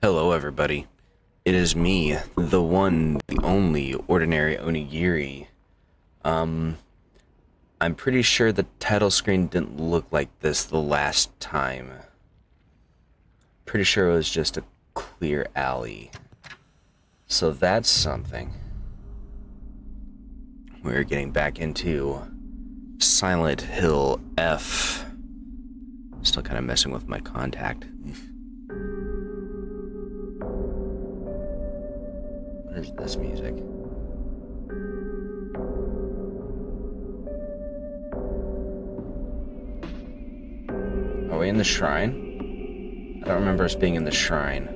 Hello, everybody. It is me, the one, the only, Ordinary Onigiri. I'm pretty sure the title screen didn't look like this the last time. Pretty sure it was just a clear alley. So that's something. We're getting back into Silent Hill F. Still kind of messing with my contact. What is this music? Are we in the shrine? I don't remember us being in the shrine.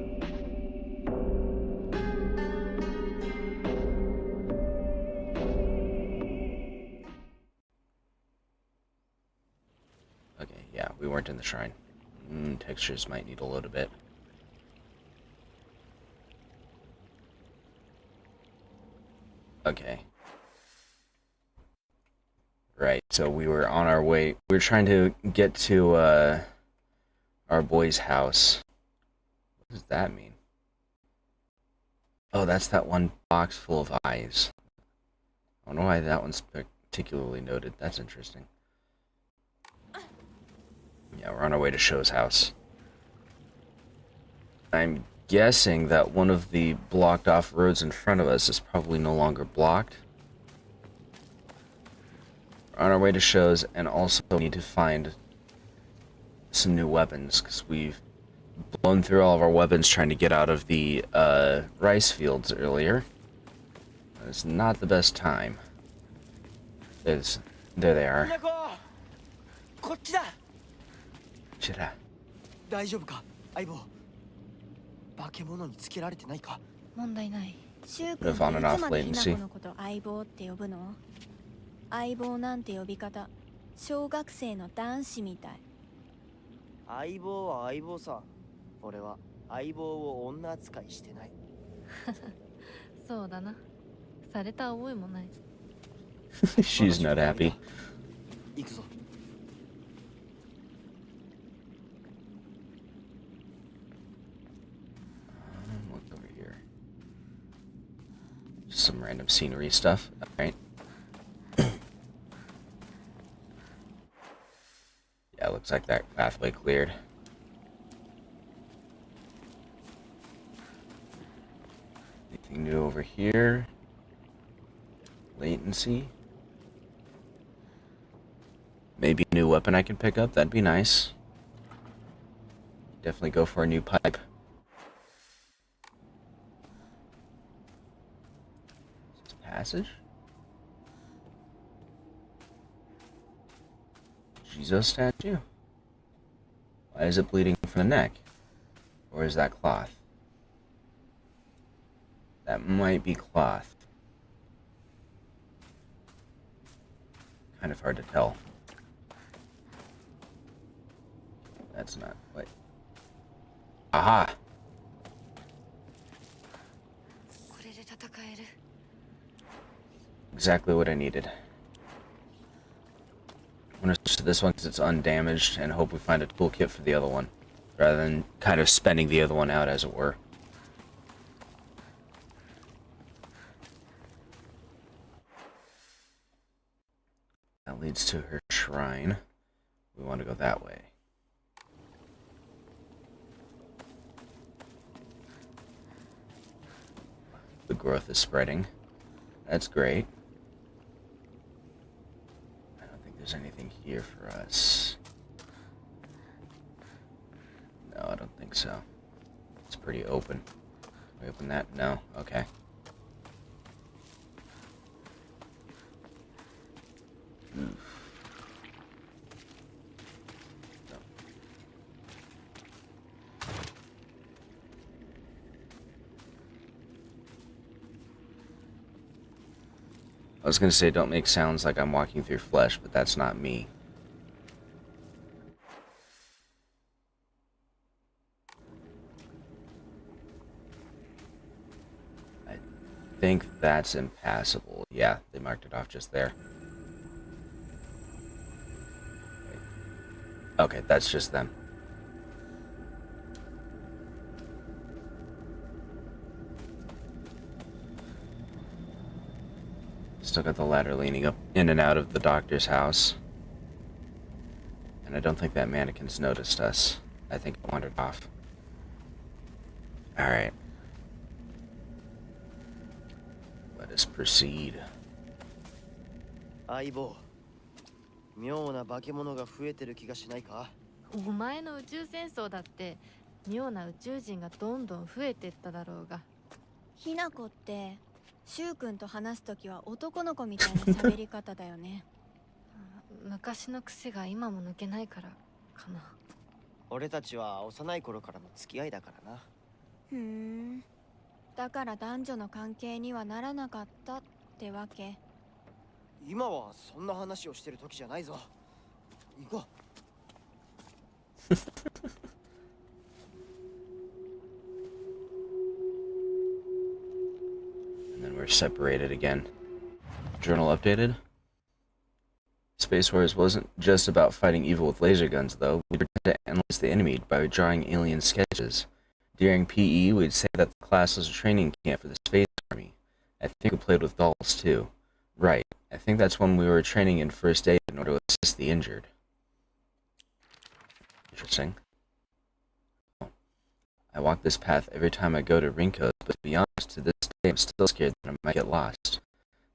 Okay, yeah, we weren't in the shrine. Textures might need a little bit. Okay. Right, so we were on our way. We were trying to get to our boy's house. What does that mean? Oh, that's that one box full of eyes. I don't know why that one's particularly noted. That's interesting. Yeah, we're on our way to Show's house. I'm guessing that one of the blocked off roads in front of us is probably no longer blocked. We're on our way to Show's, and also need to find some new weapons, because we've blown through all of our weapons trying to get out of the rice fields earlier. It's not the best time. There they are. Chira. 大丈夫か相棒化け物につけられてないか問題ないシュウ Bit 君 of って on い and つ off までひな latency. このこと相棒って呼ぶの相棒なんて呼び方小学生の男子みたい相棒は相棒さ俺は相棒を女扱いしてないそうだなされた覚えもない She's not happy. 行くぞ Look over here. Just some random scenery stuff. Alright. Yeah, looks like that pathway cleared. Anything new over here? Latency. Maybe a new weapon I can pick up? That'd be nice. Definitely go for a new pipe. Is this passage? Jesus statue? Why is it bleeding from the neck? Or is that cloth? That might be cloth. Kind of hard to tell. That's not what. Aha! これで戦える Exactly what I needed. I'm gonna switch to this one because it's undamaged and hope we find a toolkit for the other one, rather than kind of spending the other one out, as it were. That leads to her shrine. We want to go that way. The growth is spreading. That's great. I don't think there's anything here for us. No, I don't think so. It's pretty open. Can we open that? No? Okay. Oof. No. I was gonna say don't make sounds like I'm walking through flesh, but that's not me. I think that's impassable. Yeah, they marked it off just there. Okay, that's just them. Still got the ladder leaning up in and out of the doctor's house. And I don't think that mannequin's noticed us. I think it wandered off. Alright. Let us proceed. 相棒、妙な化け物が増えてる気がしないか？お前の宇宙戦争だって妙な宇宙人がどんどん増えてっただろうが。ひなこってシュウ君と話すときは男の子みたいな喋り方だよね。昔の癖が今も抜けないからかな。俺たちは幼い頃からの付き合いだからな。ふーん。だから男女の関係にはならなかったってわけ。今はそんな話をしてる時じゃないぞ。行こう。And then we're separated again. Journal updated? Space Wars wasn't just about fighting evil with laser guns, though. We tried to analyze the enemy by drawing alien sketches. During PE, we'd say that the class was a training camp for the Space Army. I think we played with dolls, too. Right. I think that's when we were training in first aid in order to assist the injured. Interesting. I walk this path every time I go to Rinko's, but to be honest, to this day I'm still scared that I might get lost.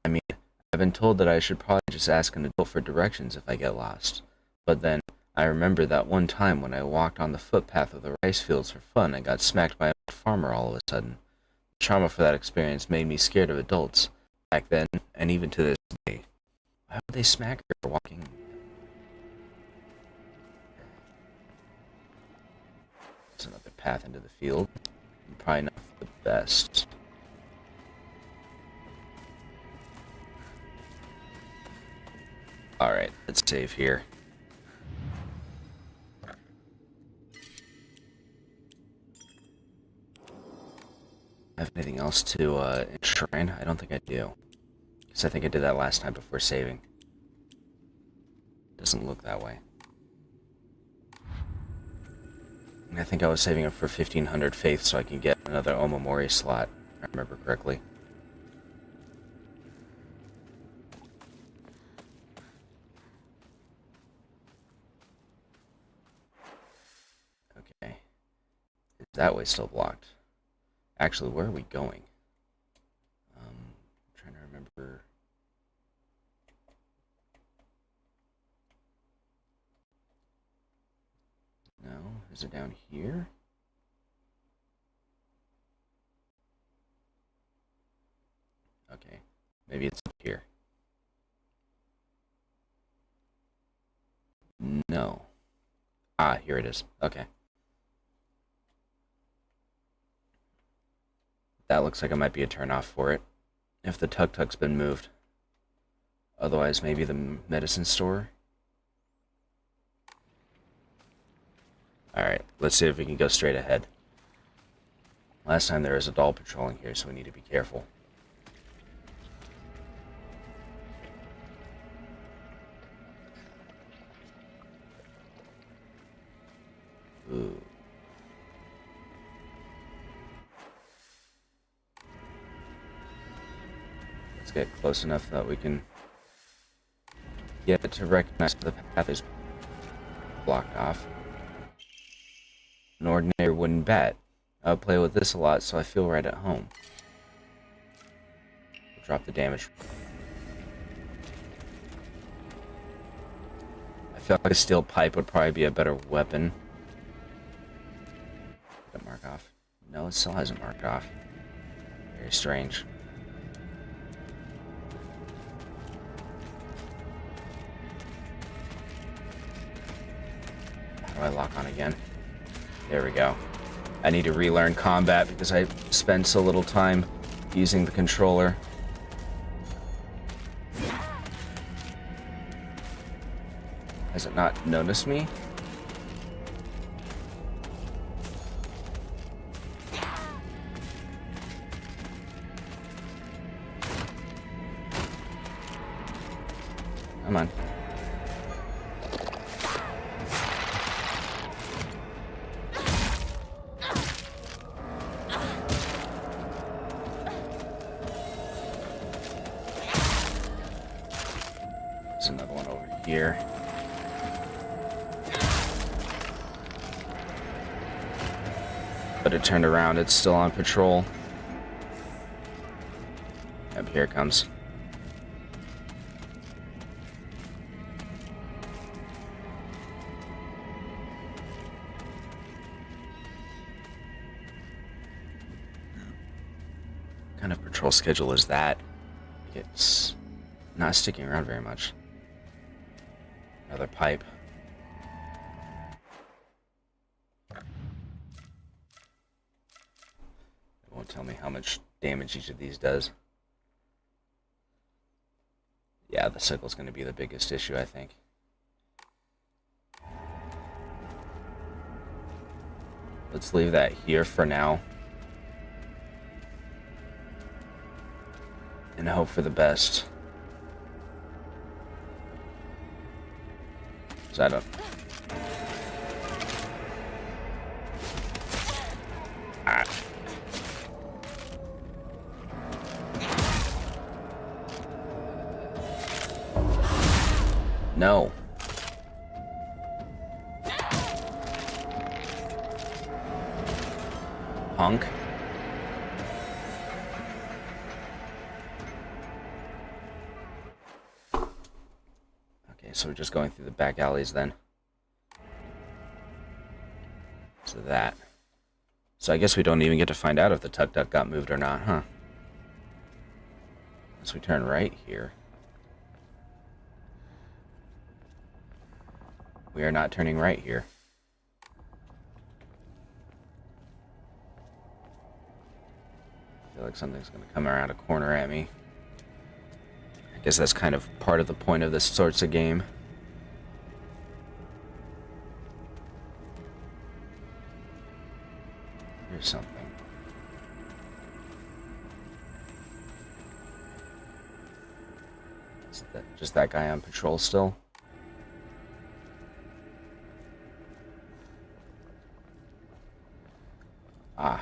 I mean, I've been told that I should probably just ask an adult for directions if I get lost. But then, I remember that one time when I walked on the footpath of the rice fields for fun and got smacked by a farmer all of a sudden. The trauma for that experience made me scared of adults. Back then, and even to this day. Why would they smack her for walking? There's another path into the field. Probably not the best. Alright, let's save here. Have anything else to enshrine? I don't think I do. Because I think I did that last time before saving. Doesn't look that way. And I think I was saving up for 1500 faith so I can get another Omamori slot, if I remember correctly. Okay. Is that way still blocked? Actually, where are we going? I'm trying to remember. No, is it down here? Okay, maybe it's up here. No. Ah, here it is. Okay. That looks like it might be a turnoff for it, if the tuk-tuk's been moved. Otherwise, maybe the medicine store? Alright, let's see if we can go straight ahead. Last time there was a doll patrolling here, so we need to be careful. Ooh. Let's get close enough that we can get it to recognize the path is blocked off. An ordinary wooden bat. I play with this a lot, so I feel right at home. Drop the damage. I feel like a steel pipe would probably be a better weapon. Did it mark off? No, it still hasn't marked off. Very strange. How do I lock on again? There we go. I need to relearn combat because I spent so little time using the controller. Has it not noticed me? Come on. There's another one over here. But it turned around. It's still on patrol. Yep, here it comes. What kind of patrol schedule is that? It's not sticking around very much. Another pipe. It won't tell me how much damage each of these does. Yeah, the sickle's going to be the biggest issue, I think. Let's leave that here for now. And hope for the best. So I don't... Ah. No. Punk. Okay, so we're just going through the back alleys then. So that. So I guess we don't even get to find out if the tuk-tuk got moved or not, huh? Unless we turn right here. We are not turning right here. I feel like something's going to come around a corner at me. I guess that's kind of part of the point of this sorts of game. Here's something. Is that just that guy on patrol still? Ah.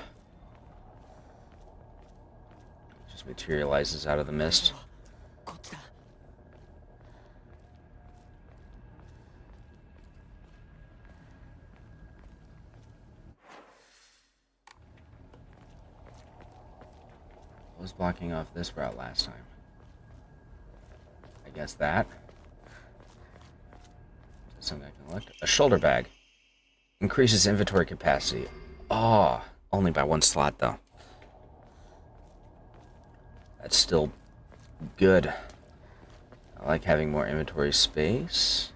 Just materializes out of the mist. I was blocking off this route last time. I guess that. Is something I can collect? A shoulder bag. Increases inventory capacity. Oh, only by 1 slot though. That's still good. I like having more inventory space.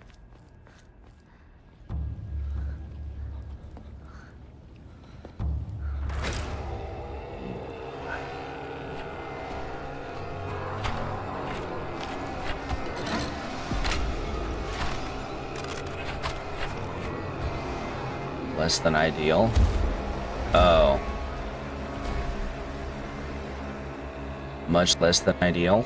Less than ideal. Oh. Much less than ideal.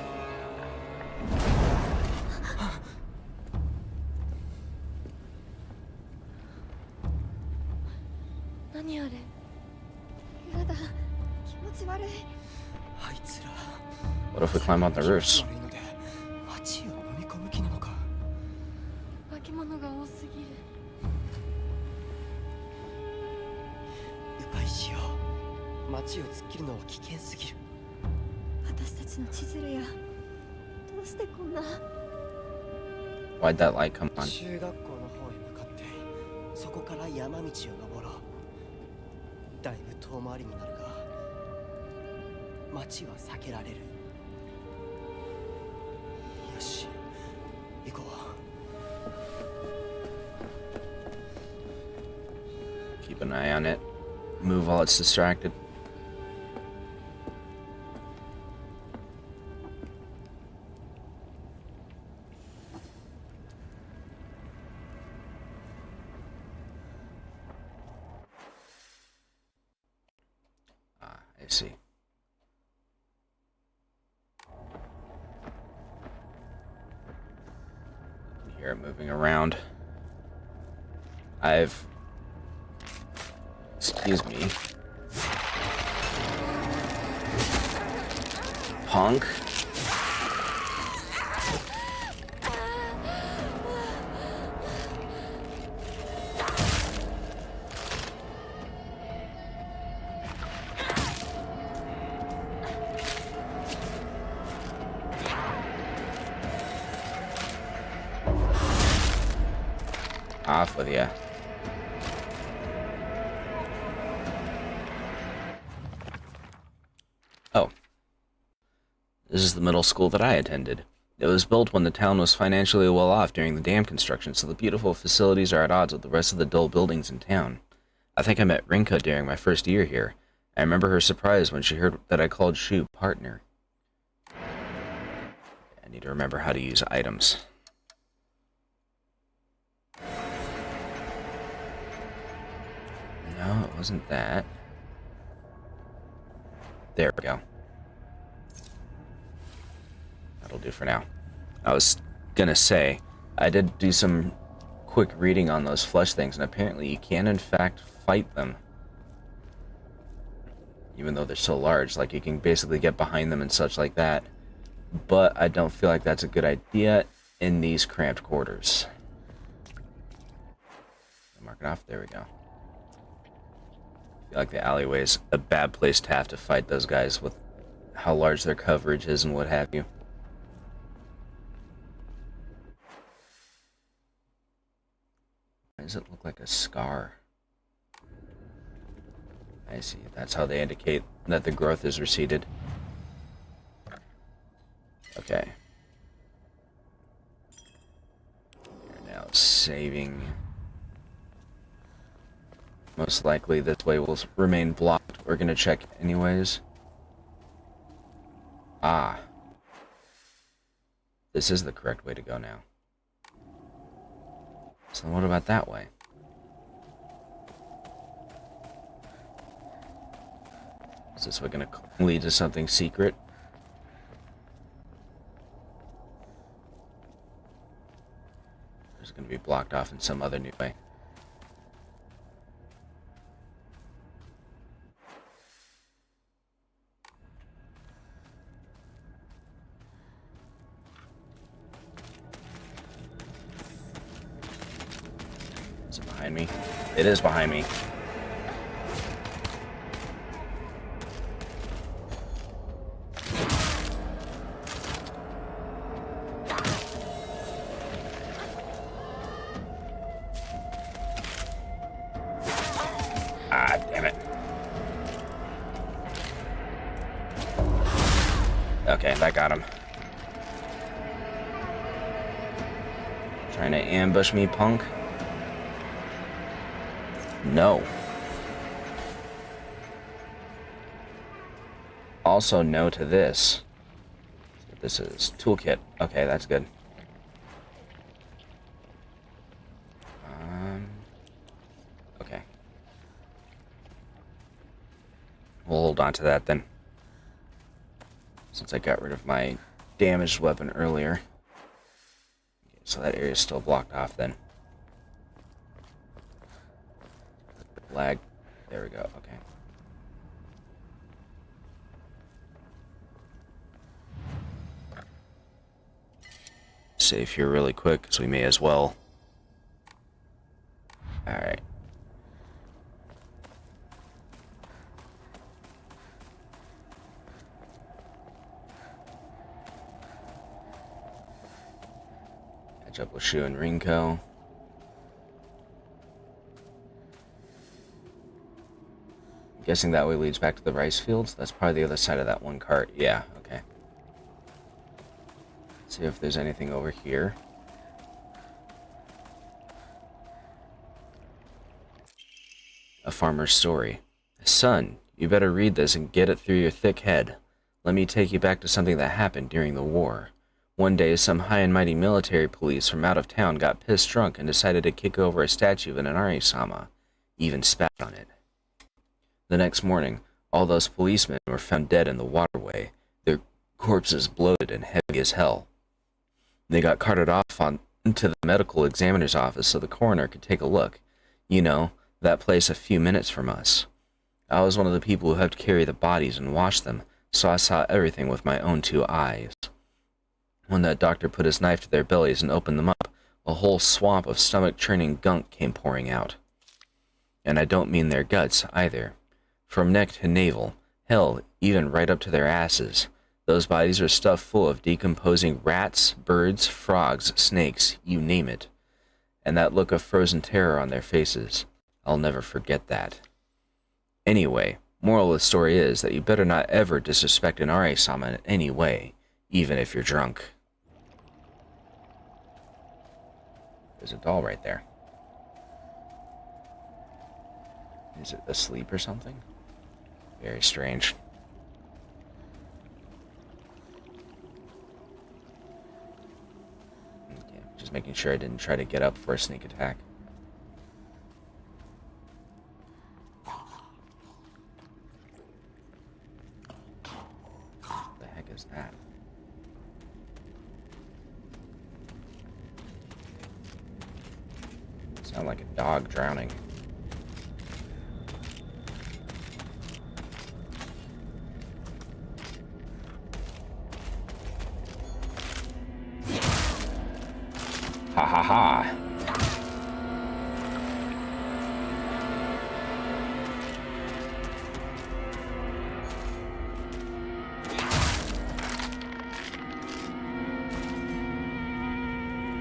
What if we climb on the roofs? Why'd that light come on? Keep an eye on it. Move while it's distracted. I see. You can hear it moving around. Excuse me. Punk. Off with ya. Oh. This is the middle school that I attended. It was built when the town was financially well off during the dam construction, so the beautiful facilities are at odds with the rest of the dull buildings in town. I think I met Rinka during my first year here. I remember her surprise when she heard that I called Shu partner. I need to remember how to use items. No, it wasn't that. There we go. That'll do for now. I was gonna say, I did do some quick reading on those flesh things, and apparently you can in fact fight them. Even though they're so large, like you can basically get behind them and such like that. But I don't feel like that's a good idea in these cramped quarters. Mark it off, there we go. I feel like the alleyway is a bad place to have to fight those guys with how large their coverage is and what have you. Why does it look like a scar? I see. That's how they indicate that the growth is receded. Okay. We're now saving. Most likely this way will remain blocked. We're gonna check anyways. Ah. This is the correct way to go now. So what about that way? Is this way gonna lead to something secret? It's gonna be blocked off in some other new way. Is it behind me? It is behind me. Ah, damn it. Okay, that got him. Trying to ambush me, punk? No. Also, no to this. This is toolkit. Okay, that's good. Okay. We'll hold on to that then. Since I got rid of my damaged weapon earlier. Okay, so that area is still blocked off then. Lag. There we go. Okay. Save here really quick, so we may as well. Alright. Catch up with Shu and Rinko. Guessing that way leads back to the rice fields. That's probably the other side of that one cart. Yeah, okay. Let's see if there's anything over here. A farmer's story. Son, you better read this and get it through your thick head. Let me take you back to something that happened during the war. One day, some high and mighty military police from out of town got pissed drunk and decided to kick over a statue of an Inari-sama. Even spat on it. The next morning, all those policemen were found dead in the waterway, their corpses bloated and heavy as hell. They got carted off to the medical examiner's office so the coroner could take a look. You know, that place a few minutes from us. I was one of the people who helped carry the bodies and wash them, so I saw everything with my own two eyes. When that doctor put his knife to their bellies and opened them up, a whole swamp of stomach-churning gunk came pouring out. And I don't mean their guts, either. From neck to navel, hell, even right up to their asses. Those bodies are stuffed full of decomposing rats, birds, frogs, snakes, you name it. and that look of frozen terror on their faces. I'll never forget that. Anyway, moral of the story is that you better not ever disrespect an Ari-sama in any way, even if you're drunk. There's a doll right there. Is it asleep or something? Very strange. Okay, just making sure I didn't try to get up for a sneak attack. What the heck is that? Sound like a dog drowning. Ha ha ha.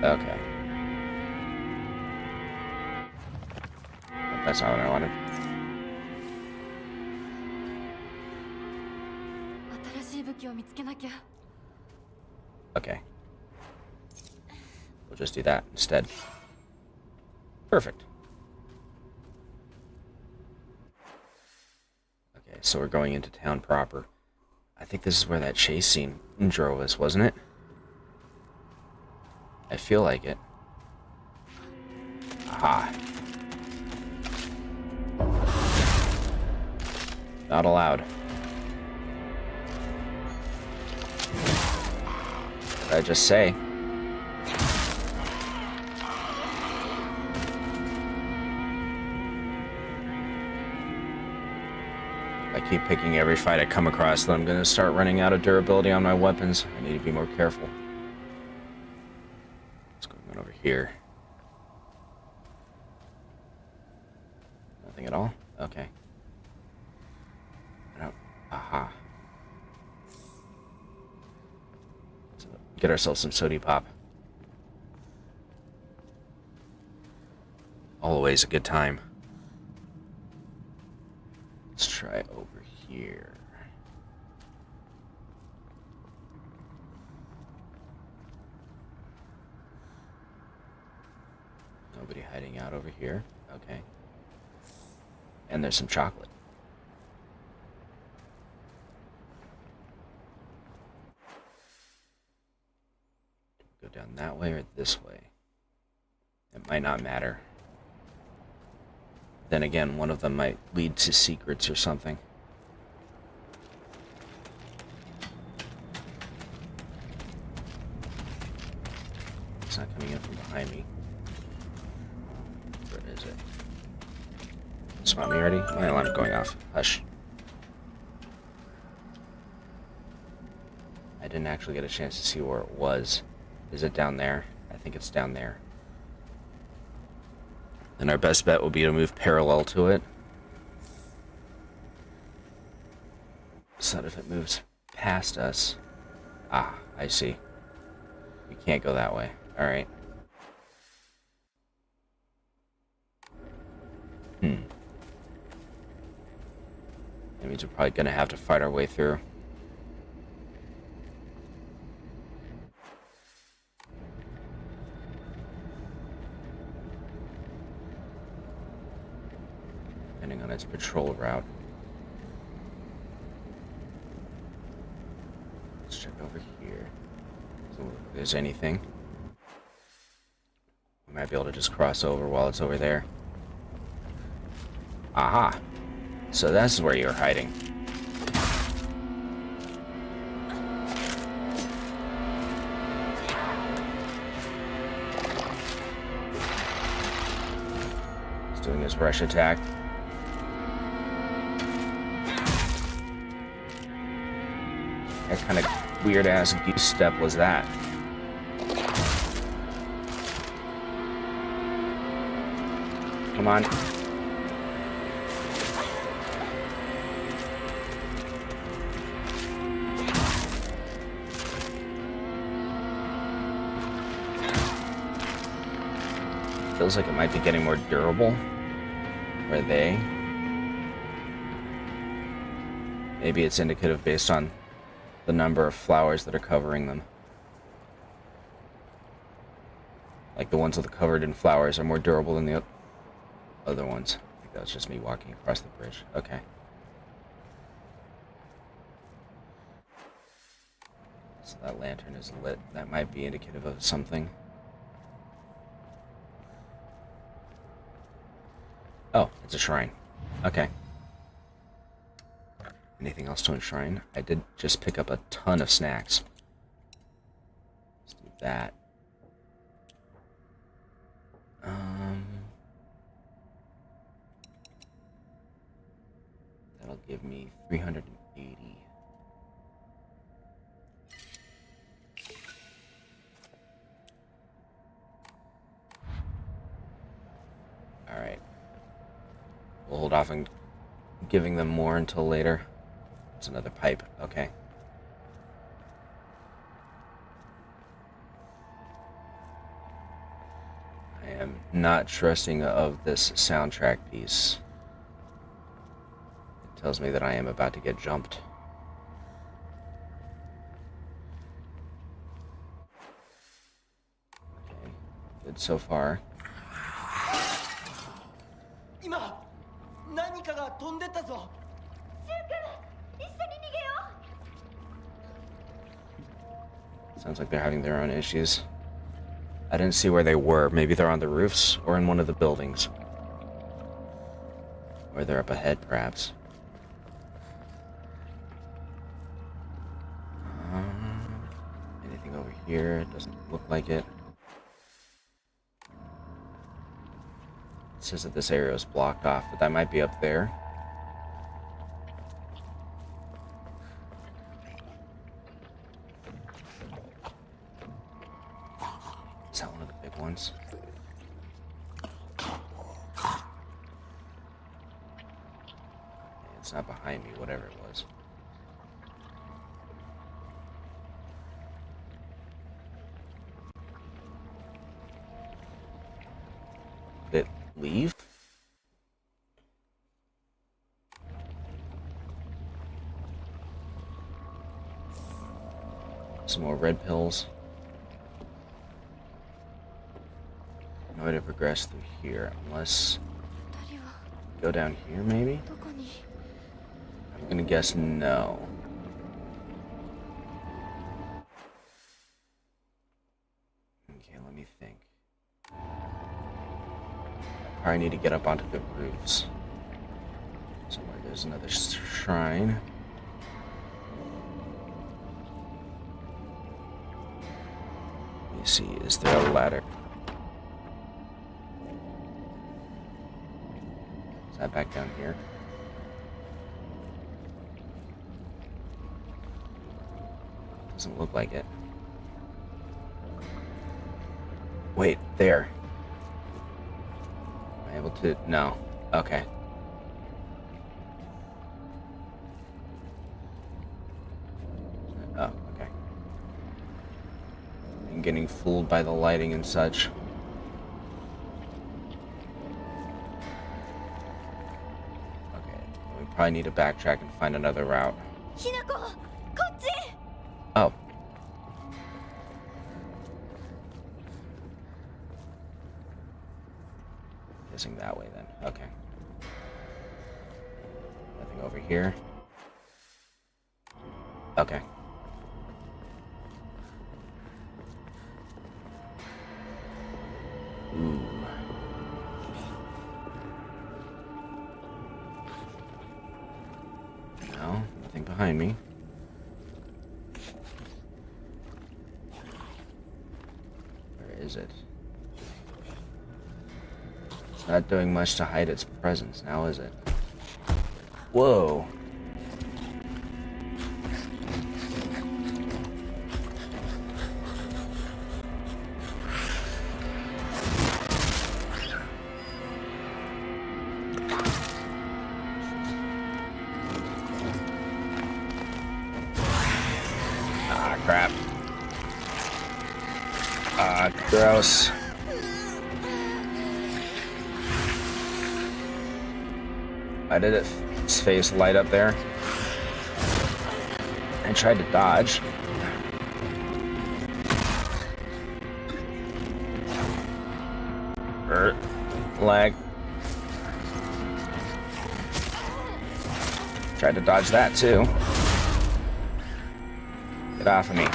Okay. That's not what I wanted. 新しい武器を見つけなきゃ。 Okay. We'll just do that instead. Perfect. Okay, so we're going into town proper. I think this is where that chase scene drove us, wasn't it? I feel like it. Aha. Not allowed. What did I just say? I keep picking every fight I come across, then I'm going to start running out of durability on my weapons. I need to be more careful. What's going on over here? Nothing at all? Okay. Aha. So get ourselves some sody pop. Always a good time. Let's try over here. Nobody hiding out over here. Okay. And there's some chocolate. Go down that way or this way. It might not matter. Then again, one of them might lead to secrets or something. It's not coming in from behind me. Where is it? Spot me already? My alarm's going off. Hush. I didn't actually get a chance to see where it was. Is it down there? I think it's down there. Then our best bet will be to move parallel to it. So that if it moves past us... Ah, I see. We can't go that way. Alright. That means we're probably gonna have to fight our way through. Depending on its patrol route. Let's check over here. So if there's anything. We might be able to just cross over while it's over there. Aha! So that's where you're hiding. He's doing his rush attack. What kind of weird-ass goose step was that? Come on. feels like it might be getting more durable. Or they. Maybe it's indicative based on the number of flowers that are covering them. Like the ones that are covered in flowers are more durable than the other ones. I think that was just me walking across the bridge. Okay. So that lantern is lit. That might be indicative of something. Oh, it's a shrine. Okay. Anything else to enshrine? I did just pick up a ton of snacks. Let's do that. That'll give me 380. Alright. We'll hold off on giving them more until later. It's another pipe. Okay. I am not trusting of this soundtrack piece. It tells me that I am about to get jumped. Okay. Good so far. 今何かが飛んでったぞ。 Sounds like they're having their own issues. I didn't see where they were. Maybe they're on the roofs or in one of the buildings. Or they're up ahead, perhaps. Anything over here? It doesn't look like it. It says that this area is blocked off, but that might be up there. Is that one of the big ones? It's not behind me, whatever it was. Did it leave? Some more red pills. No way to progress through here unless go down here maybe? I'm gonna guess no. Okay, let me think. I probably need to get up onto the roofs. Somewhere there's another shrine. Let me see, is there a ladder? Is that back down here? Doesn't look like it. Wait, there. Am I able to? No. Okay. Oh, okay. I'm getting fooled by the lighting and such. Okay, we probably need to backtrack and find another route. Oh. Guessing that way then. Okay. Nothing over here. Okay. Ooh. No, nothing behind me. Is it? It's not doing much to hide its presence now, is it? Whoa. Ah, crap. Gross. I did it. His face light up there. I tried to dodge. Lag. Tried to dodge that too. Get off of me.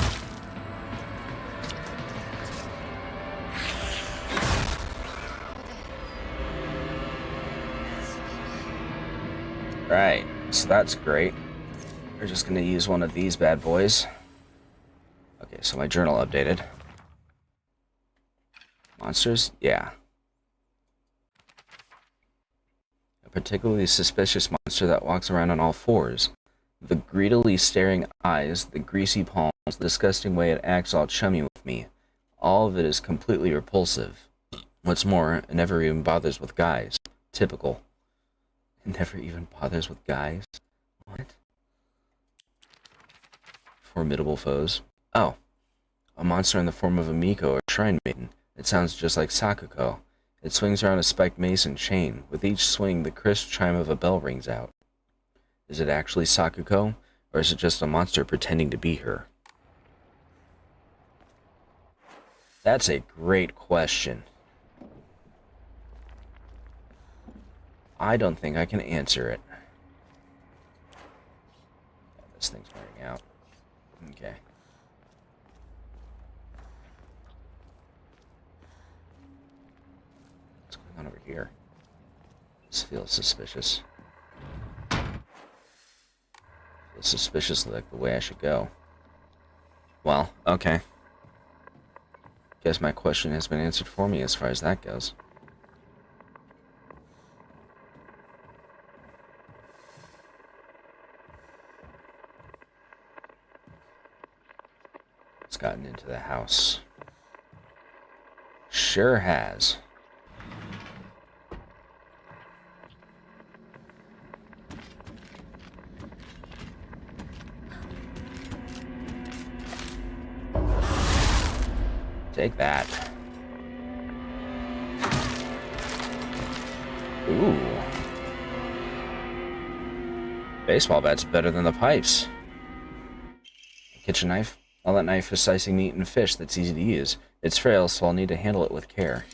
Right, so that's great. We're just gonna use one of these bad boys. Okay, so my journal updated. Monsters? Yeah. A particularly suspicious monster that walks around on all fours. The greedily staring eyes, the greasy palms, the disgusting way it acts all chummy with me. All of it is completely repulsive. What's more, it never even bothers with guys. Typical. It never even bothers with guys? What? Formidable foes. Oh. A monster in the form of a Miko or shrine maiden. It sounds just like Sakuko. It swings around a spiked mason chain. With each swing, the crisp chime of a bell rings out. Is it actually Sakuko? Or is it just a monster pretending to be her? That's a great question. I don't think I can answer it. This thing's wearing out. Okay. What's going on over here? This feels suspicious. Feels suspiciously like the way I should go. Well, okay. Guess my question has been answered for me as far as that goes. It's gotten into the house. Sure has. Take that. Ooh. Baseball bat's better than the pipes. Kitchen knife? All that knife for slicing meat and fish that's easy to use. It's frail, so I'll need to handle it with care.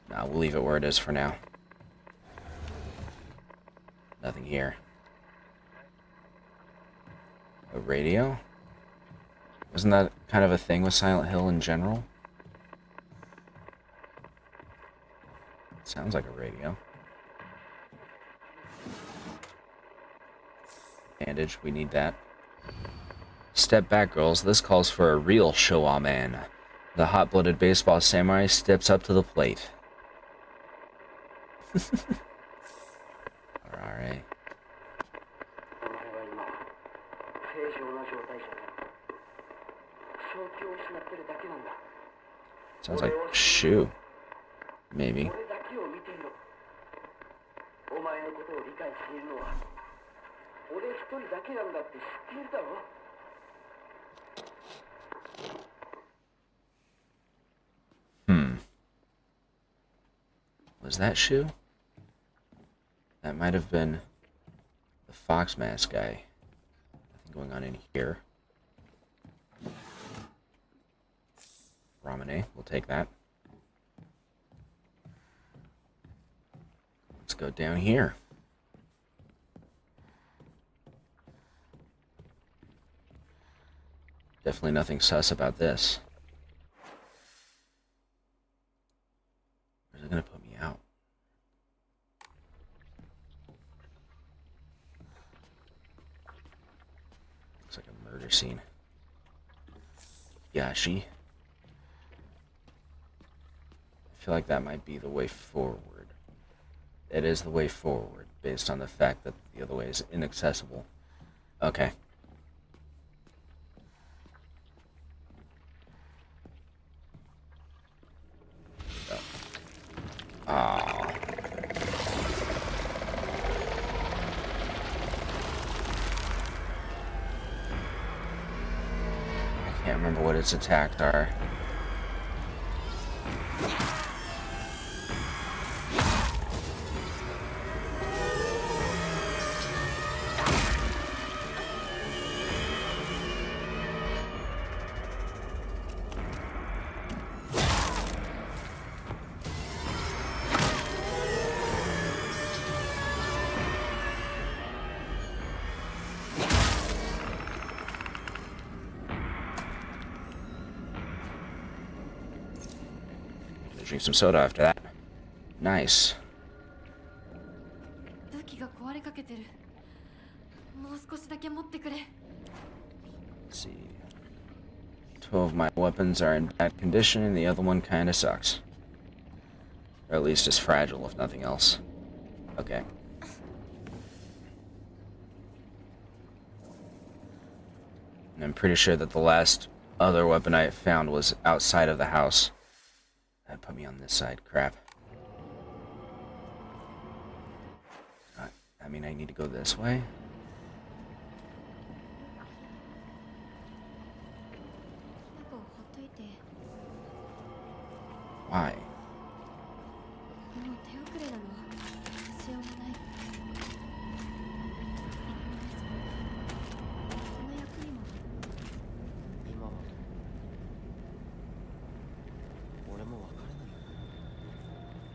Nah, we'll leave it where it is for now. Nothing here. A radio? Isn't that kind of a thing with Silent Hill in general? Sounds like a radio. Bandage, we need that. Step back, girls. This calls for a real Showa man. The hot-blooded baseball samurai steps up to the plate. Alright. Sounds like shoe. Maybe. Was that shoe? That might have been the fox mask guy. Nothing going on in here. Ramune, we'll take that. Let's go down here. Definitely nothing sus about this. Where's it gonna put me out? Looks like a murder scene. Yashi. I feel like that might be the way forward. It is the way forward, based on the fact that the other way is inaccessible. Okay. Oh. I can't remember what its attacks are. Drink some soda after that. Nice. 武器が壊れかけてる。もう少しだけ持ってくれ。 Let's see. 12 of my weapons are in bad condition, and the other one kinda sucks. Or at least is fragile, if nothing else. Okay. And I'm pretty sure that the last other weapon I found was outside of the house. That put me on this side. Crap. I mean, I need to go this way. Why?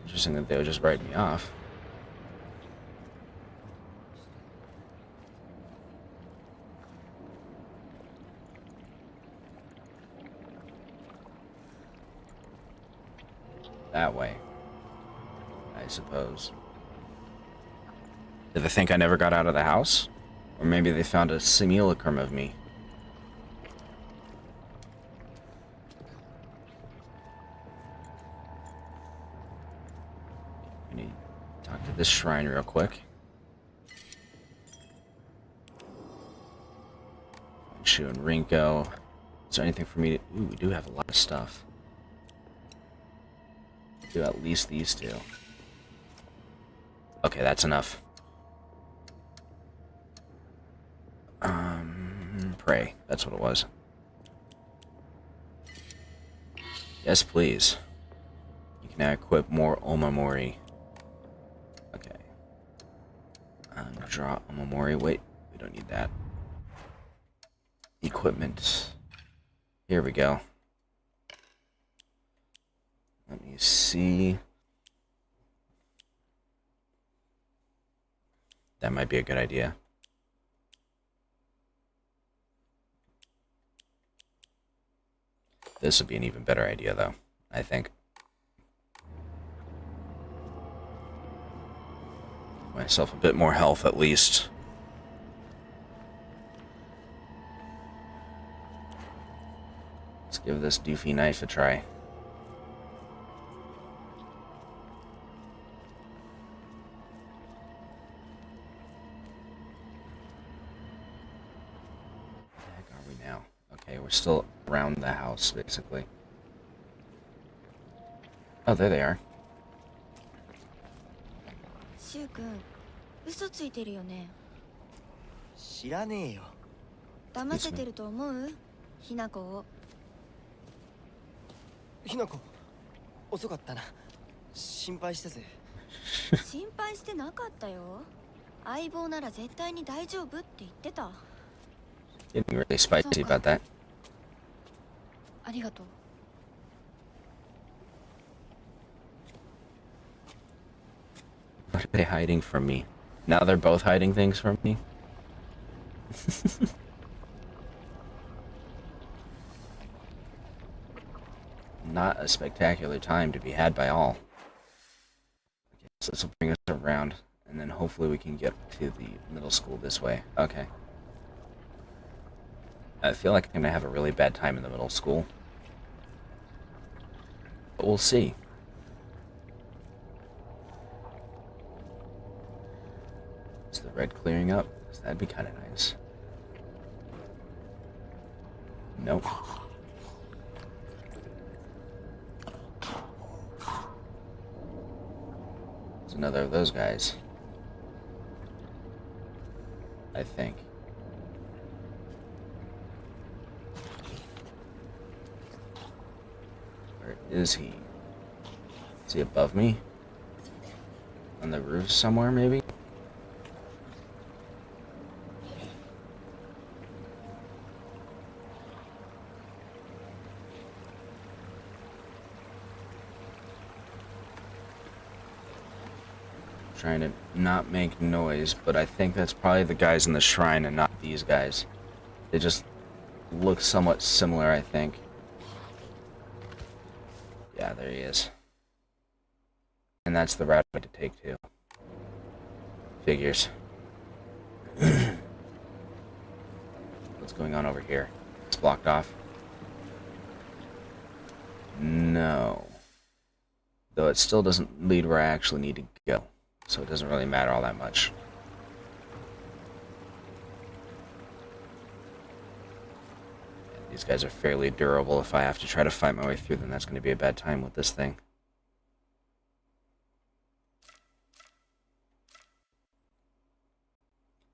Interesting that they would just write me off. That way, I suppose. Did they think I never got out of the house? Or maybe they found a simulacrum of me. I need to talk to this shrine real quick. Shu and Rinko. Is there anything for me to... Ooh, we do have a lot of stuff. Do at least these two. Okay, that's enough. Pray. That's what it was. Yes, please. You can now equip more Omamori. Okay. Draw Omamori. Wait, we don't need that. Equipment. Here we go. Let me see. That might be a good idea. This would be an even better idea, though, I think. Myself a bit more health, at least. Let's give this doofy knife a try. Okay, we're still around the house, basically. Oh, there they are. シュウ君、嘘ついてるよね。知らねえよ。騙せてると思う？ひなこを。ひなこ、遅かったな。心配したぜ。心配してなかったよ。相棒なら絶対に大丈夫って言ってた。Getting really spicy about that. ありがとう。 What are they hiding from me? Now they're both hiding things from me? Not a spectacular time to be had by all. Okay, so this will bring us around, and then hopefully we can get to the middle school this way. Okay. I feel like I'm gonna have a really bad time in the middle school. But we'll see. Is the red clearing up? 'Cause that'd be kind of nice. Nope. It's another of those guys. I think. Where is he? Is he above me? On the roof somewhere, maybe? Trying to not make noise, but I think that's probably the guys in the shrine and not these guys. They just look somewhat similar, I think. Yeah, there he is. And that's the route I had to take too. Figures. What's going on over here? It's blocked off. No. Though it still doesn't lead where I actually need to go. So it doesn't really matter all that much. These guys are fairly durable. If I have to try to fight my way through them, that's going to be a bad time with this thing.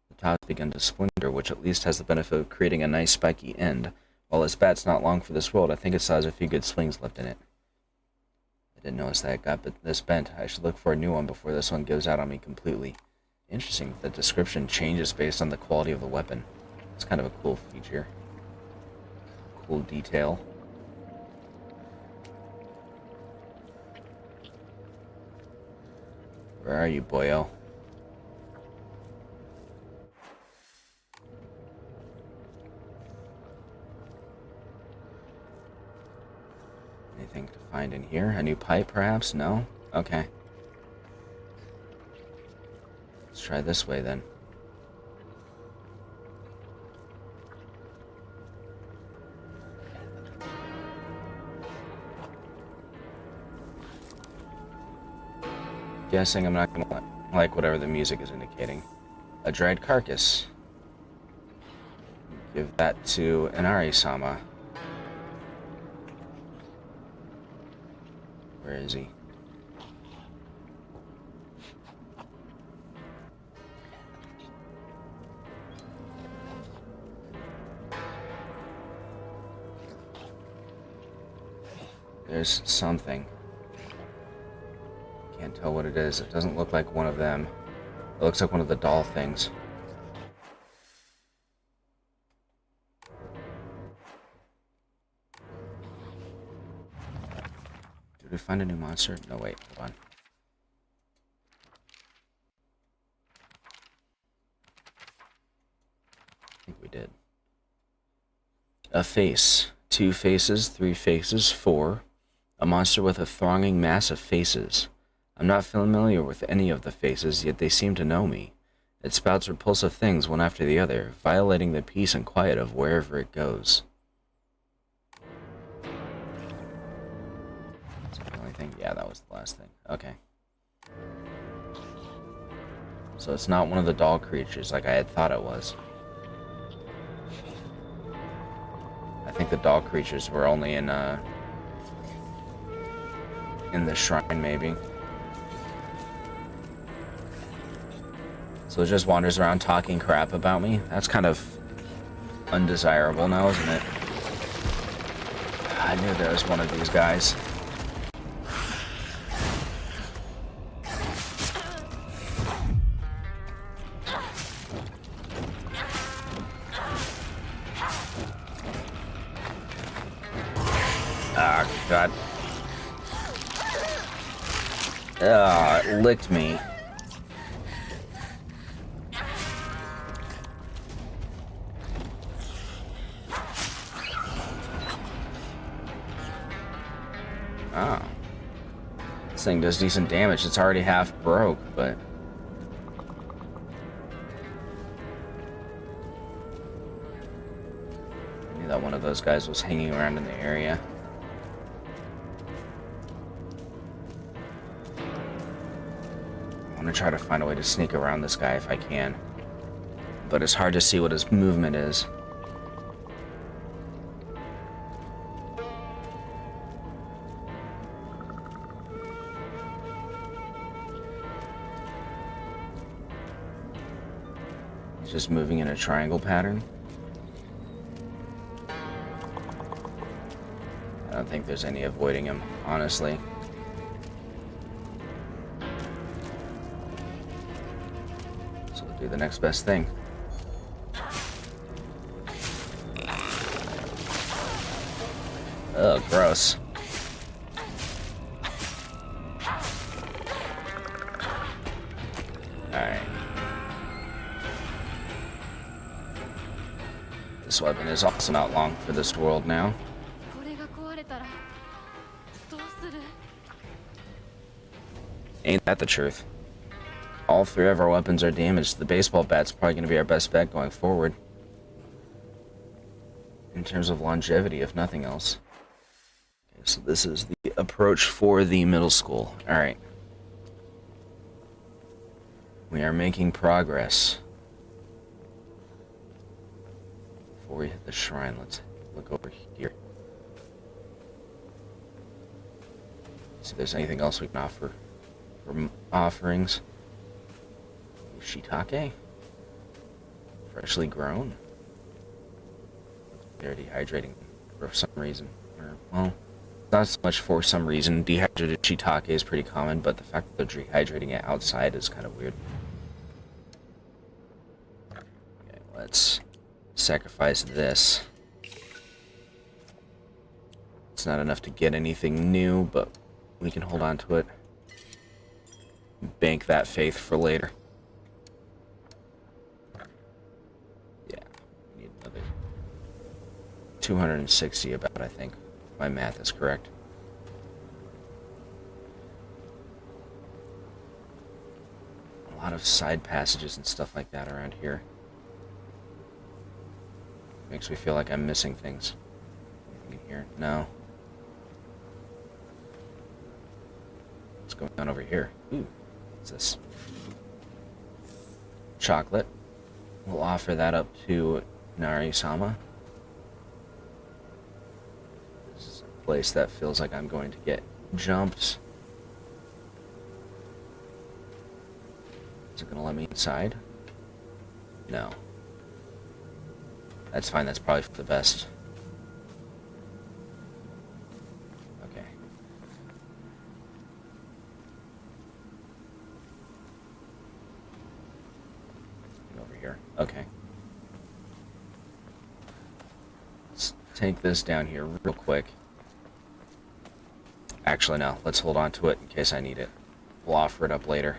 The tops begin to splinter, which at least has the benefit of creating a nice spiky end. While this bat's not long for this world, I think it still has a few good swings left in it. I didn't notice that it got this bent. I should look for a new one before this one gives out on me completely. Interesting that the description changes based on the quality of the weapon. It's kind of a cool feature. Cool detail. Where are you, boyo? Anything to find in here? A new pipe, perhaps? No? Okay. Let's try this way, then. Guessing I'm not gonna like whatever the music is indicating. A dried carcass. Give that to Inari-sama. Where is he? There's something. Can't tell what it is. It doesn't look like one of them. It looks like one of the doll things. Did we find a new monster? No, wait, hold on. I think we did. A face. 2 faces, 3 faces, 4. A monster with a thronging mass of faces. I'm not familiar with any of the faces, yet they seem to know me. It spouts repulsive things one after the other, violating the peace and quiet of wherever it goes. Is that the only thing? Yeah, that was the last thing. Okay. So it's not one of the doll creatures like I had thought it was. I think the doll creatures were only in the shrine, maybe. So it just wanders around talking crap about me? That's kind of undesirable now, isn't it? I knew there was one of these guys. Ah, God. Ah, it licked me. Oh. This thing does decent damage. It's already half broke, but... I knew that one of those guys was hanging around in the area. I want to try to find a way to sneak around this guy if I can. But it's hard to see what his movement is. He's just moving in a triangle pattern. I don't think there's any avoiding him, honestly. So we'll do the next best thing. Ugh, gross. Alright. This weapon is also not long for this world now. Ain't that the truth? All three of our weapons are damaged. The baseball bat's probably going to be our best bet going forward. In terms of longevity, if nothing else. Okay, so this is the approach for the middle school. Alright. We are making progress. Before we hit the shrine, let's look over here. See if there's anything else we can offer for offerings. Shiitake? Freshly grown? They're dehydrating for some reason. Or, well, not so much for some reason. Dehydrated shiitake is pretty common, but the fact that they're dehydrating it outside is kind of weird. Okay, let's sacrifice this. It's not enough to get anything new, but we can hold on to it. Bank that faith for later. Yeah, we need another 260 about, I think. If my math is correct. A lot of side passages and stuff like that around here. Makes me feel like I'm missing things. Anything in here? No. What's going on over here? Ooh, what's this? Chocolate. We'll offer that up to Nari-sama. This is a place that feels like I'm going to get jumped. Is it going to let me inside? No. That's fine, that's probably for the best. Okay. Over here. Okay. Let's take this down here real quick. Actually, no. Let's hold on to it in case I need it. We'll offer it up later.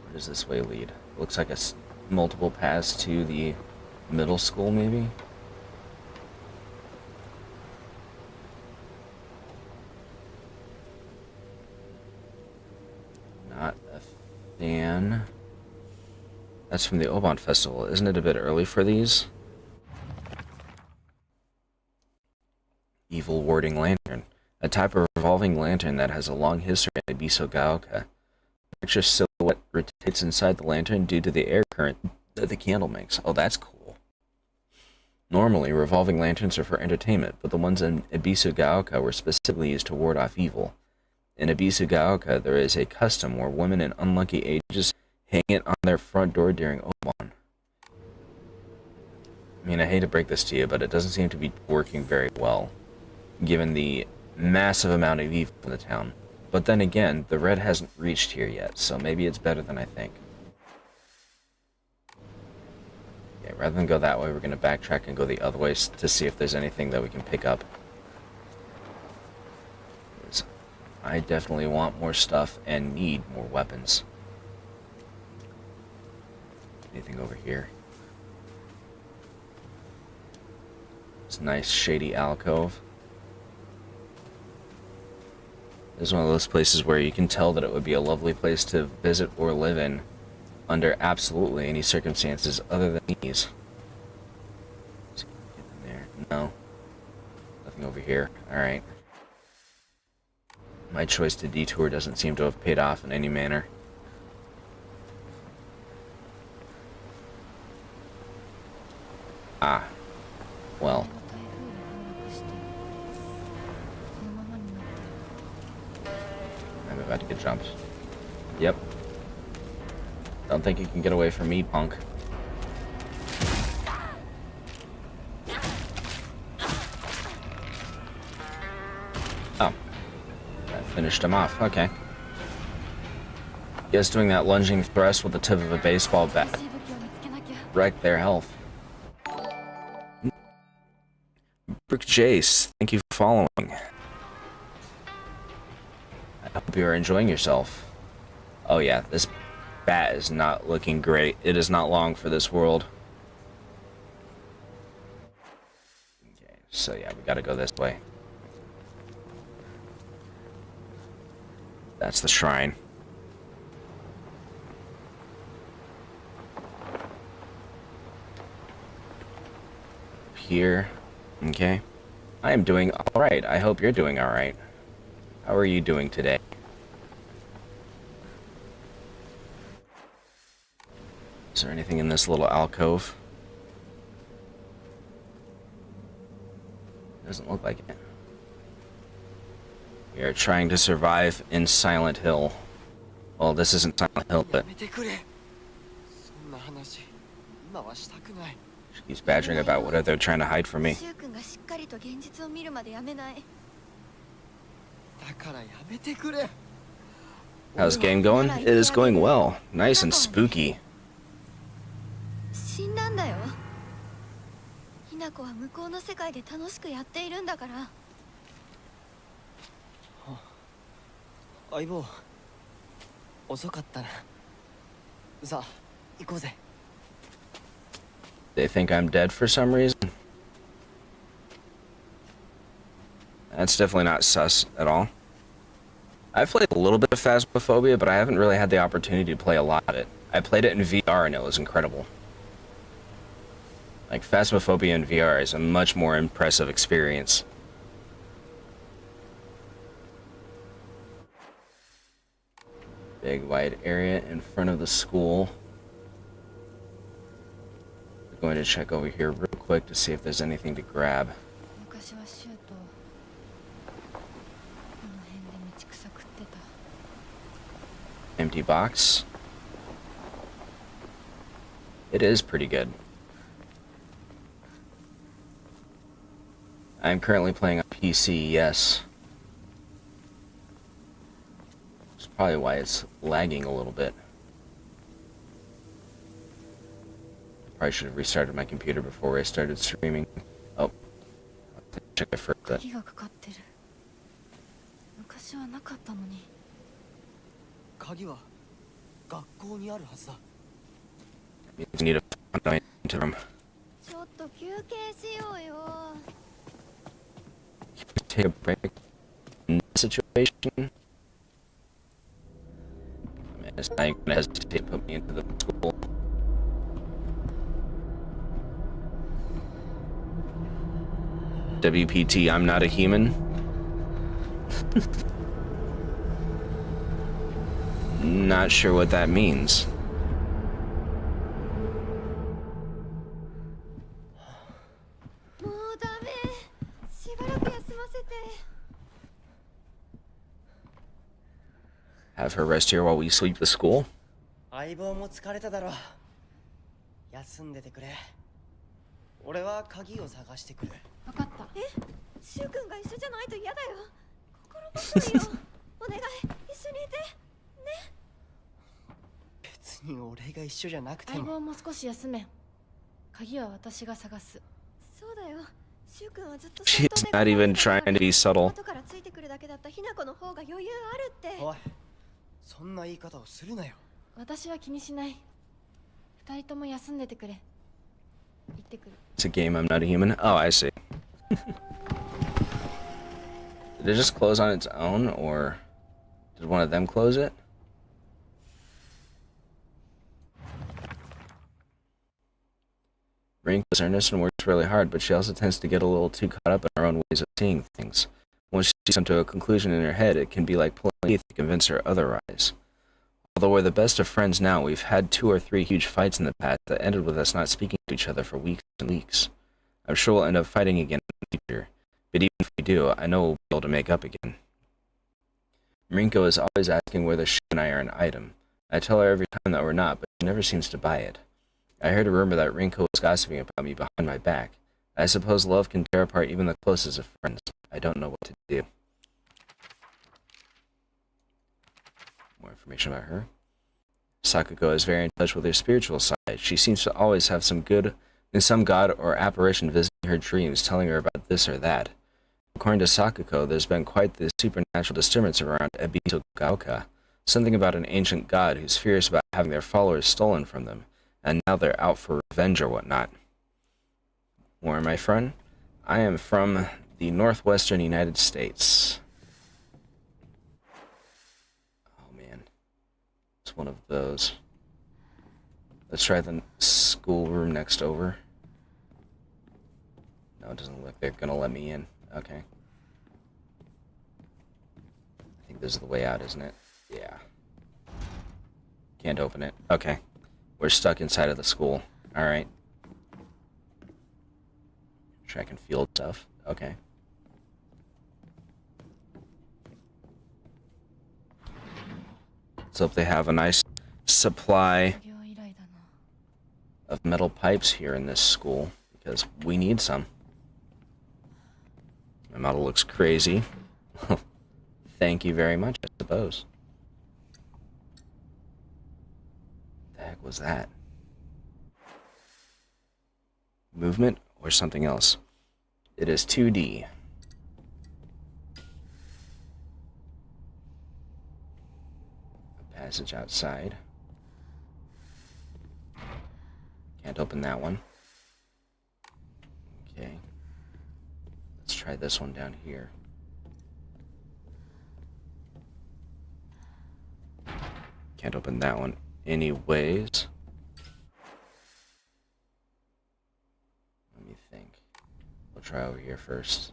Where does this way lead? Looks like multiple paths to the middle school, maybe? Not a fan. That's from the Obon Festival. Isn't it a bit early for these? Evil Warding Lantern. A type of revolving lantern that has a long history in Ibiso Gaoka. The picture silhouette rotates inside the lantern due to the air current that the candle makes. Oh, that's cool. Normally, revolving lanterns are for entertainment, but the ones in Ibisu Gaoka were specifically used to ward off evil. In Ibisu Gaoka, there is a custom where women in unlucky ages hang it on their front door during Obon. I mean, I hate to break this to you, but it doesn't seem to be working very well, given the massive amount of evil in the town. But then again, the red hasn't reached here yet, so maybe it's better than I think. Okay, rather than go that way, we're going to backtrack and go the other way to see if there's anything that we can pick up. I definitely want more stuff and need more weapons. Anything over here? It's a nice shady alcove. This is one of those places where you can tell that it would be a lovely place to visit or live in under absolutely any circumstances other than these. Get in there. No. Nothing over here. Alright. My choice to detour doesn't seem to have paid off in any manner. Ah. Well. I'm about to get jumped. Yep. Don't think you can get away from me, punk. Oh. That finished him off. Okay. Guess doing that lunging thrust with the tip of a baseball bat wrecked their health. Brick Jace, thank you for following. I hope you are enjoying yourself. Oh yeah, this bat is not looking great. It is not long for this world. Okay, so yeah, we gotta go this way. That's the shrine. Here. Okay. I am doing alright. I hope you're doing alright. How are you doing today? Is there anything in this little alcove? Doesn't look like it. We are trying to survive in Silent Hill. Well, this isn't Silent Hill, but she keeps badgering about what they're trying to hide from me. シュウ君がしっかりと現実を見るまでやめない。 How's the game going? It is going well. Nice and spooky. 死んだんだよ。ひな子は向こうの世界で楽しくやっているんだから。相棒、遅かったな。さあ、行こうぜ。 They think I'm dead for some reason. That's definitely not sus at all. I've played a little bit of Phasmophobia, but I haven't really had the opportunity to play a lot of it. I played it in VR and it was incredible. Like, Phasmophobia in VR is a much more impressive experience. Big wide area in front of the school. We're going to check over here real quick to see if there's anything to grab. 昔はシュウとこの辺で道草食ってた。 Empty box. It is pretty good. I'm currently playing on PC, yes. That's probably why it's lagging a little bit. Probably should have restarted my computer before I started streaming. Oh. Check it first. 鍵がかかってる。昔はなかったのに。鍵は学校にあるはずだ。 You need to find into them. ちょっと休憩しようよ。 Take a break in this situation. I mean, it's not even gonna hesitate to put me into the school. WPT, I'm not a human. Not sure what that means. Have her rest here while we sweep the school? 相棒も疲れただろう。休んでてくれ。俺は鍵を探してくる。わかった。え、シュウ君が一緒じゃないと嫌だよ。心細いよ。お願い、一緒にいて。ね。別に俺が一緒じゃなくて相も。棒も少し休め。鍵は私が探す。そうだよ。シュウ君はずっと She's not even trying to be subtle. 後からついてくるだけだったひな子の方が余裕あるって。おい、そんな言い方をするなよ。私は気にしない。二人とも休んでてくれ。行ってくる。 It's a game, I'm not a human. Oh, I see. Did it just close on its own, or did one of them close it? Rink is earnest and works really hard, but she also tends to get a little too caught up in her own ways of seeing things. Once she comes to a conclusion in her head, it can be like pulling teeth to convince her otherwise. Although we're the best of friends now, we've had 2 or 3 huge fights in the past that ended with us not speaking to each other for weeks and weeks. I'm sure we'll end up fighting again in the future, but even if we do, I know we'll be able to make up again. Rinko is always asking whether she and I are an item. I tell her every time that we're not, but she never seems to buy it. I heard a rumor that Rinko was gossiping about me behind my back. I suppose love can tear apart even the closest of friends. I don't know what to do. More information about her. Sakuko is very in touch with her spiritual side. She seems to always have some god or apparition visiting her dreams, telling her about this or that. According to Sakuko, there's been quite the supernatural disturbance around Ebito Gaoka, something about an ancient god who's furious about having their followers stolen from them, and now they're out for revenge or whatnot. Where am I from? I am from the northwestern United States. It's one of those. Let's try the schoolroom next over. No, it doesn't look they're gonna let me in. Okay. I think this is the way out, isn't it? Yeah. Can't open it. Okay. We're stuck inside of the school. Alright. Track and field stuff. Okay. Let's hope they have a nice supply of metal pipes here in this school, because we need some. My model looks crazy. Thank you very much, I suppose. What the heck was that? Movement or something else? It is 2D. A passage outside. Can't open that one. Okay. Let's try this one down here. Can't open that one anyways. Let me think. We'll try over here first.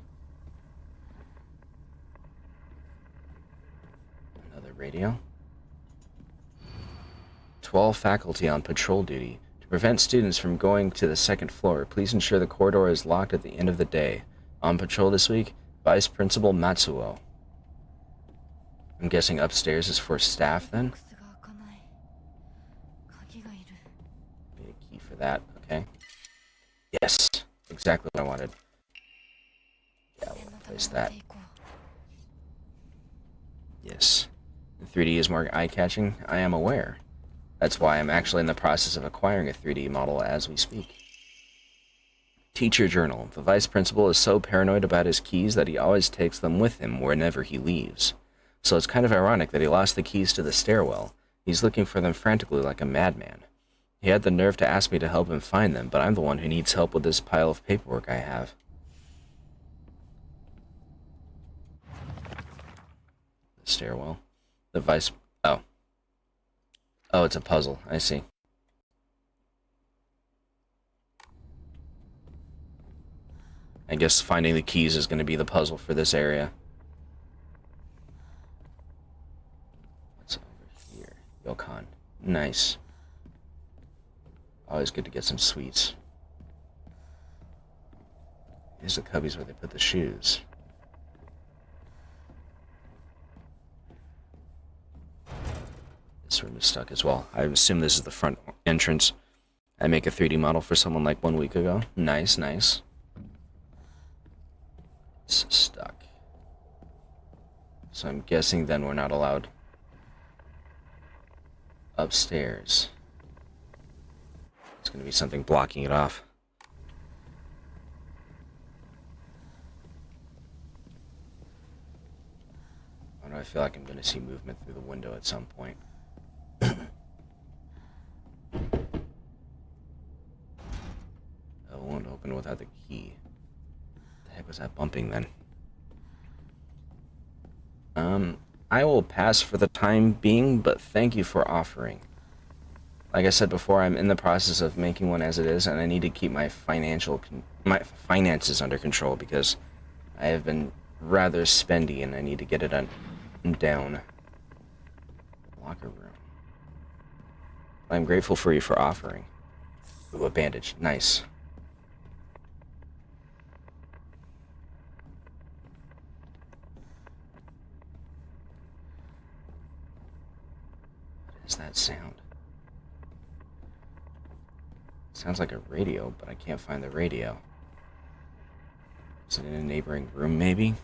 Another radio. 12 faculty on patrol duty. To prevent students from going to the second floor, please ensure the corridor is locked at the end of the day. On patrol this week, Vice Principal Matsuo. I'm guessing upstairs is for staff then? Need a key for that, okay. Yes, exactly what I wanted. Yeah, we'll place that. Yes. 3D is more eye-catching, I am aware. That's why I'm actually in the process of acquiring a 3D model as we speak. Teacher journal. The vice principal is so paranoid about his keys that he always takes them with him whenever he leaves. So it's kind of ironic that he lost the keys to the stairwell. He's looking for them frantically like a madman. He had the nerve to ask me to help him find them, but I'm the one who needs help with this pile of paperwork I have. The stairwell. The vice... Oh. Oh, it's a puzzle. I see. I guess finding the keys is going to be the puzzle for this area. What's over here? Yokon. Nice. Always good to get some sweets. These are the cubbies where they put the shoes. This room is stuck as well. I assume this is the front entrance. I make a 3D model for someone like 1 week ago. Nice, nice. It's stuck. So I'm guessing then we're not allowed upstairs. It's going to be something blocking it off. Why do I feel like I'm going to see movement through the window at some point? It won't open without the key. What the heck was that bumping then? I will pass for the time being, but thank you for offering. Like I said before, I'm in the process of making one as it is, and I need to keep my finances under control because I have been rather spendy, and I need to get it down. Locker room. I'm grateful for you for offering. Ooh, a bandage. Nice. What is that sound? Sounds like a radio, but I can't find the radio. Is it in a neighboring room, maybe?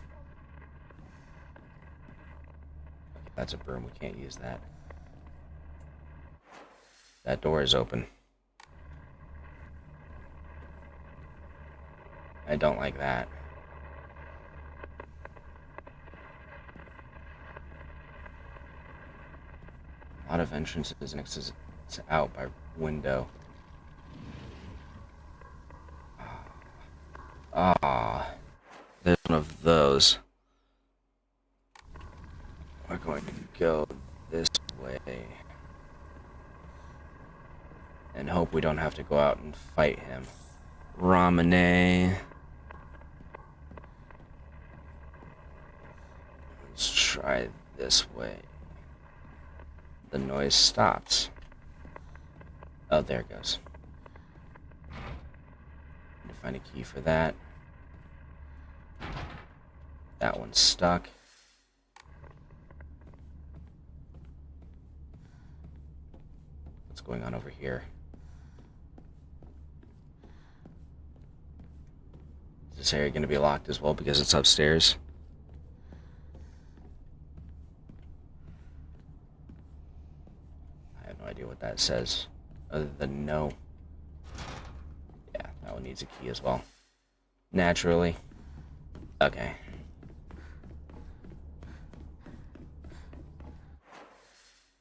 Okay, that's a broom. We can't use that. That door is open. I don't like that. A lot of entrances and exits out by window. Ah, there's one of those. We're going to go this way. and hope we don't have to go out and fight him. Ramune. Let's try this way. The noise stops. Oh, there it goes. Need to find a key for that. That one's stuck. What's going on over here? Is this area going to be locked as well because it's upstairs? I have no idea what that says, other than no. Yeah, that one needs a key as well. Naturally. Okay.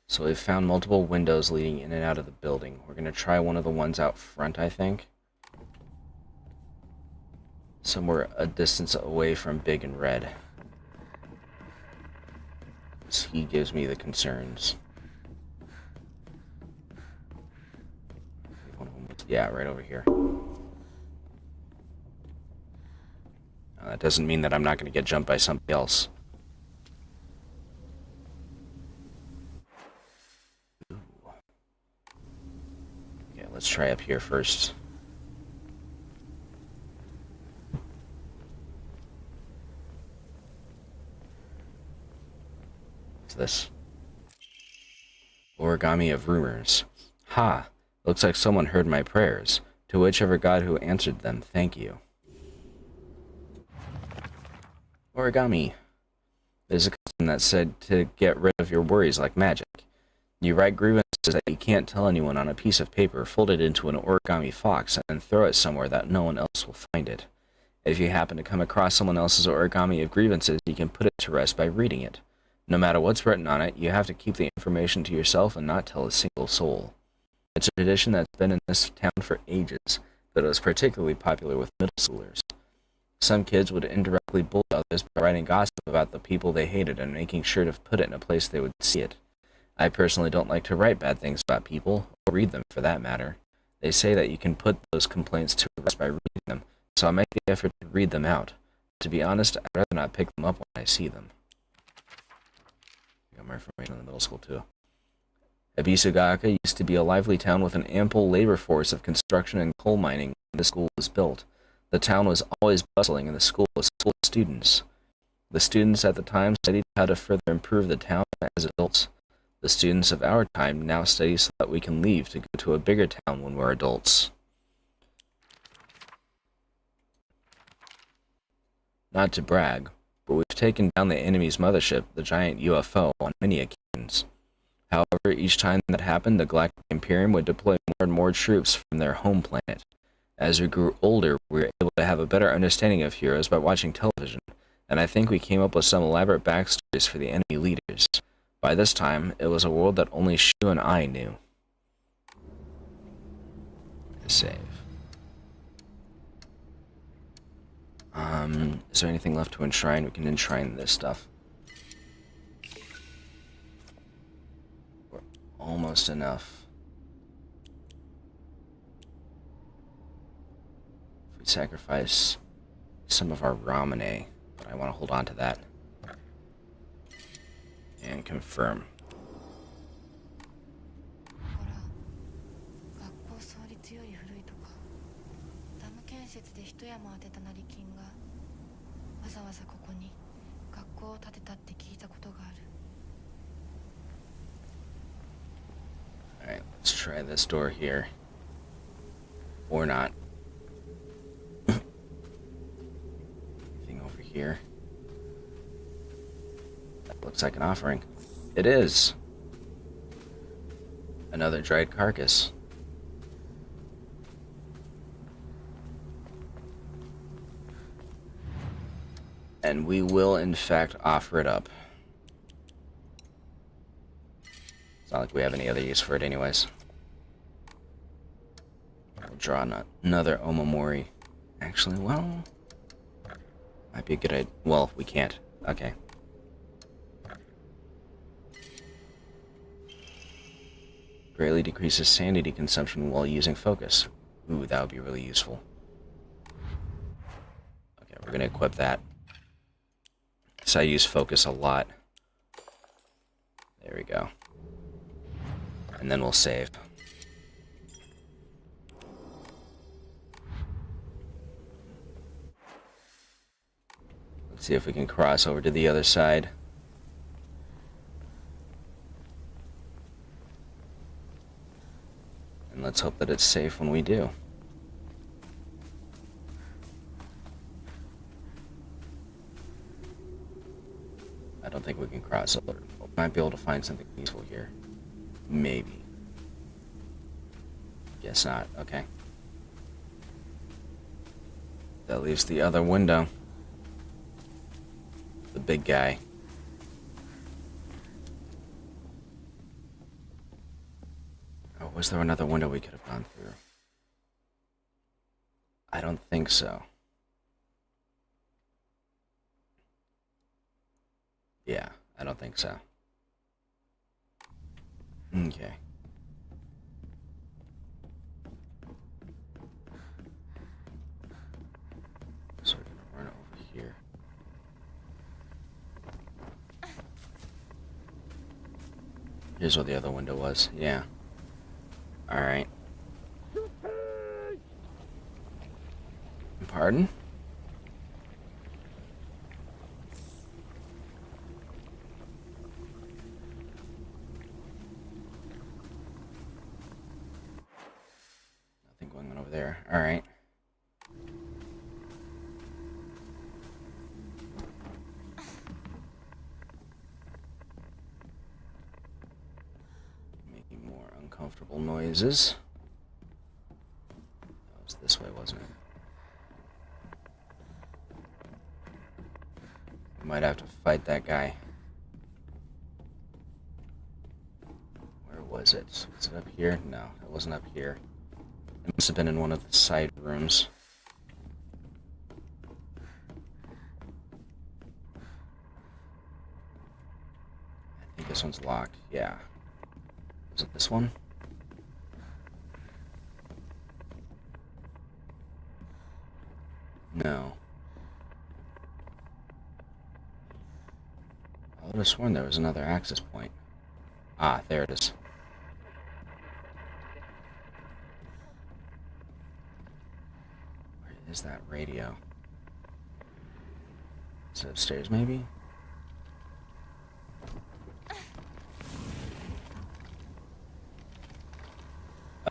So we've found multiple windows leading in and out of the building. We're going to try one of the ones out front, I think. Somewhere a distance away from Big and Red. He gives me the concerns. Yeah, right over here. Now, that doesn't mean that I'm not going to get jumped by somebody else. Ooh. Okay, let's try up here first. What's this? Origami of rumors. Ha! Looks like someone heard my prayers. To whichever god who answered them, thank you. Origami. There's a custom that said to get rid of your worries like magic. You write grievances that you can't tell anyone on a piece of paper, fold it into an origami fox, and then throw it somewhere that no one else will find it. If you happen to come across someone else's origami of grievances, you can put it to rest by reading it. No matter what's written on it, you have to keep the information to yourself and not tell a single soul. It's a tradition that's been in this town for ages, but it was particularly popular with middle schoolers. Some kids would indirectly bully others by writing gossip about the people they hated and making sure to put it in a place they would see it. I personally don't like to write bad things about people, or read them for that matter. They say that you can put those complaints to rest by reading them, so I'll make the effort to read them out. To be honest, I'd rather not pick them up when I see them. Got more information on the middle school too. Ebisugaka used to be a lively town with an ample labor force of construction and coal mining when the school was built. The town was always bustling and the school was full of students. The students at the time studied how to further improve the town as adults. The students of our time now study so that we can leave to go to a bigger town when we're adults. Not to brag, but we've taken down the enemy's mothership, the giant UFO, on many occasions. However, each time that happened, the Galactic Imperium would deploy more and more troops from their home planet. As we grew older, we were able to have a better understanding of heroes by watching television, and I think we came up with some elaborate backstories for the enemy leaders. By this time, it was a world that only Shu and I knew. Save. Is there anything left to enshrine? We can enshrine this stuff. Almost enough. If we sacrifice some of our ramune, but I want to hold on to that. And confirm. Alright, let's try this door here. Or not. Anything over here? That looks like an offering. It is! Another dried carcass. And we will, in fact, offer it up. It's not like we have any other use for it anyways. We'll draw another Omamori. Actually, well... might be a good idea. Well, we can't. Okay. Greatly decreases sanity consumption while using focus. Ooh, that would be really useful. Okay, we're gonna equip that. So I use focus a lot. There we go. And then we'll save. Let's see if we can cross over to the other side. And let's hope that it's safe when we do. I don't think we can cross over. We might be able to find something useful here. Maybe. Guess not. Okay. That leaves the other window. The big guy. Oh, was there another window we could have gone through? I don't think so. Yeah, I don't think so. Okay. So we're gonna run over here. Here's where the other window was. Yeah. Alright. Pardon? Nothing going on over there. Alright. Making more uncomfortable noises. That was this way, wasn't it? Might have to fight that guy. Where was it? Was it up here? No, it wasn't up here. It must have been in one of the side rooms. I think this one's locked. Yeah. Was it this one? No. I would have sworn there was another access point. Ah, there it is. Where is that radio? Is it upstairs, maybe?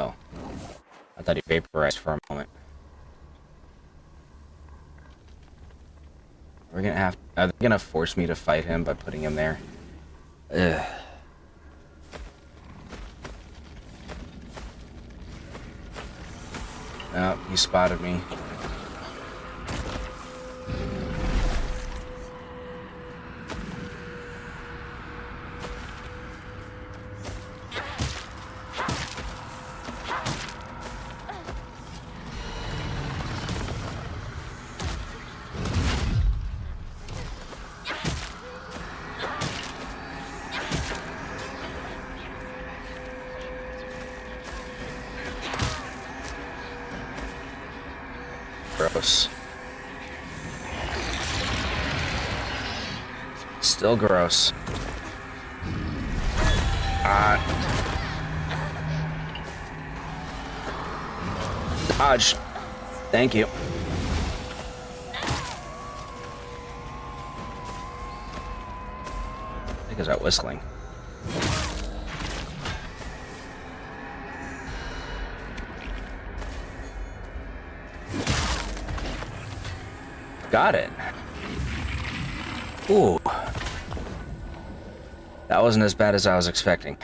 Oh. I thought he vaporized for a moment. We're gonna have... Are they gonna force me to fight him by putting him there? Ugh. Oh, he spotted me. Gross. Still gross. Dodge. Thank you. I think it's that whistling. Got it. Ooh. That wasn't as bad as I was expecting.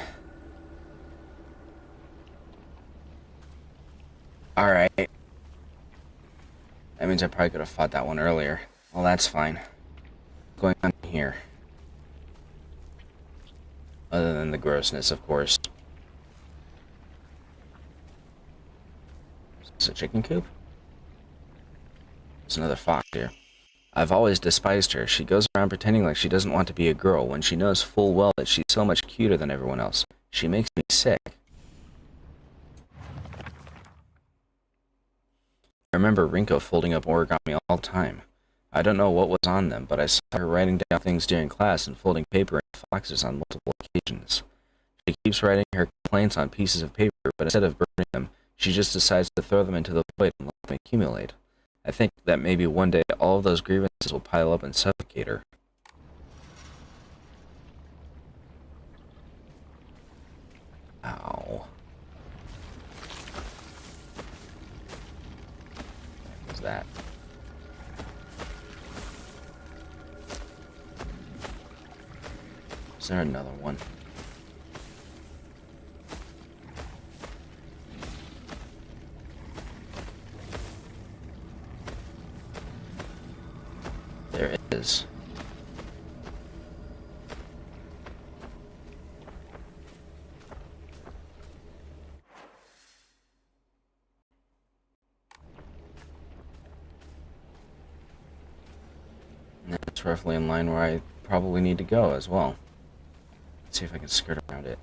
Alright. That means I probably could have fought that one earlier. Well, that's fine. What's going on here? Other than the grossness, of course. Is this a chicken coop? There's another fox here. I've always despised her. She goes around pretending like she doesn't want to be a girl when she knows full well that she's so much cuter than everyone else. She makes me sick. I remember Rinko folding up origami all the time. I don't know what was on them, but I saw her writing down things during class and folding paper into foxes on multiple occasions. She keeps writing her complaints on pieces of paper, but instead of burning them, she just decides to throw them into the void and let them accumulate. I think that maybe one day all of those grievances will pile up and suffocate her. Ow. What was that? Is there another one? There is. And that's roughly in line where I probably need to go as well. Let's see if I can skirt around it.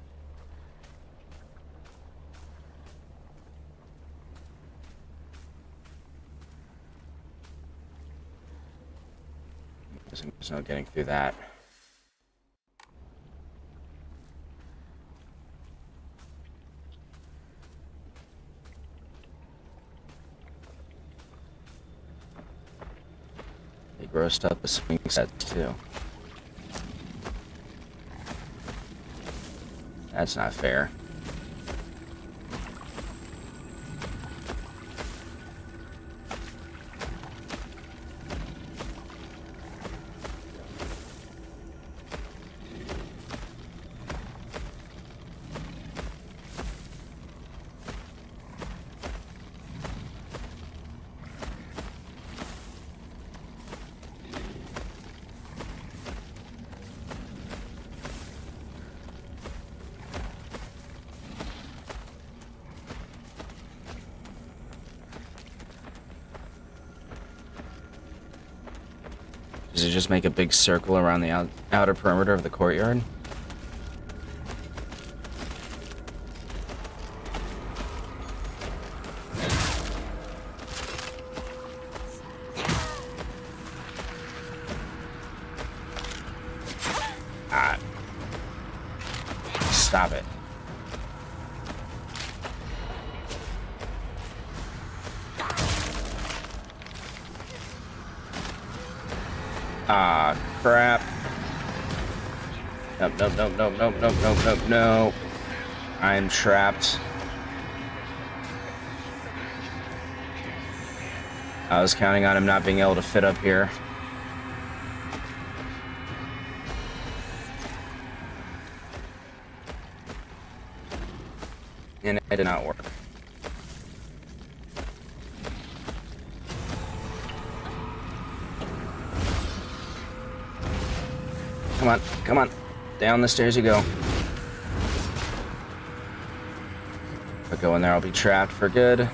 There's no getting through that. They grossed up the swing sets too. That's not fair. Does it just make a big circle around the outer perimeter of the courtyard? Ah. Stop it. Ah, crap. Nope, nope, nope, nope, nope, nope, nope, nope, no. I'm trapped. I was counting on him not being able to fit up here. And it did not work. Come on, come on. Down the stairs you go. If I go in there, I'll be trapped for good.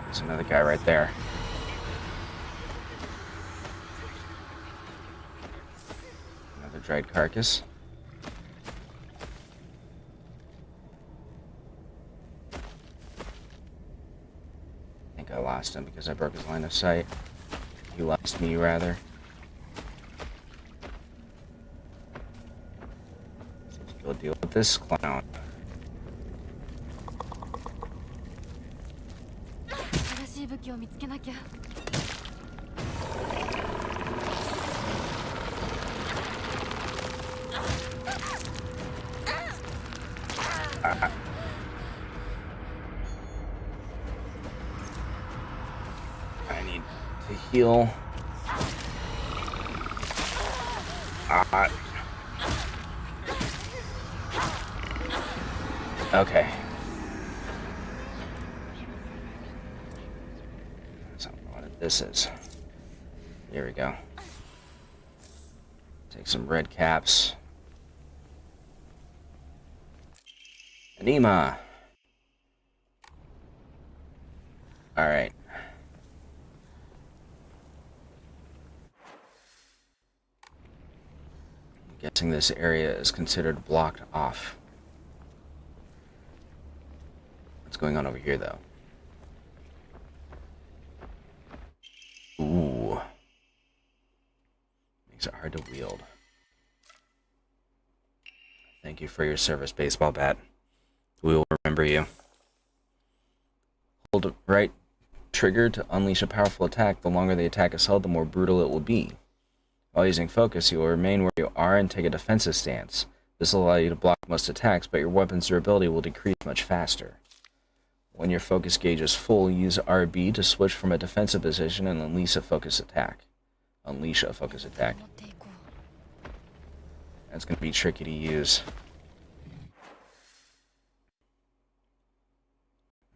There's another guy right there. Another dried carcass. I think I lost him because I broke his line of sight. He lost me, rather. Go deal with this clown. I need to heal. Okay. That's not what this is. Here we go. Take some red caps. Anima. Alright. I'm guessing this area is considered blocked off. What's going on over here, though? Makes it hard to wield. Thank you for your service, baseball bat. We will remember you. Hold right trigger to unleash a powerful attack. The longer the attack is held, the more brutal it will be. While using focus, you will remain where you are and take a defensive stance. This will allow you to block most attacks, but your weapon's durability will decrease much faster. When your focus gauge is full, use RB to switch from a defensive position and unleash a focus attack. Unleash a focus attack. That's going to be tricky to use.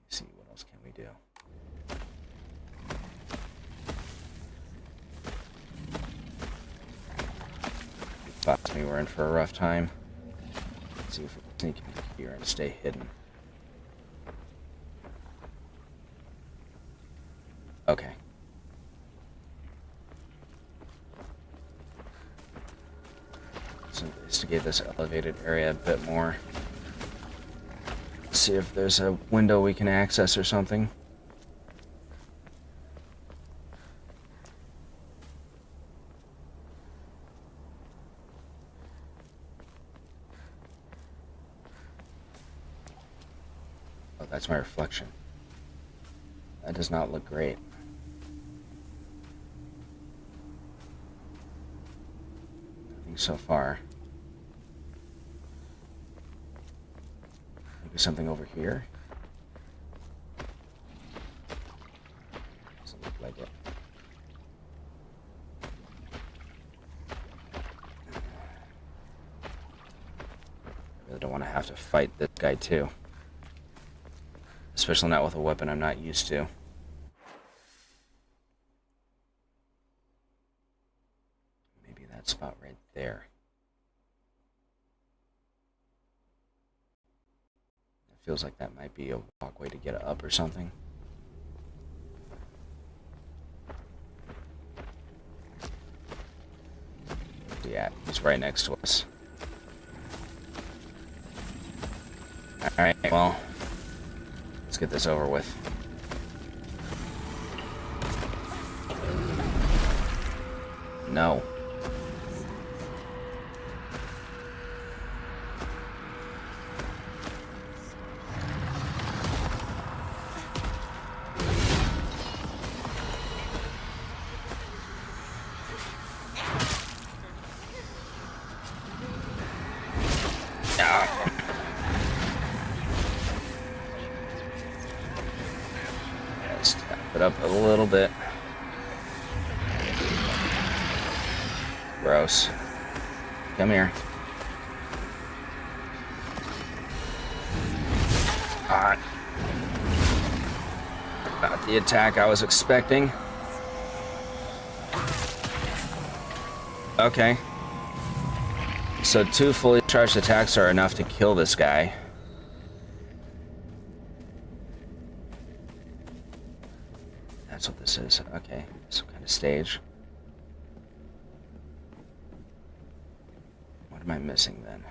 Let's see, what else can we do? Thought me we're in for a rough time. Let's see if we can sneak in here and stay hidden. Okay. So investigate this elevated area a bit more. See if there's a window we can access or something. Oh, that's my reflection. That does not look great. Nothing so far. Maybe something over here? Doesn't look like it. I really don't want to have to fight this guy too. Especially not with a weapon I'm not used to. Maybe that spot right there. It feels like that might be a walkway to get up or something. Yeah, he's right next to us. Alright, well, let's get this over with. No. Up a little bit. Gross. Come here. Not the attack I was expecting. Okay. So 2 fully charged attacks are enough to kill this guy. That's what this is. Okay, some kind of stage. What am I missing then?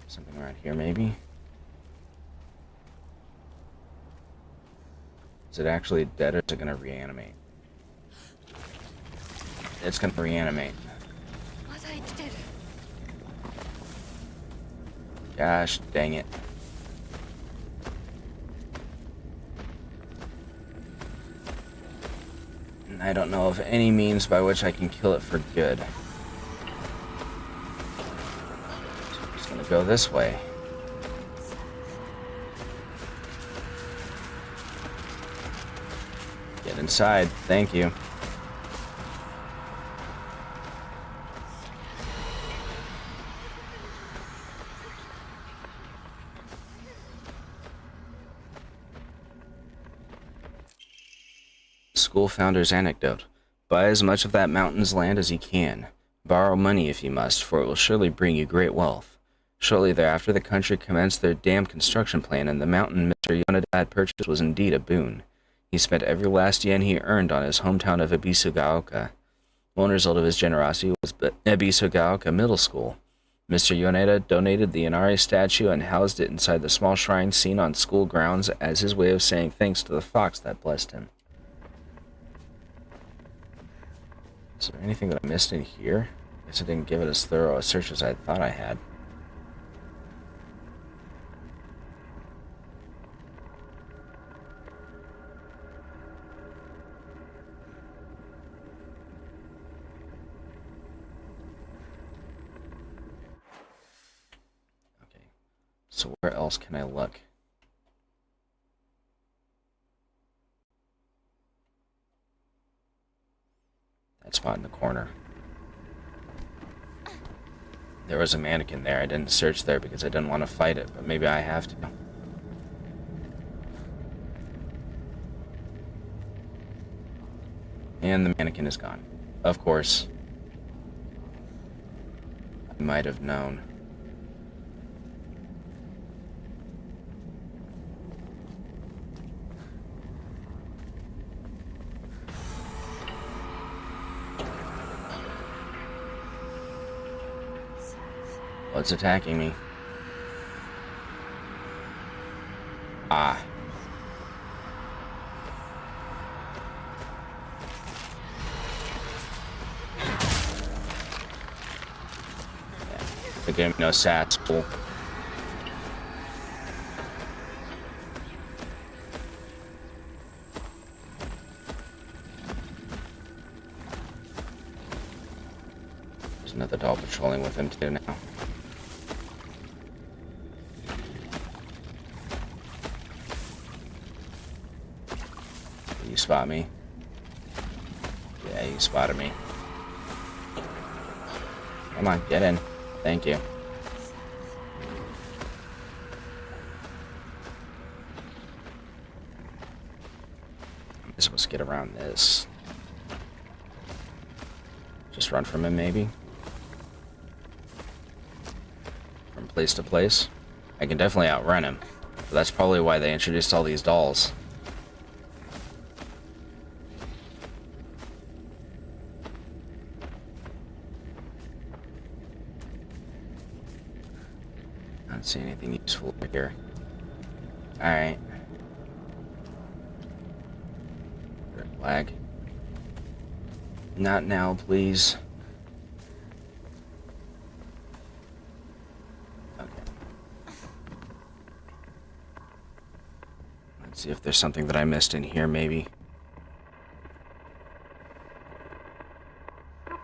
Something around here, maybe? Is it actually dead or is it going to reanimate? It's going to reanimate. Gosh dang it. And I don't know of any means by which I can kill it for good. So I'm just gonna go this way. Get inside, thank you. School founder's anecdote. Buy as much of that mountain's land as you can. Borrow money if you must, for it will surely bring you great wealth. Shortly thereafter, the country commenced their dam construction plan, and the mountain Mr. Yoneda had purchased was indeed a boon. He spent every last yen he earned on his hometown of Ebisugaoka. One result of his generosity was Ebisugaoka Middle School. Mr. Yoneda donated the Inari statue and housed it inside the small shrine seen on school grounds as his way of saying thanks to the fox that blessed him. Is there anything that I missed in here? I guess I didn't give it as thorough a search as I thought I had. Okay, so where else can I look? That spot in the corner. There was a mannequin there. I didn't search there because I didn't want to fight it, but maybe I have to. And the mannequin is gone. Of course. I might have known. What's attacking me? Ah. Yeah. They're giving me no sats. Cool. There's another doll patrolling with him too now. You spot me? Yeah, you spotted me. Come on, get in. Thank you. I'm supposed to get around this. Just run from him, maybe? From place to place? I can definitely outrun him. But that's probably why they introduced all these dolls. I don't see anything useful over here. Alright. Red flag. Not now, please. Okay. Let's see if there's something that I missed in here, maybe.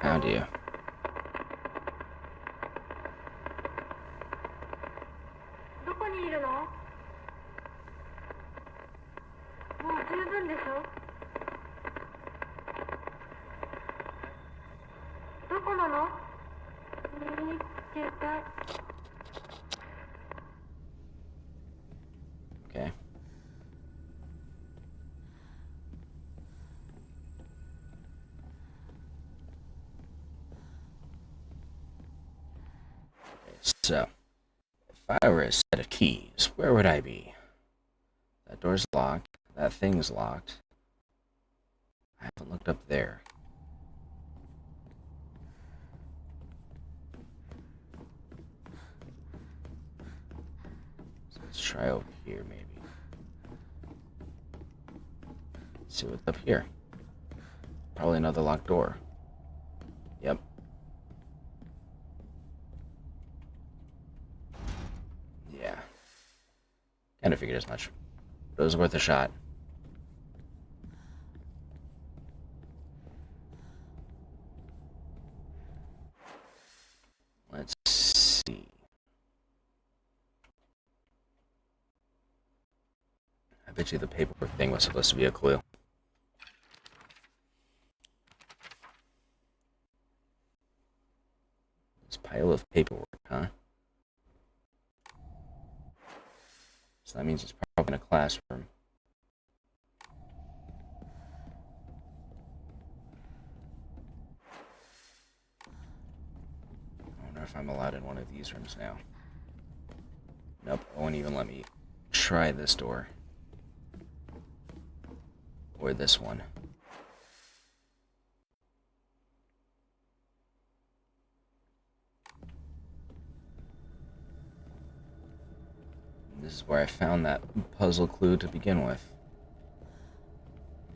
Found you. Okay. So, if I were a set of keys, where would I be? That door's locked. That thing's locked. I haven't looked up there. So let's try over here, maybe. Let's see what's up here. Probably another locked door. Yep. Yeah. Kind of figured as much. But it was worth a shot. Let's see. I bet you the paperwork thing was supposed to be a clue. This pile of paperwork, huh? So that means it's probably in a classroom. I wonder if I'm allowed in one of these rooms now. Nope, it won't even let me try this door. Or this one. This is where I found that puzzle clue to begin with.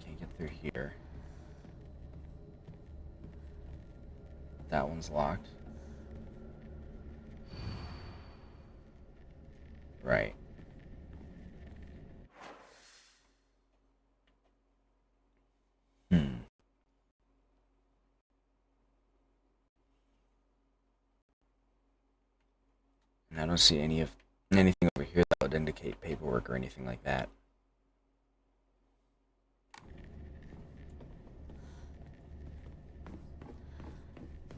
Can't get through here. That one's locked. Right. And I don't see anything over here that would indicate paperwork or anything like that.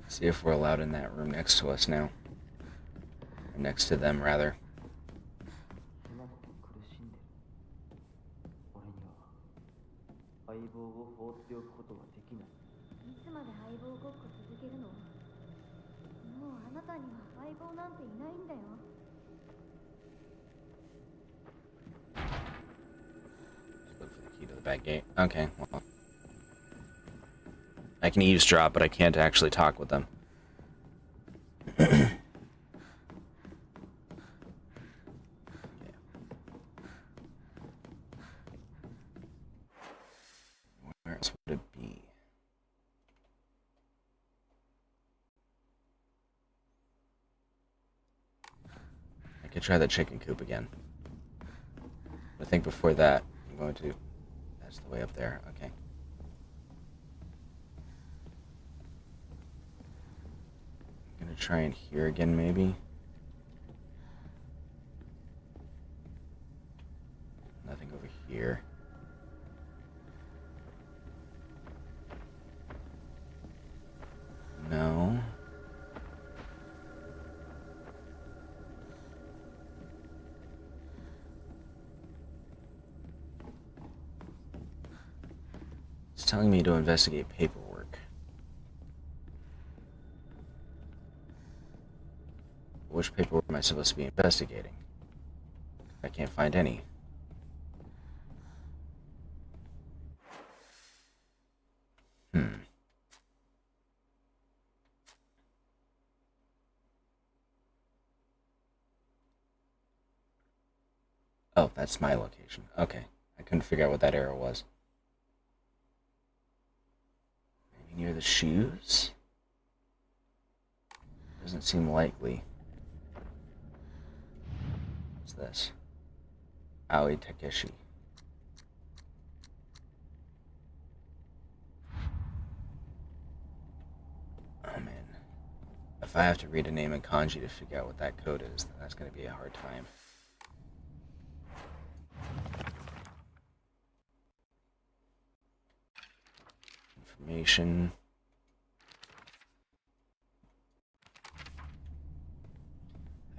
See if we're allowed in that room next to us now. Or next to them, rather. 相棒を放っておくことはできない。いつまで相棒ごっこ続けるの？もうあなたには相棒なんていないんだよ。Look for the key to the back gate. Okay, well. I can eavesdrop, but I can't actually talk with them. Where else would it be? I could try the chicken coop again. I think before that, I'm going to... That's the way up there. Okay. I'm gonna try and hear again, maybe. Nothing over here. No. It's telling me to investigate paperwork. Which paperwork am I supposed to be investigating? I can't find any. Oh, that's my location. Okay. I couldn't figure out what that arrow was. Maybe near the shoes? Doesn't seem likely. What's this? Aoi Takeshi. Oh man. If I have to read a name in kanji to figure out what that code is, then that's going to be a hard time. Information.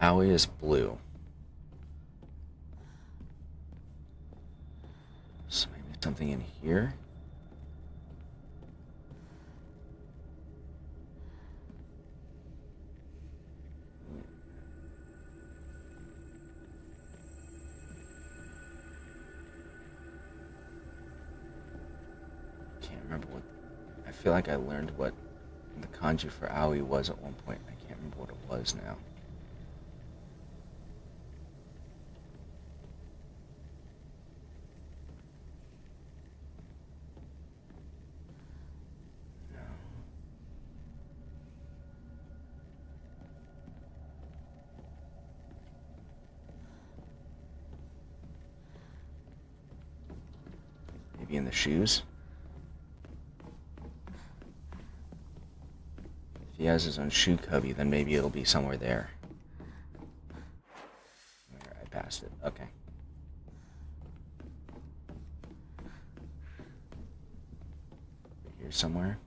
Aoi is blue. So maybe something in here? Can't remember what... I feel like I learned what the kanji for Aoi was at one point. I can't remember what it was now. Maybe in the shoes? If he has his own shoe cubby, then maybe it'll be somewhere there. There, I passed it. Okay. Here somewhere.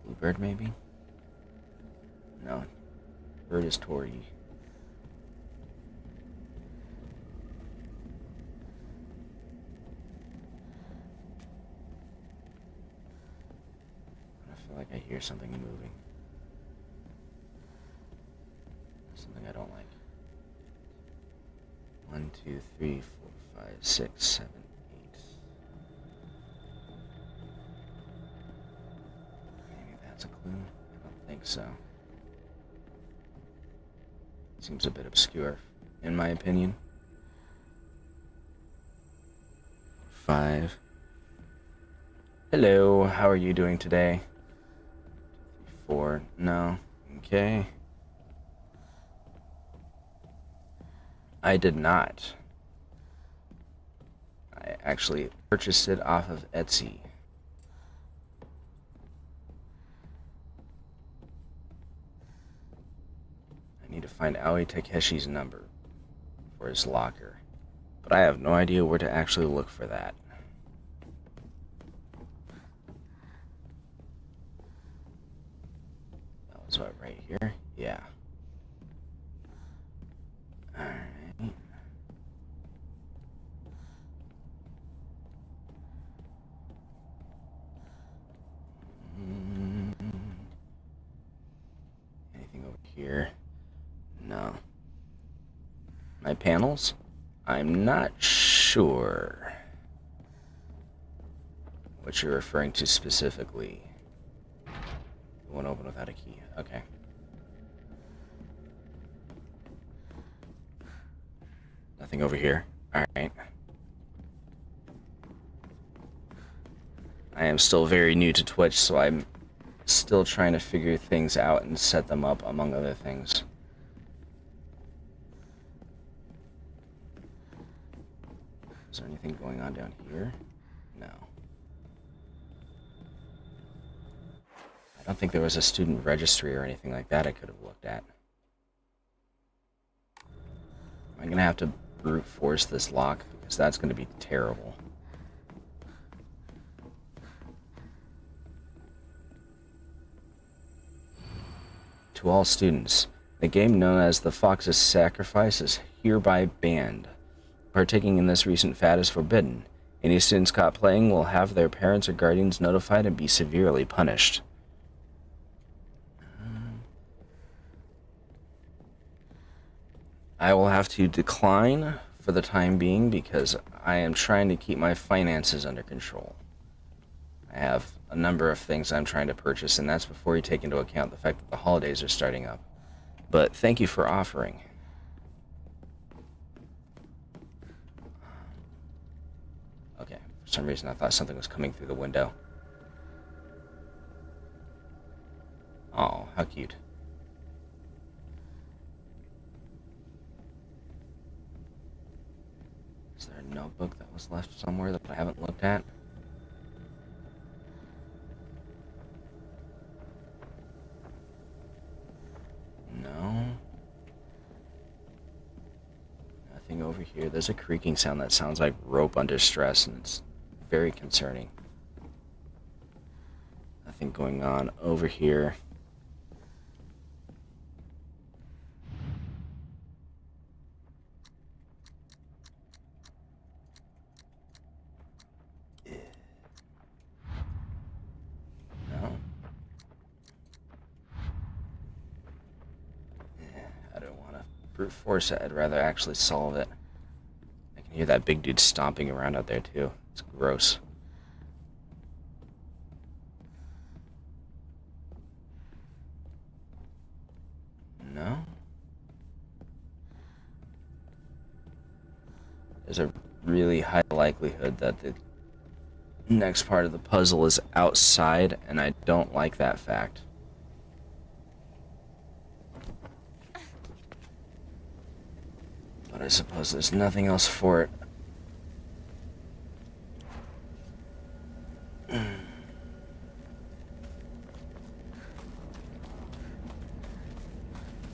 Bluebird, maybe? No. Bird is Tori. I feel like I hear something moving. Something I don't like. 1, 2, 3, 4, 5, 6, 7, 8. Maybe that's a clue? I don't think so. Seems a bit obscure, in my opinion. 5. Hello, how are you doing today? 4. No. Okay. I did not. I actually purchased it off of Etsy. I need to find Aoi Takeshi's number for his locker, but I have no idea where to actually look for that. That was what, right here? Yeah. Alright. Anything over here? No. My panels? I'm not sure what you're referring to specifically. It won't open without a key. Okay. Nothing over here. Alright. I am still very new to Twitch, so I'm still trying to figure things out and set them up, among other things. Is there anything going on down here? No. I don't think there was a student registry or anything like that I could have looked at. I'm gonna have to brute force this lock, because that's gonna be terrible. To all students, the game known as the Fox's Sacrifice is hereby banned. Partaking in this recent fad is forbidden. Any students caught playing will have their parents or guardians notified and be severely punished. I will have to decline for the time being because I am trying to keep my finances under control. I have a number of things I'm trying to purchase, and that's before you take into account the fact that the holidays are starting up. But thank you for offering. Okay, for some reason I thought something was coming through the window. Oh, how cute. Is there a notebook that was left somewhere that I haven't looked at? No. Nothing over here. There's a creaking sound that sounds like rope under stress, and it's very concerning. Nothing going on over here. No. I don't want to brute force it. I'd rather actually solve it. I can hear that big dude stomping around out there too. It's gross. No. There's a really high likelihood that the next part of the puzzle is outside, and I don't like that fact. But I suppose there's nothing else for it.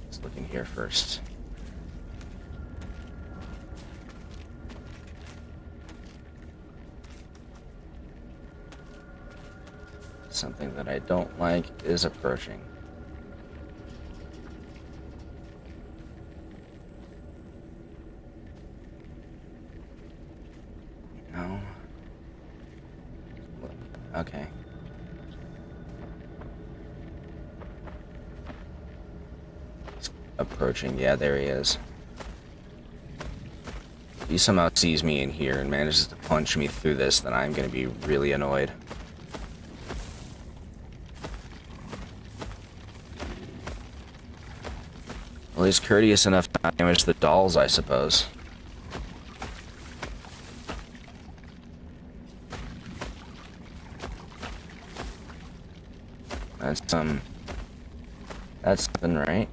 Let's look in here first. Something that I don't like is approaching. No. Okay. He's approaching. Yeah, there he is. If he somehow sees me in here and manages to punch me through this, then I'm gonna be really annoyed. Well, he's courteous enough to not damage the dolls, I suppose. That's something, right?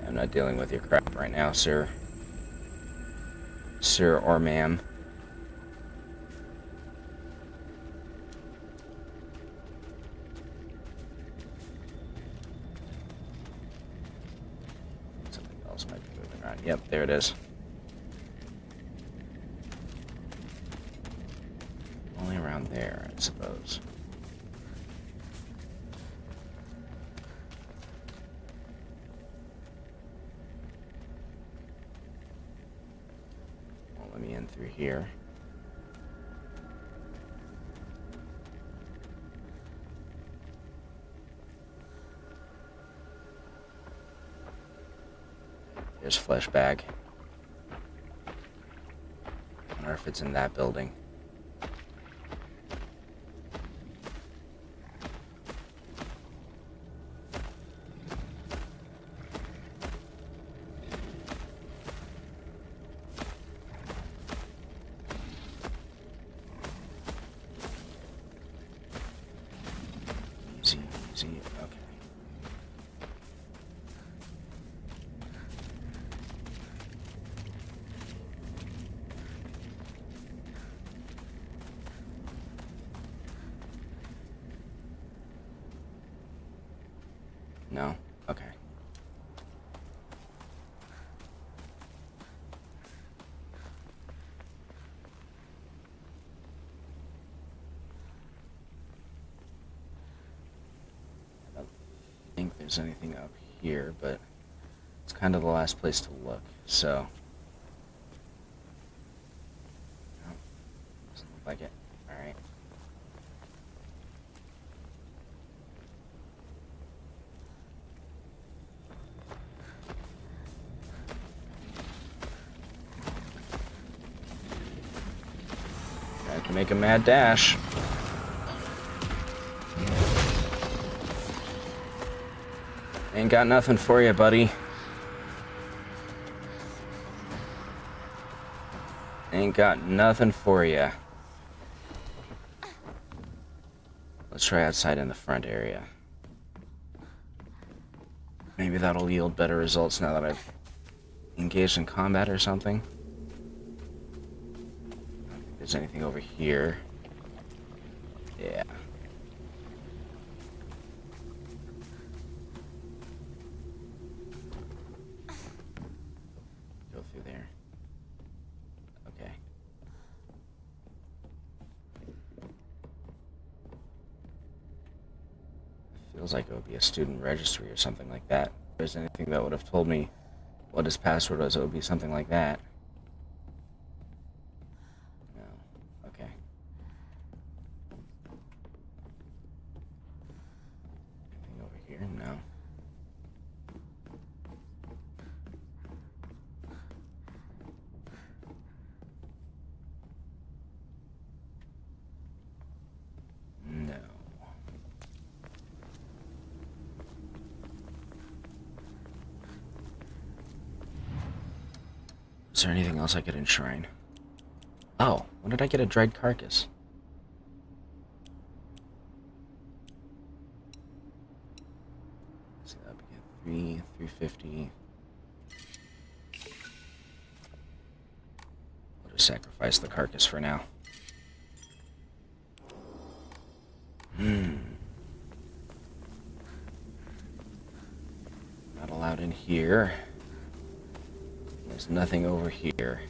I'm not dealing with your crap right now, sir. Sir or ma'am. Something else might be moving around. Yep, there it is. Only around there, I suppose. Let me in through here. There's flesh bag. I wonder if it's in that building. Easy, okay. No? Okay. I don't think there's anything up here, but it's kind of the last place to look, so. No, doesn't look like it. Alright. Have to make a mad dash. Ain't got nothing for you, buddy. Ain't got nothing for you. Let's try outside in the front area. Maybe that'll yield better results now that I've engaged in combat or something. I don't think there's anything over here. Yeah. Go through there. Okay. Feels like it would be a student registry or something like that. If there's anything that would have told me what his password was, it would be something like that. No. Okay. Anything over here? No. No. Is there anything else I could enshrine? Oh, when did I get a dried carcass? Let's see, that'll be 350. I'll just sacrifice the carcass for now. Not allowed in here. There's nothing over here.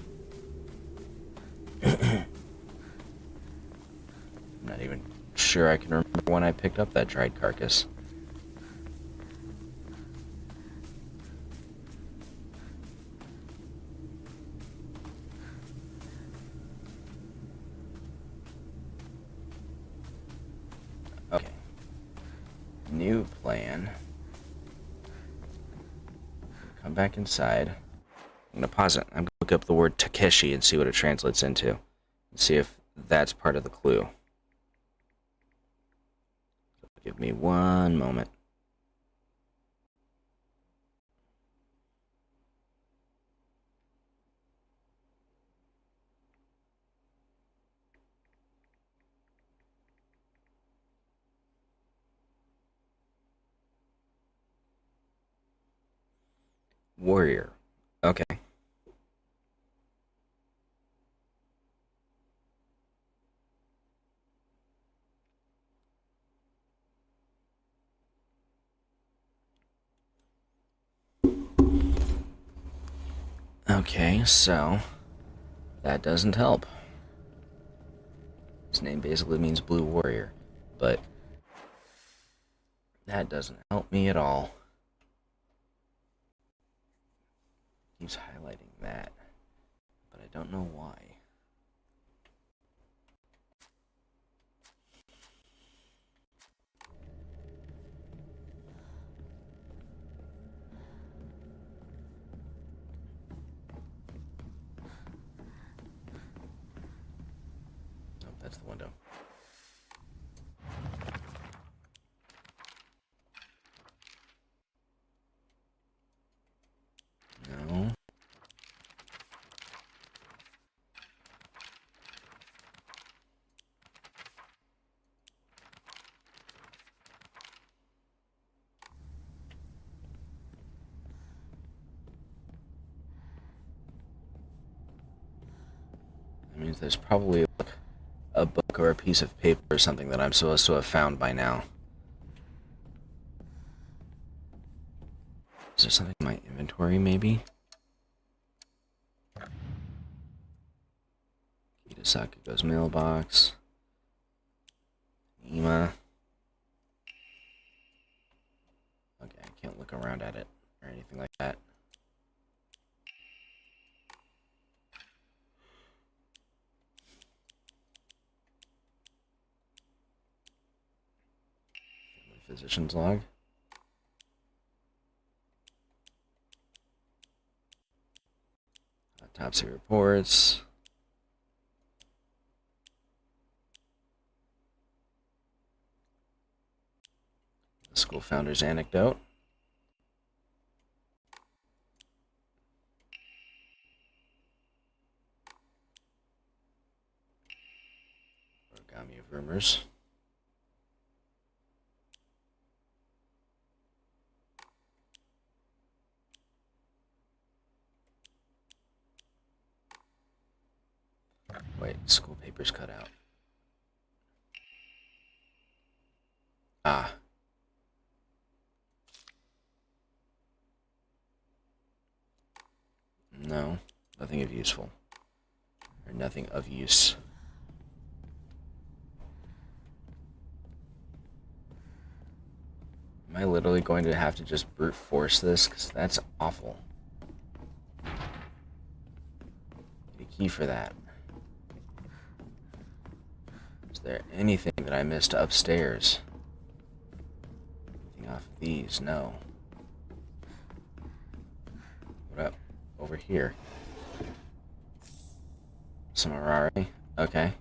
I'm not even sure I can remember when I picked up that dried carcass. new plan. Come back inside. I'm gonna pause it. I'm gonna look up the word Takeshi and see what it translates into. And see if that's part of the clue. Give me one moment. Warrior. Okay. Okay, so that doesn't help. His name basically means Blue Warrior, but that doesn't help me at all. Keeps highlighting that, but I don't know why. Oh, that's the window. No. That means there's probably like a book or a piece of paper or something that I'm supposed to have found by now. Is there something in my inventory, maybe? Key to Sakago's mailbox. Ima. Okay, I can't look around at it or anything like that. Physician's log. Autopsy reports. The school founder's anecdote. Origami of rumors. Wait, school papers cut out. Ah. No, nothing of useful. Or nothing of use. Am I literally going to have to just brute force this? Because that's awful. Need a key for that. Is there anything that I missed upstairs? Anything off of these? No. What up? Over here. Samurai. Okay.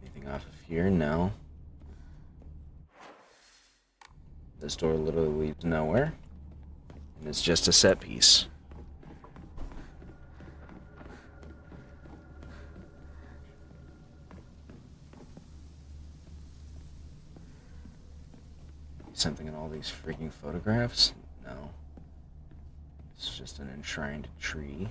Anything off of here? No. This door literally leads nowhere. And it's just a set piece. Something in all these freaking photographs? No. It's just an enshrined tree.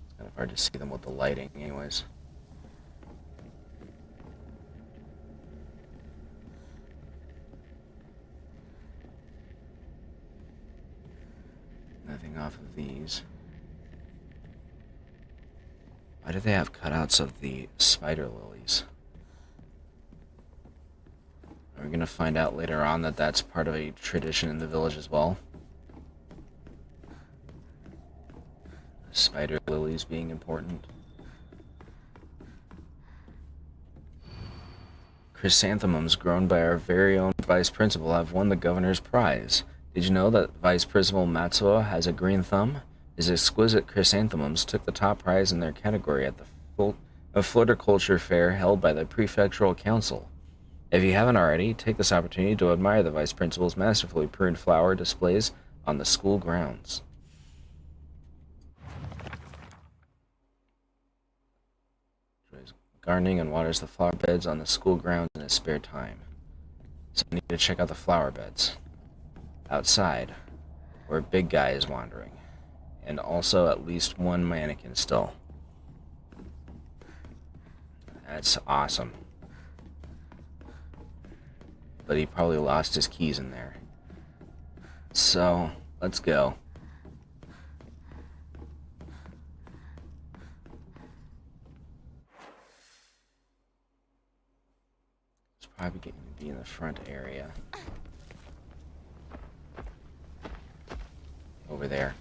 It's kind of hard to see them with the lighting, anyways. Nothing off of these. Why do they have cutouts of the spider lilies? We're gonna find out later on that that's part of a tradition in the village as well. Spider lilies being important. Chrysanthemums grown by our very own vice principal have won the governor's prize. Did you know that Vice Principal Matsuo has a green thumb? His exquisite chrysanthemums took the top prize in their category at the Floriculture Fair held by the Prefectural Council. If you haven't already, take this opportunity to admire the Vice Principal's masterfully pruned flower displays on the school grounds. Gardening and waters the flower beds on the school grounds in his spare time. So I need to check out the flower beds. Outside, where Big Guy is wandering. And also at least one mannequin still. That's awesome. But he probably lost his keys in there. So, let's go. It's probably going to be in the front area. Over there.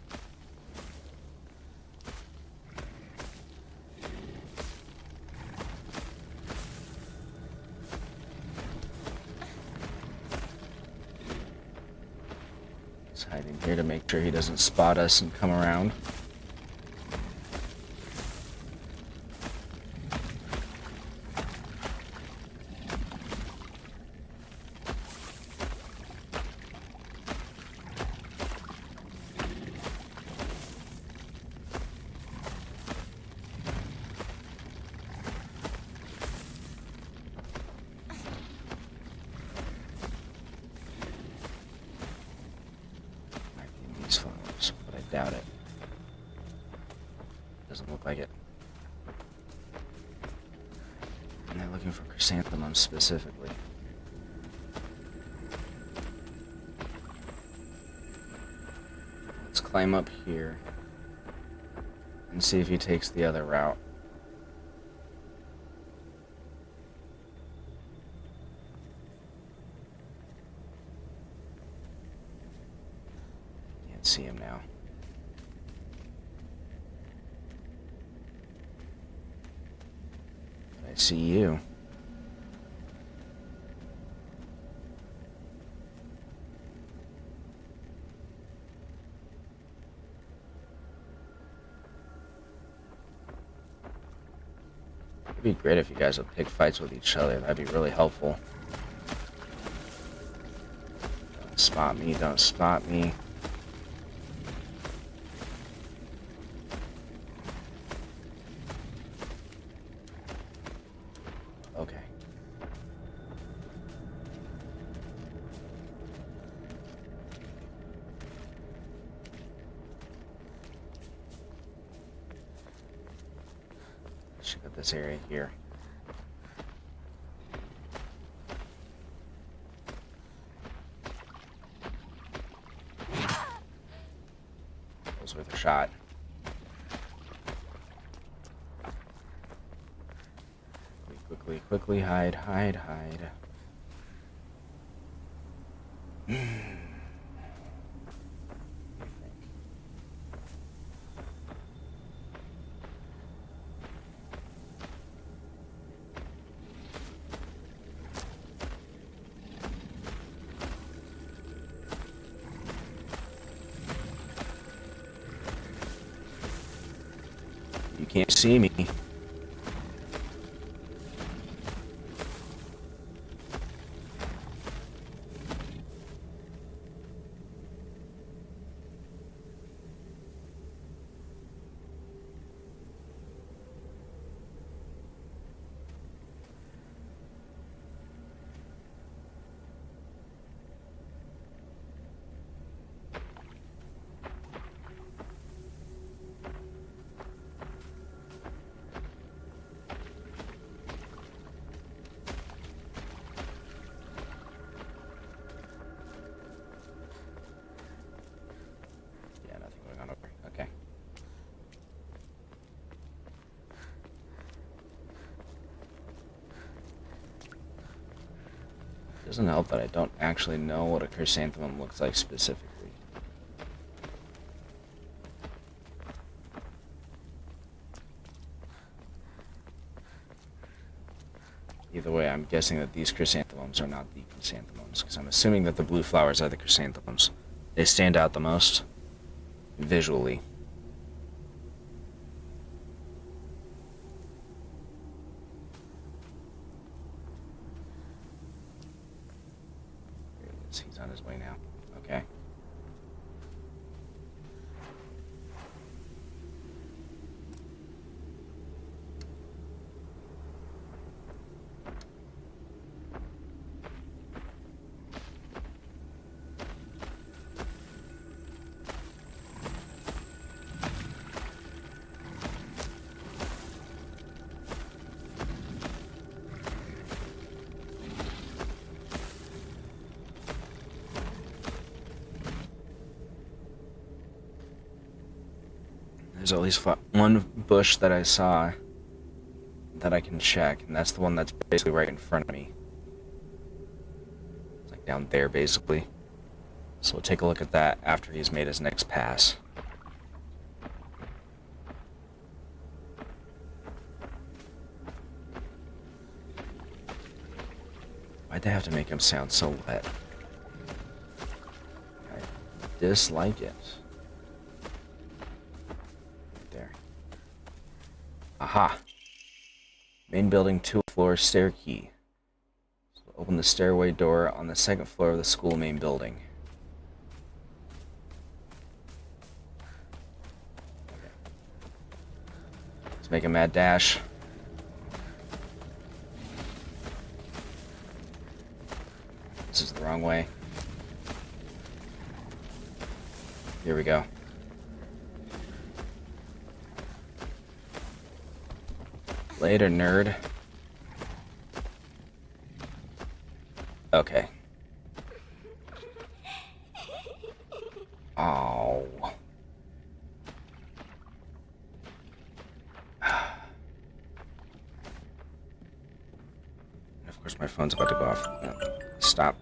Let's hide in here to make sure he doesn't spot us and come around. But I doubt it. Doesn't look like it. And they're looking for chrysanthemums specifically. Let's climb up here and see if he takes the other route. See him now. But I see you. It'd be great if you guys would pick fights with each other. That'd be really helpful. Don't spot me, don't spot me. Okay. Check out this area here. That was worth a shot. Quickly hide. You can't see me. Doesn't help that I don't actually know what a chrysanthemum looks like specifically. Either way, I'm guessing that these chrysanthemums are not the chrysanthemums, because I'm assuming that the blue flowers are the chrysanthemums. They stand out the most visually. There he is. He's on his way now. Okay. There's at least one bush that I saw that I can check, and that's the one that's basically right in front of me. It's like down there, basically. So we'll take a look at that after he's made his next pass. Why'd they have to make him sound so wet? I dislike it. Aha! Main building 2nd floor stair key. So open the stairway door on the 2nd floor of the school main building. Okay. Let's make a mad dash. This is the wrong way. Here we go. Later, nerd. Okay. Oh. And of course, my phone's about to go off. No. Stop.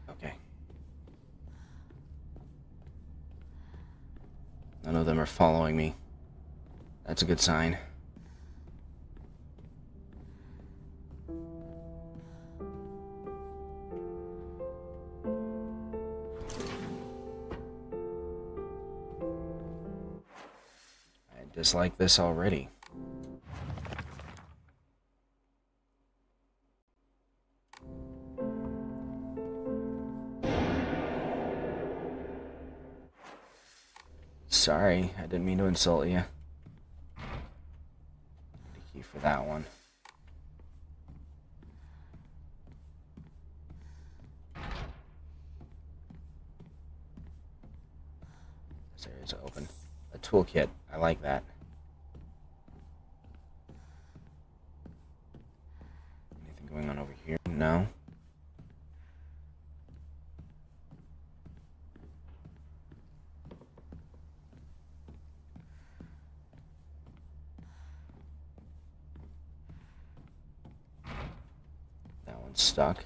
Okay. None of them are following me. That's a good sign. I dislike this already. Sorry, I didn't mean to insult you. Need a key for that one. This area's open. A toolkit. I like that. Anything going on over here? No. Stuck.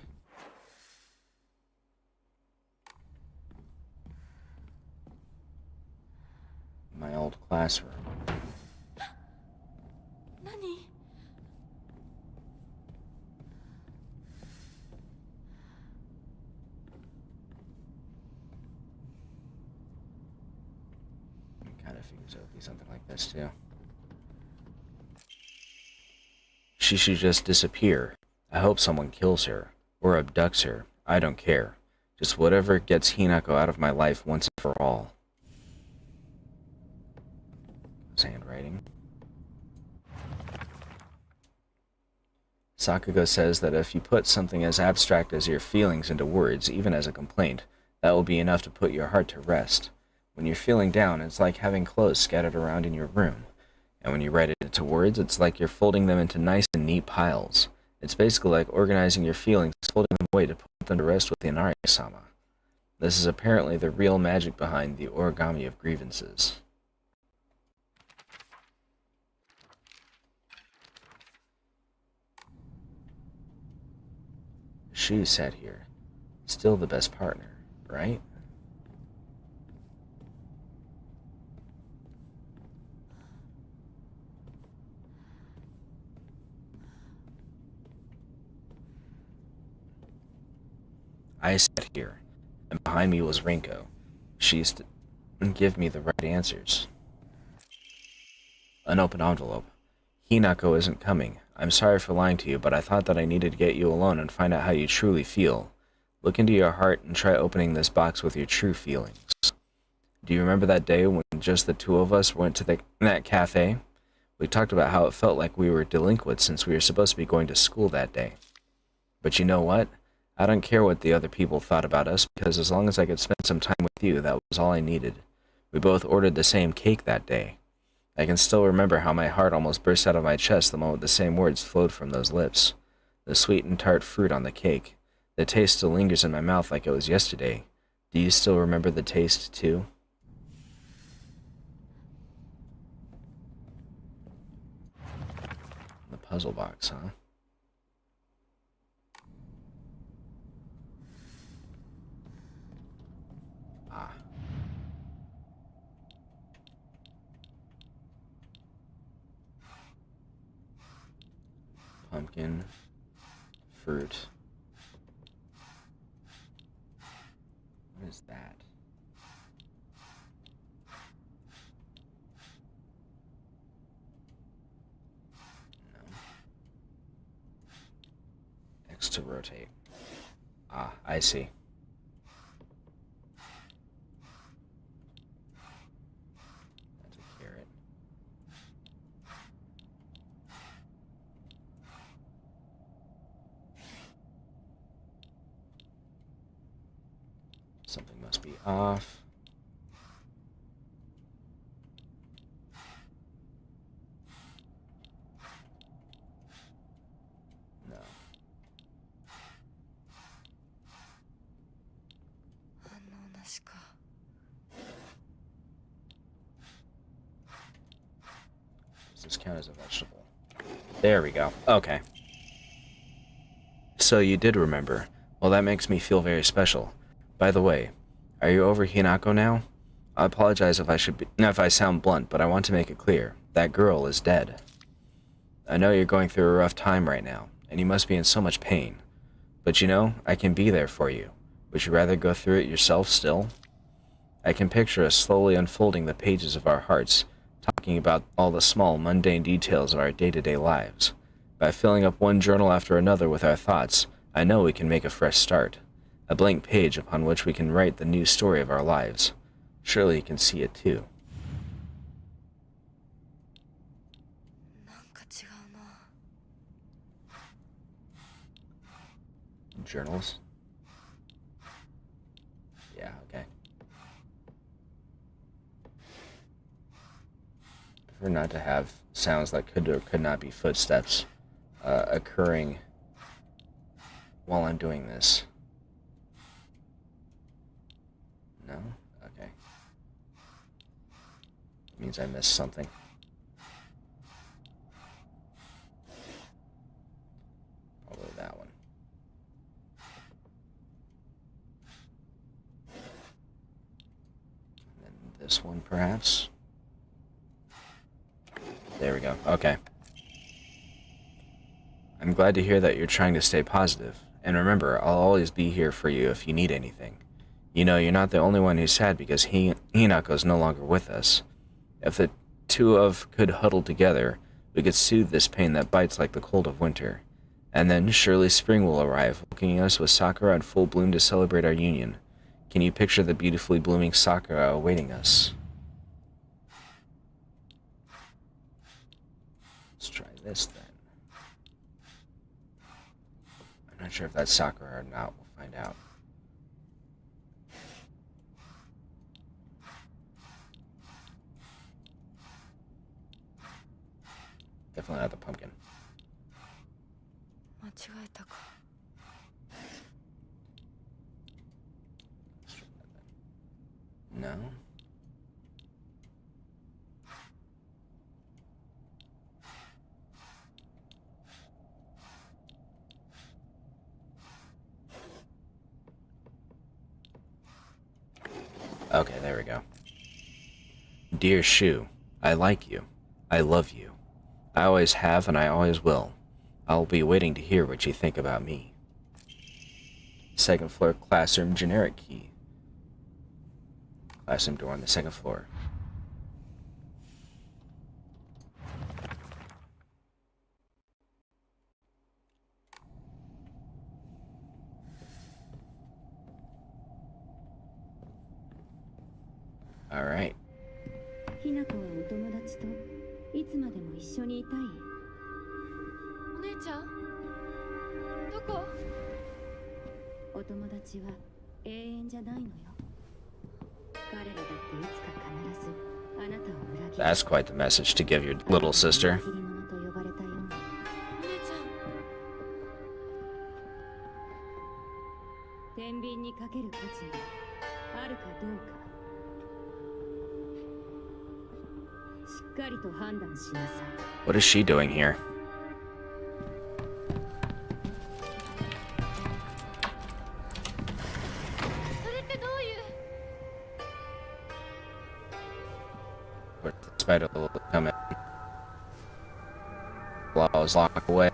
My old classroom. Nani? Kind of figures it would be something like this too. She should just disappear. I hope someone kills her, or abducts her. I don't care. Just whatever gets Hinako out of my life once and for all. His handwriting. Sakuga says that if you put something as abstract as your feelings into words, even as a complaint, that will be enough to put your heart to rest. When you're feeling down, it's like having clothes scattered around in your room. And when you write it into words, it's like you're folding them into nice and neat piles. It's basically like organizing your feelings, folding them away to put them to rest with Inari-sama. This is apparently the real magic behind the origami of grievances. shoe set here. Still the best partner, right? I sat here, and behind me was Rinko. She used to give me the right answers. An open envelope. Hinako isn't coming. I'm sorry for lying to you, but I thought that I needed to get you alone and find out how you truly feel. Look into your heart and try opening this box with your true feelings. Do you remember that day when just the two of us went to that cafe? We talked about how it felt like we were delinquents since we were supposed to be going to school that day. But you know what? I don't care what the other people thought about us, because as long as I could spend some time with you, that was all I needed. We both ordered the same cake that day. I can still remember how my heart almost burst out of my chest the moment the same words flowed from those lips. The sweet and tart fruit on the cake. The taste still lingers in my mouth like it was yesterday. Do you still remember the taste, too? The puzzle box, huh? Ah. Pumpkin. Fruit. What is that? No. X to rotate. Ah, I see. That's a carrot. Something must be off. No. Does this count as a vegetable? There we go. Okay. So you did remember. Well, that makes me feel very special. By the way, are you over Hinako now? I apologize if I sound blunt, but I want to make it clear. That girl is dead. I know you're going through a rough time right now, and you must be in so much pain. But you know, I can be there for you. Would you rather go through it yourself still? I can picture us slowly unfolding the pages of our hearts, talking about all the small, mundane details of our day-to-day lives. By filling up one journal after another with our thoughts, I know we can make a fresh start. A blank page upon which we can write the new story of our lives. Surely you can see it too. Journals? Yeah, okay. Prefer not to have sounds that could or could not be footsteps occurring while I'm doing this. No? Okay. Means I missed something. Probably that one. And then this one, perhaps. There we go. Okay. I'm glad to hear that you're trying to stay positive. And remember, I'll always be here for you if you need anything. You know, you're not the only one who's sad because Hinako's no longer with us. If the two of could huddle together, we could soothe this pain that bites like the cold of winter. And then surely spring will arrive, welcoming us with sakura in full bloom to celebrate our union. Can you picture the beautifully blooming sakura awaiting us? Let's try this then. I'm not sure if that's sakura or not. We'll find out. Definitely not the pumpkin. Let's try that then. No. Okay, there we go. Dear Shu, I like you. I love you. I always have and I always will. I'll be waiting to hear what you think about me. Second floor classroom generic key. Classroom door on the second floor. Alright. ひな子はお友達といつまでも一緒にいたい？お姉ちゃんどこ？お友達は永遠じゃないのよ。彼らだっていつか必ずあなたを裏切る。 That's quite the message to give your little sister. 裏切り者と呼ばれたように。お姉ちゃん。天秤にかける価値があるかどうか。しっかりと判断しなさい。 What is she doing here? それってどういう？ Where the spider will come in. While I was locked away.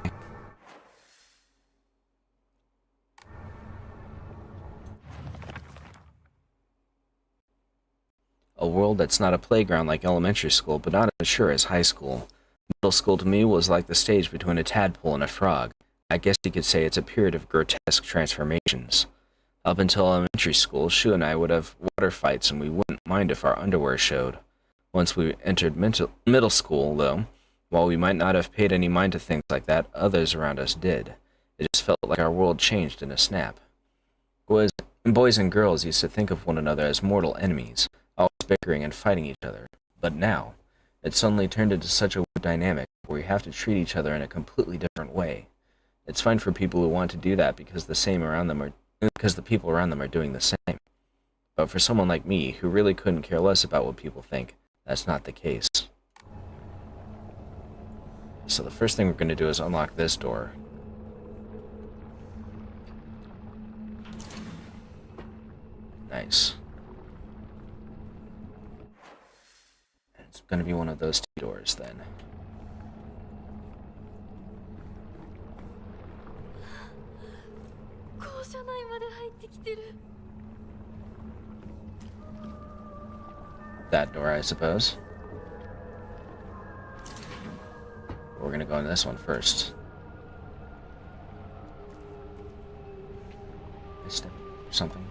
A world that's not a playground like elementary school, but not as sure as high school. Middle school to me was like the stage between a tadpole and a frog. I guess you could say it's a period of grotesque transformations. Up until elementary school, Shu and I would have water fights and we wouldn't mind if our underwear showed. Once we entered middle school, though, while we might not have paid any mind to things like that, others around us did. It just felt like our world changed in a snap. Boys and girls used to think of one another as mortal enemies, always bickering and fighting each other. But now, it suddenly turned into such a weird dynamic where we have to treat each other in a completely different way. It's fine for people who want to do that because the people around them are doing the same. But for someone like me, who really couldn't care less about what people think, that's not the case. So the first thing we're going to do is unlock this door. Nice. It's going to be one of those two doors then. That door, I suppose. We're going to go in this one first. Something.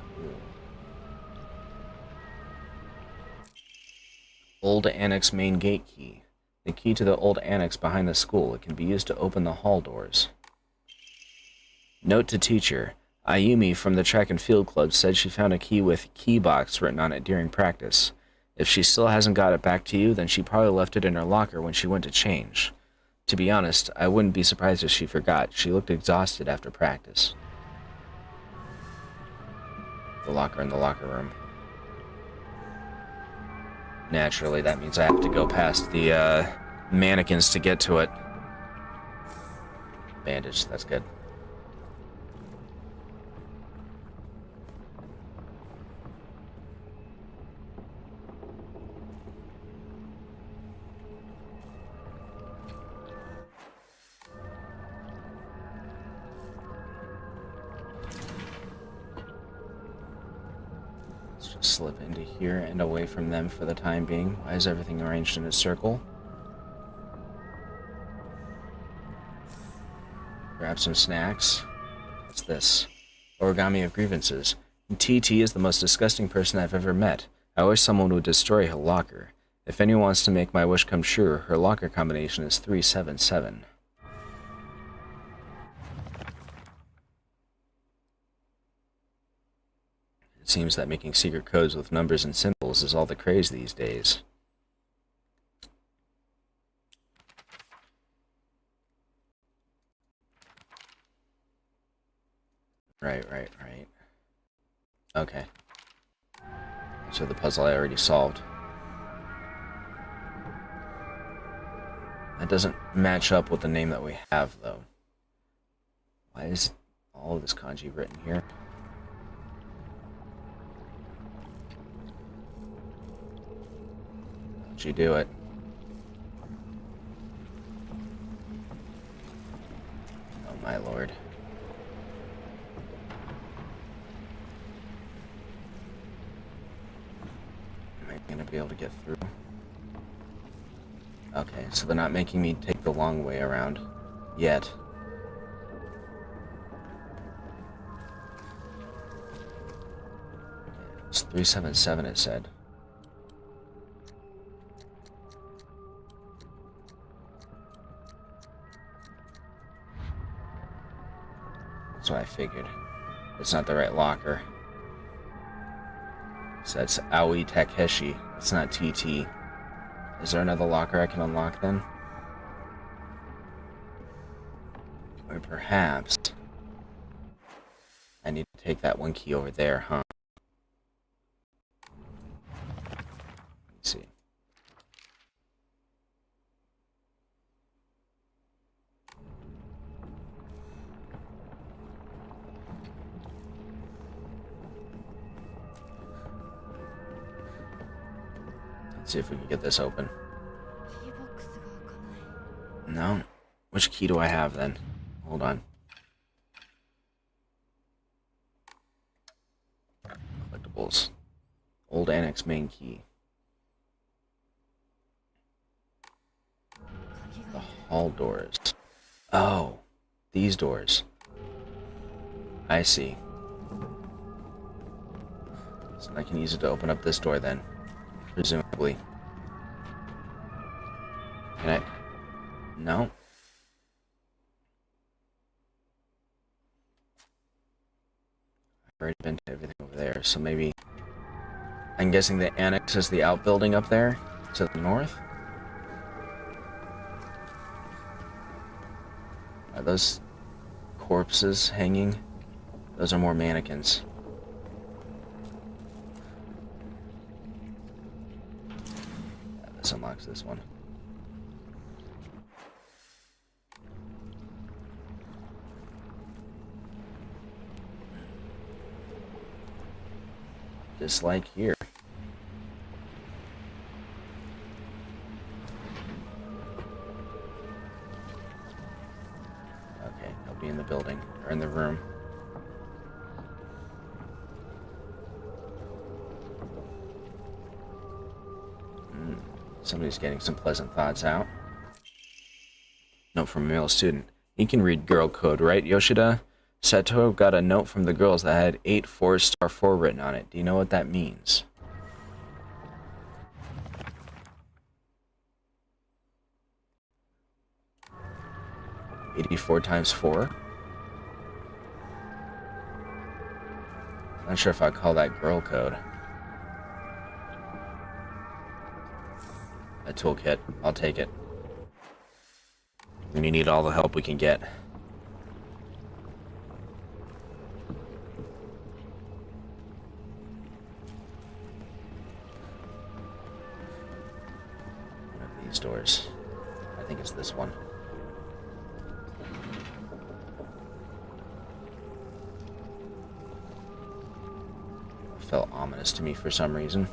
Old Annex main gate key. The key to the old annex behind the school. It can be used to open the hall doors. Note to teacher. Ayumi from the track and field club said she found a key with key box written on it during practice. If she still hasn't got it back to you, then she probably left it in her locker when she went to change. To be honest, I wouldn't be surprised if she forgot. She looked exhausted after practice. The locker in the locker room. Naturally, that means I have to go past the mannequins to get to it. Bandage, that's good. Slip into here and away from them for the time being. Why is everything arranged in a circle? Grab some snacks. What's this? Origami of grievances. TT is the most disgusting person I've ever met. I wish someone would destroy her locker. If anyone wants to make my wish come true, her locker combination is 377. It seems that making secret codes with numbers and symbols is all the craze these days. Right. Okay. So the puzzle I already solved. That doesn't match up with the name that we have, though. Why is all of this kanji written here? Don't you do it. Oh my lord. Am I gonna be able to get through? Okay, so they're not making me take the long way around. Yet. It's 377, it said. That's what I figured. It's not the right locker. So that's Aoi Takeshi. It's not TT. Is there another locker I can unlock then? Or perhaps I need to take that one key over there, huh? Let's see. Let's see if we can get this open. キーボックスが開かない。 No. Which key do I have then? Hold on. Collectibles. Old Annex main key. The hall doors. Oh, these doors. I see. So I can use it to open up this door then. Presumably. Can I? No. I've already been to everything over there, so maybe... I'm guessing the annex is the outbuilding up there to the north? Are those corpses hanging? Those are more mannequins. Yeah, this unlocks this one. Just like here. Okay, I'll be in the building, or in the room. Somebody's getting some pleasant thoughts out. Note from a male student. He can read girl code, right, Yoshida? Sato got a note from the girls that had 84*4 written on it. Do you know what that means? (84 times 4? Not sure if I'd call that girl code. A toolkit. I'll take it. We need all the help we can get. One of these doors. I think it's this one. It felt ominous to me for some reason.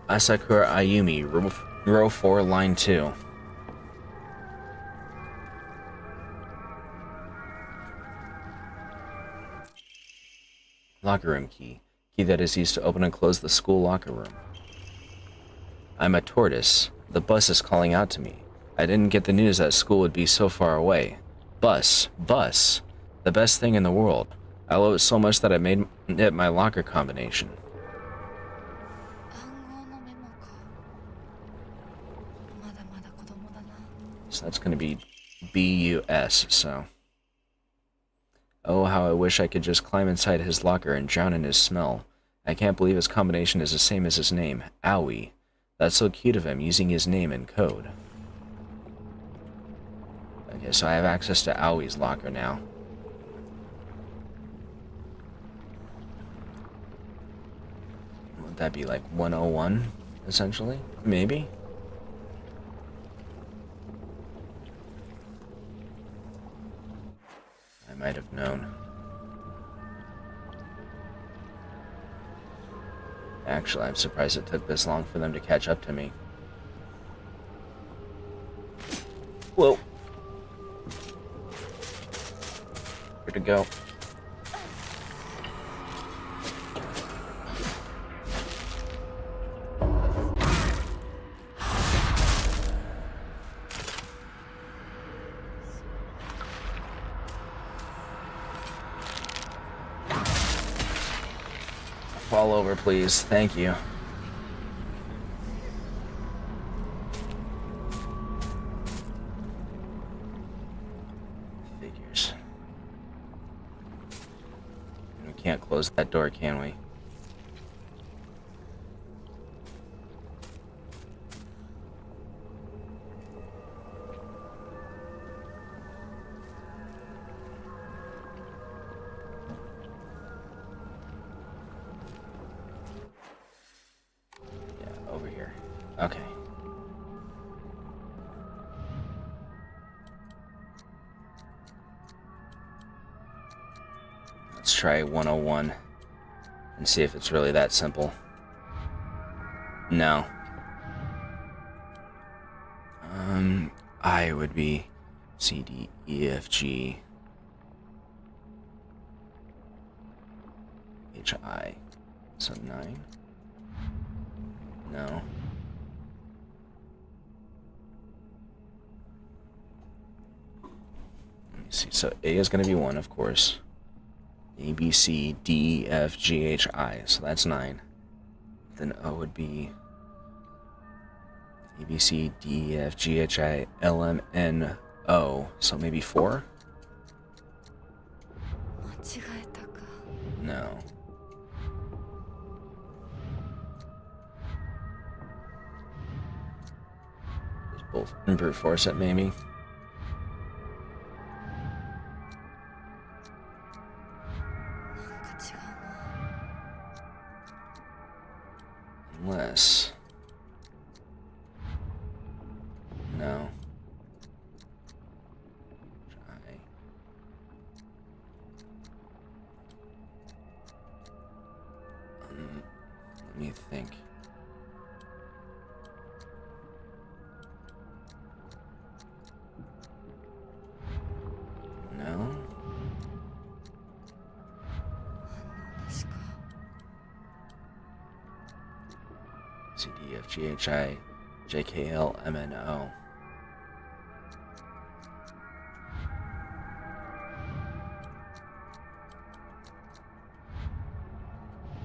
Asakura Ayumi, row 4, line 2. Locker room key. Key that is used to open and close the school locker room. I'm a tortoise. The bus is calling out to me. I didn't get the news that school would be so far away. Bus. Bus. The best thing in the world. I love it so much that I made it my locker combination. 暗号のメモか。まだまだ子供だな。 So that's going to be BUS, so... Oh, how I wish I could just climb inside his locker and drown in his smell. I can't believe his combination is the same as his name, Aoi. That's so cute of him, using his name in code. Okay, so I have access to Aoi's locker now. Would that be like 101, essentially? Maybe? I might have known. Actually, I'm surprised it took this long for them to catch up to me. Whoa. Where to go? Fall over, please. Thank you. Figures. We can't close that door, can we? Over here. Okay. Let's try 101 and see if it's really that simple. No. I would be C, D, E, F, G, H, I. So 9? No. Let me see. So A is going to be 1, of course. A, B, C, D, E, F, G, H, I. So that's 9. Then O would be A, B, C, D, E, F, G, H, I, L, M, N, O. So maybe 4? No. Both brute force it, maybe. Unless... No. Try. Let me think. No. C, D, F, G, H, I, J, K, L, M, N, O.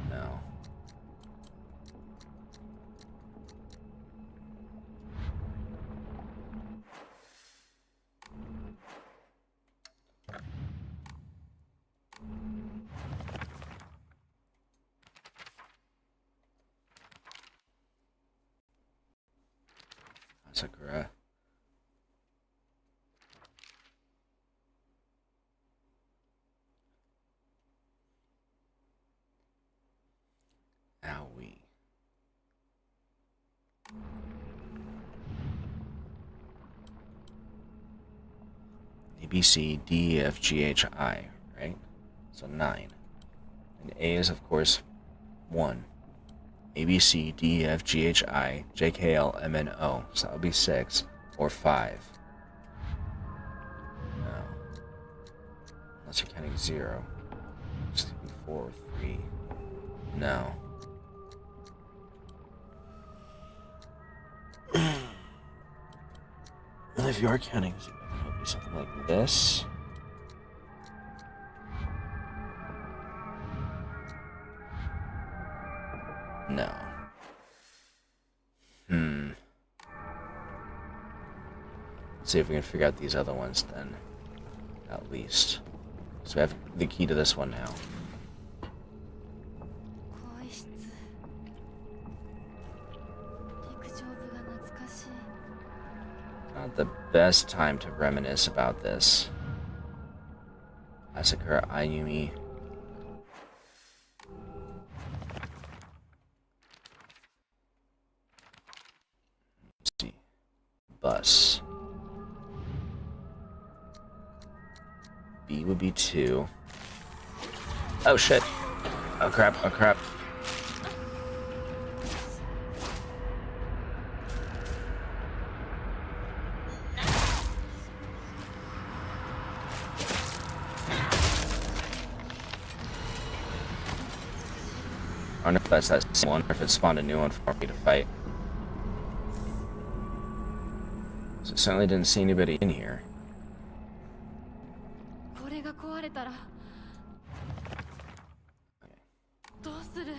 No. Sakura. Owie. A, B, C, D, E, F, G, H, I, right? So 9. And A is, of course, 1. A, B, C, D, E, F, G, H, I, J, K, L, M, N, O. So that would be 6 or 5. No. Unless you're counting 0. Just 4, 3. No. And if you are counting 0, then it would be something like this. No. Let's see if we can figure out these other ones then. At least. So we have the key to this one now. Not the best time to reminisce about this. Asakura Ayumi. Let's see. Bus. B would be 2. Oh shit. Oh crap, oh crap. I wonder if that's that same one, or if it spawned a new one for me to fight. So certainly didn't see anybody in here. これが壊れたらどうする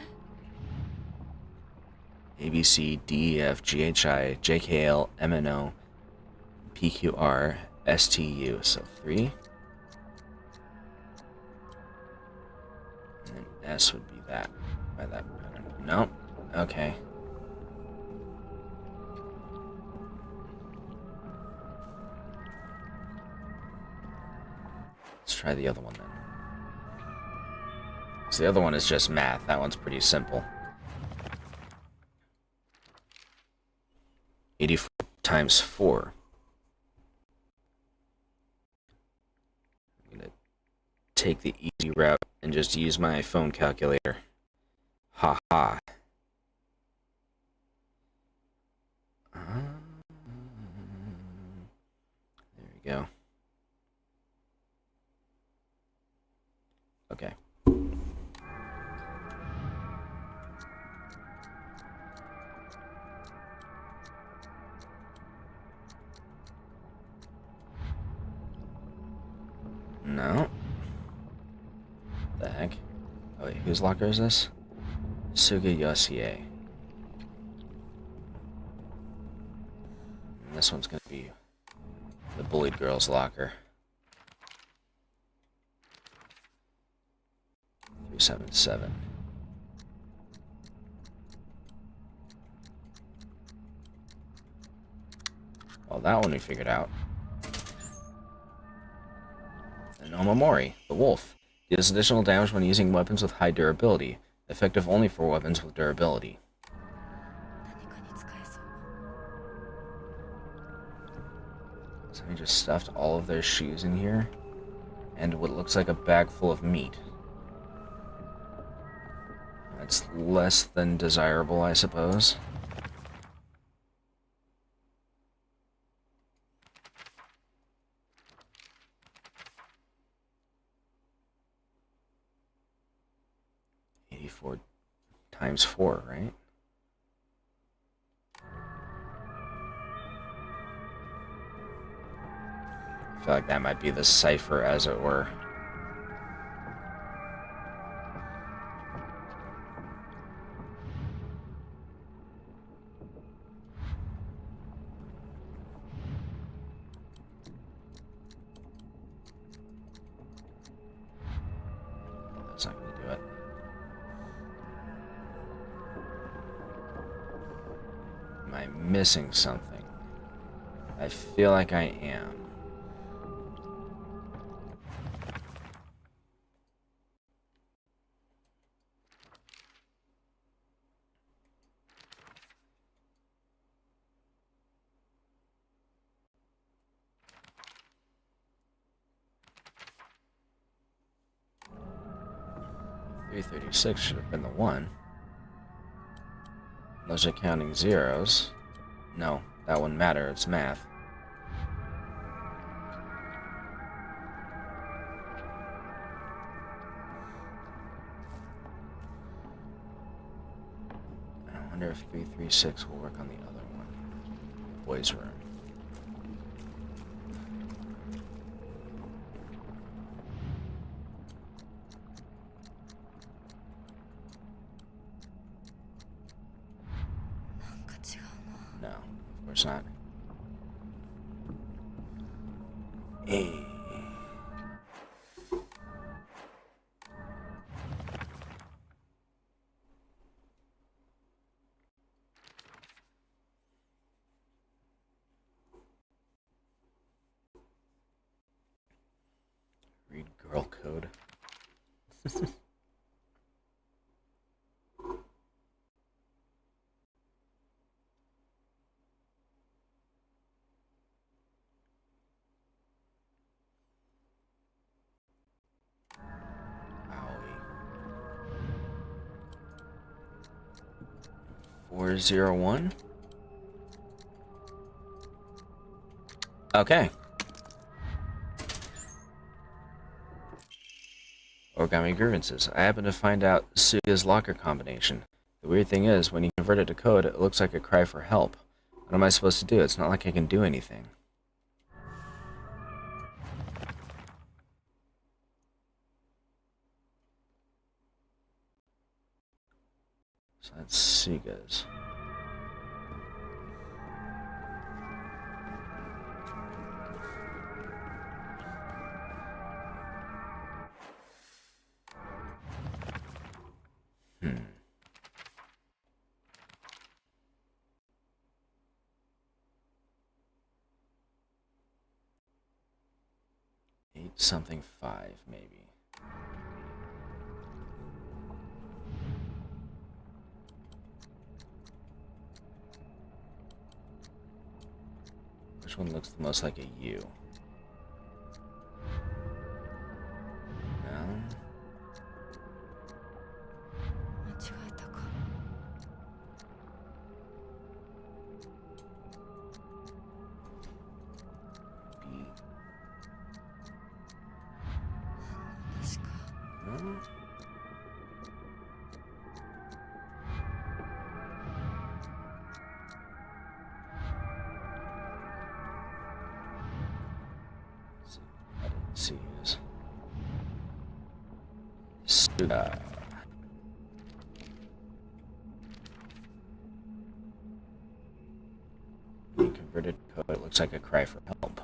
A, B, C, D, E, F, G, H, I, J, K, L, M, N, O, P, Q, R, S, T, U. So 3. And then S would be that. By that pattern. Nope. Okay. Let's try the other one then. So the other one is just math. That one's pretty simple. 84 times 4. I'm gonna take the easy route and just use my phone calculator. Ha ha. There we go. Okay. No. The heck? Oh wait, whose locker is this? Suga Yosie. And this one's gonna be the bullied girl's locker. 377. Well, that one we figured out. And Omamori, the wolf. Deals additional damage when using weapons with high durability. Effective only for weapons with durability. 何かに使えそう So I just stuffed all of their shoes in here. And what looks like a bag full of meat. That's less than desirable, I suppose. Times 4, right? I feel like that might be the cipher, as it were. That's not going to do it. Am I missing something? I feel like I am. $336 should have been the one. Unless you're counting zeros. No, that wouldn't matter, it's math. I wonder if 336 will work on the other one. Boys' room. No, of course not. Hey. Read girl code. Owie. 401. Okay. Origami grievances. I happened to find out Suga's locker combination. The weird thing is, when you convert it to code, it looks like a cry for help. What am I supposed to do? It's not like I can do anything. So that's Suga's. Something 5, maybe. Which one looks the most like a U? No? 間違えたか。 B. 確か。 No? See, I didn't see his. Suga. You converted code. It looks like a cry for help.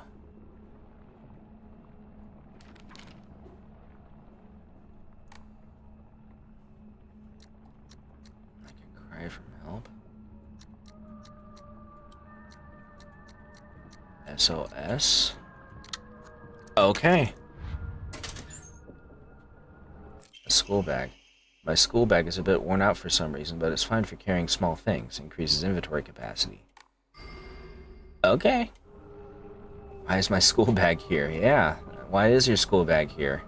Like a cry for help. SOS. Okay. A school bag. My school bag is a bit worn out for some reason, but it's fine for carrying small things. Increases inventory capacity. Okay. Why is my school bag here? Yeah. Why is your school bag here?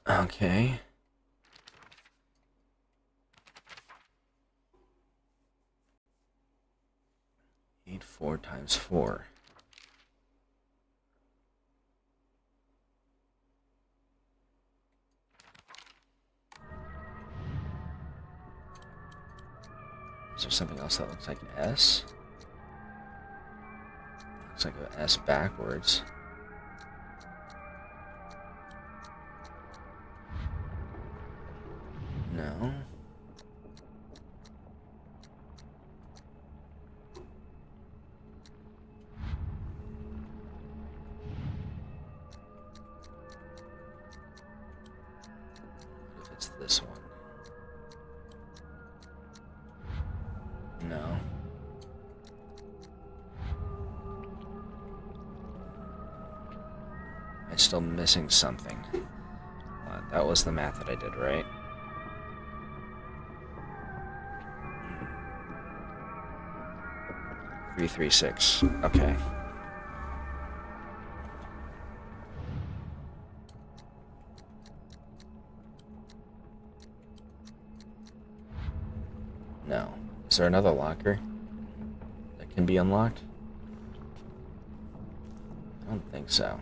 Okay. 4 times 4. Is there something else that looks like S? Looks like an S backwards. No. What if it's this one? No. I'm still missing something. That was the math that I did, right? Three, 3, 6. Okay. No. Is there another locker that can be unlocked? I don't think so.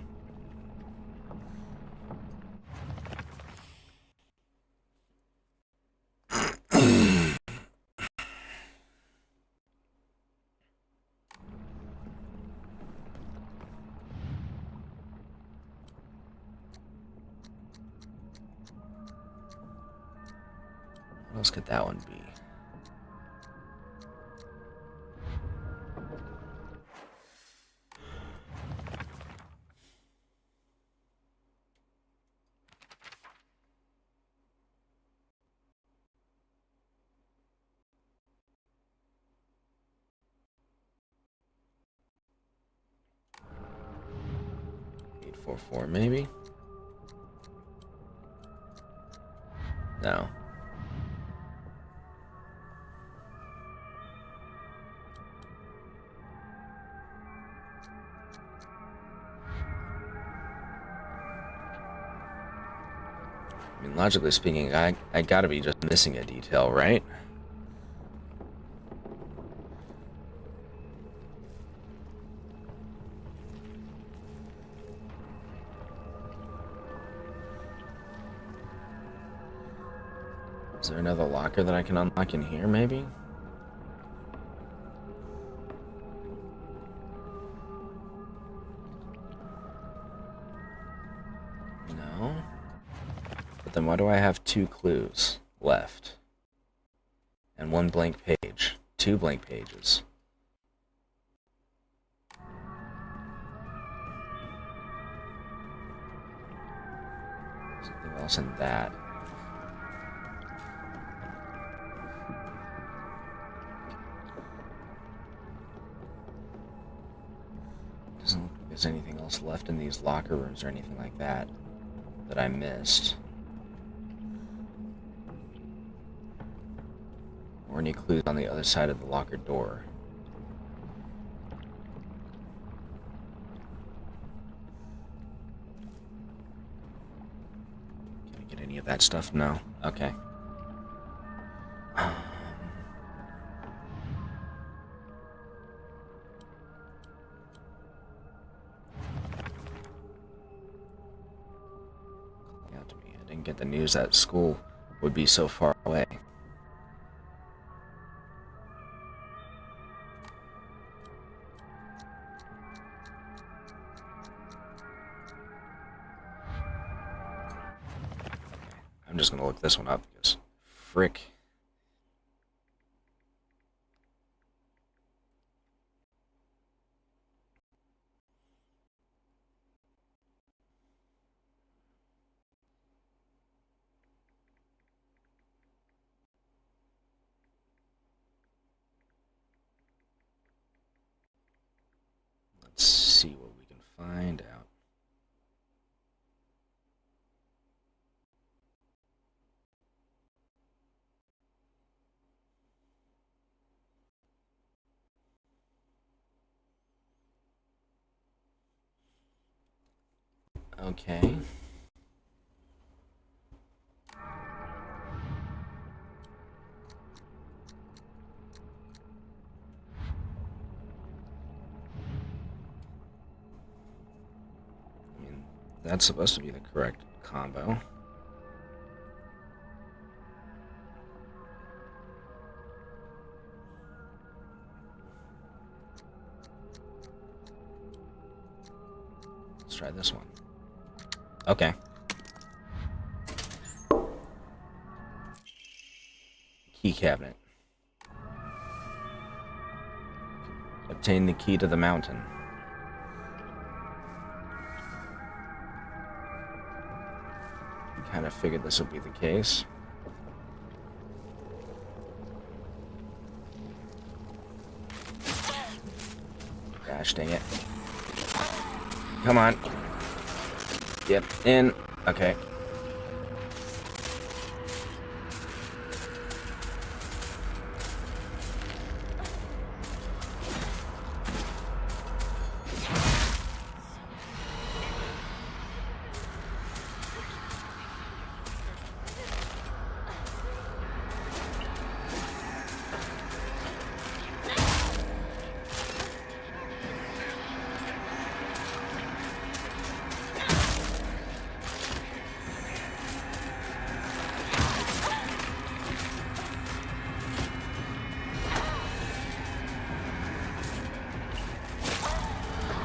What else could that one be? Four, maybe? No. I mean, logically speaking, I gotta be just missing a detail, right? Is there another locker that I can unlock in here, maybe? No? But then why do I have 2 clues left? And 1 blank page. 2 blank pages. Something else in that. Doesn't look like there's anything else left in these locker rooms or anything like that that I missed. Or any clues on the other side of the locker door. Can I get any of that stuff? No. Okay. I didn't get the news that school would be so far away. I'm just gonna look this one up because frick. Let's see what we can find out. Okay. I mean, that's supposed to be the correct combo. Let's try this one. Okay. Key cabinet. Obtain the key to the mountain. Kind of figured this would be the case. Gosh dang it. Come on. Get in. Okay.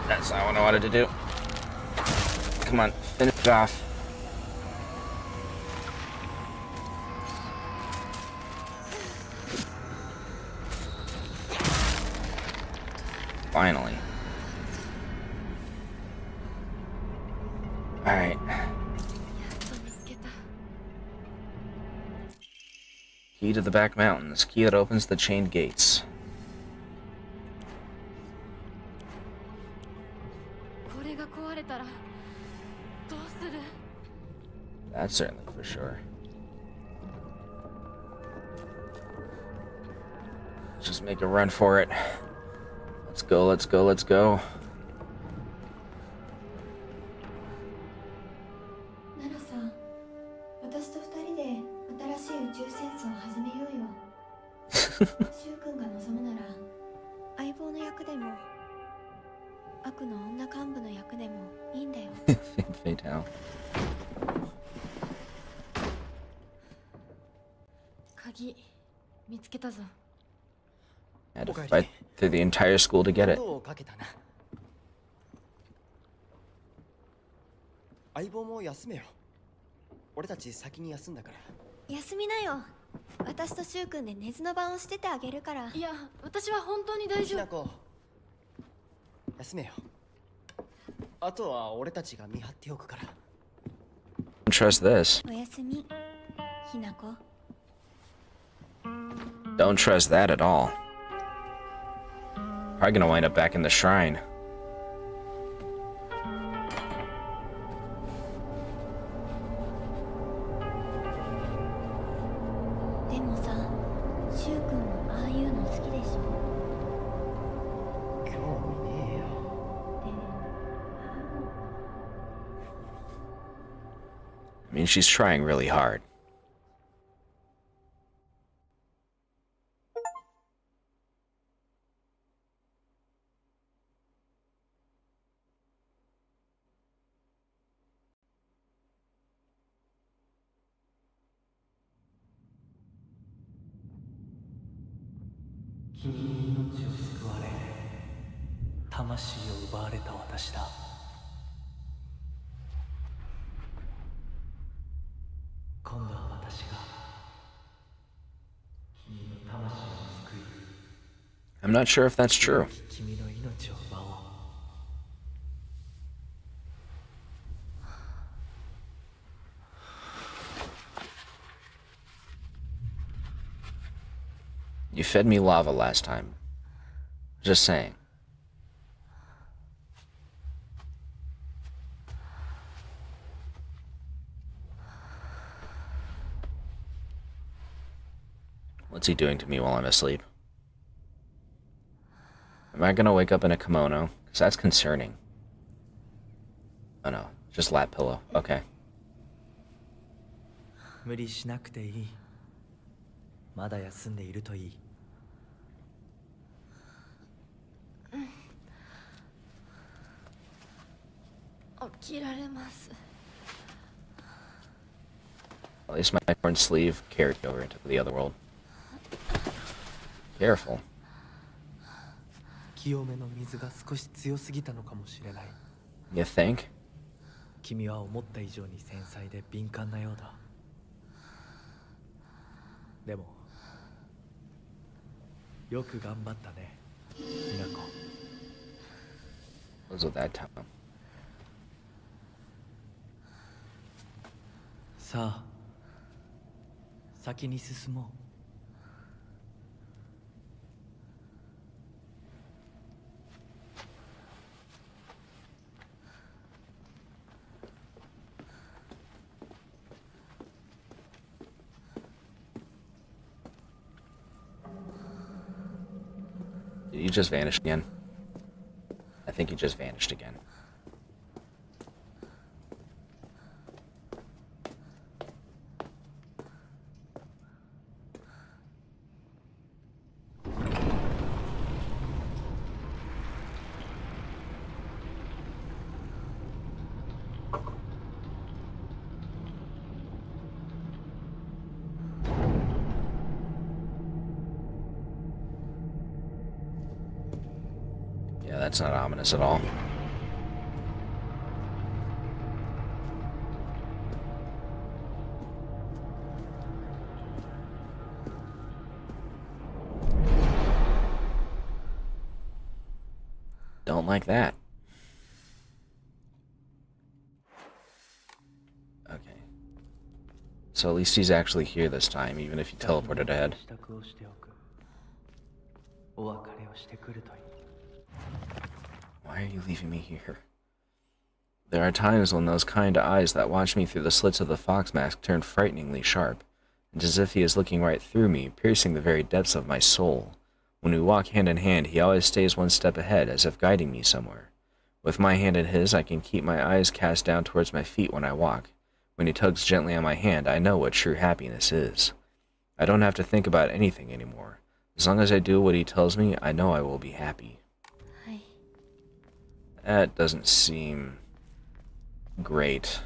That's not what I wanted to do. Come on, finish it off. Finally. Alright. Key to the back mountains. Key that opens the chained gates. That's certainly for sure. Let's just make a run for it. Let's go, let's go, let's go. Nana-san, 私と二人で新しい宇宙戦争を始めようよ。柊君が望むなら相棒の役でも悪の女幹部の役でもいいんだよ。Fatal. 鍵見つけたぞ。 I had to fight through the entire school to get it. をかけたな。相棒も休めよ。俺たち先に休んだから。休みなよ。私とシュウ君で寝ずの番をしててあげるから。いや、私は本当に大丈夫。ひなこ、休めよ。あとは俺たちが見張っておくから。Don't trust this. おやすみ、ひなこ。 Don't trust that at all. Probably gonna wind up back in the shrine. でもさ、シュウ君もああいうの好きでしょ。興味ねえよ。 I mean, she's trying really hard. I'm not sure if that's true. You fed me lava last time. Just saying. What's he doing to me while I'm asleep? Am I gonna wake up in a kimono? Because that's concerning. Oh no, just lap pillow. Okay. 無理しなくていい。まだ休んでいるといい。起きられます。 At least my torn sleeve carried over into the other world. Careful. 清めの水が少し強すぎたのかもしれない。You think? 君は思った以上に繊細で敏感なようだ。でもよく頑張ったね、みなこ。 What was with that time? さあ、先に進もう。Did he just vanish again? I think he just vanished again. Yeah, that's not ominous at all. Don't like that. Okay. So at least he's actually here this time, even if he teleported ahead. 支度をしておく。お別れをしてくるといい。 Why are you leaving me here? There are times when those kind eyes that watch me through the slits of the fox mask turn frighteningly sharp, and as if he is looking right through me, piercing the very depths of my soul. When we walk hand in hand, he always stays one step ahead, as if guiding me somewhere. With my hand in his, I can keep my eyes cast down towards my feet when I walk. When he tugs gently on my hand, I know what true happiness is. I don't have to think about anything anymore. As long as I do what he tells me, I know I will be happy. That doesn't seem great.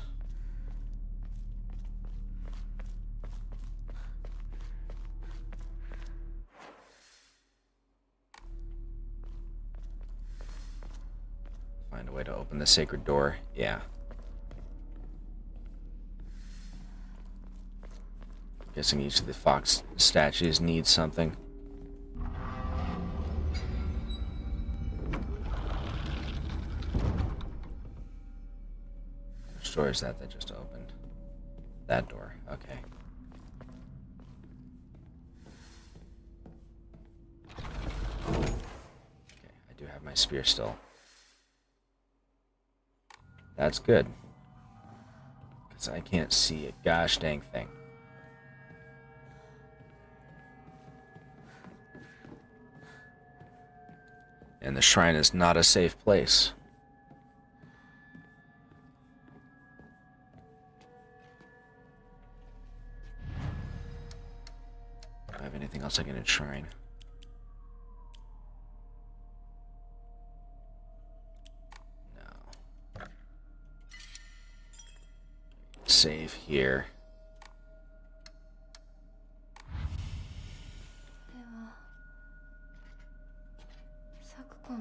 find a way to open the sacred door. Yeah. Guessing each of the fox statues needs something. Which door is that just opened? That door, okay. Okay, I do have my spear still. That's good. Because I can't see a gosh dang thing. And the shrine is not a safe place. Do I have anything else I can enshrine? No. Save here. では咲子の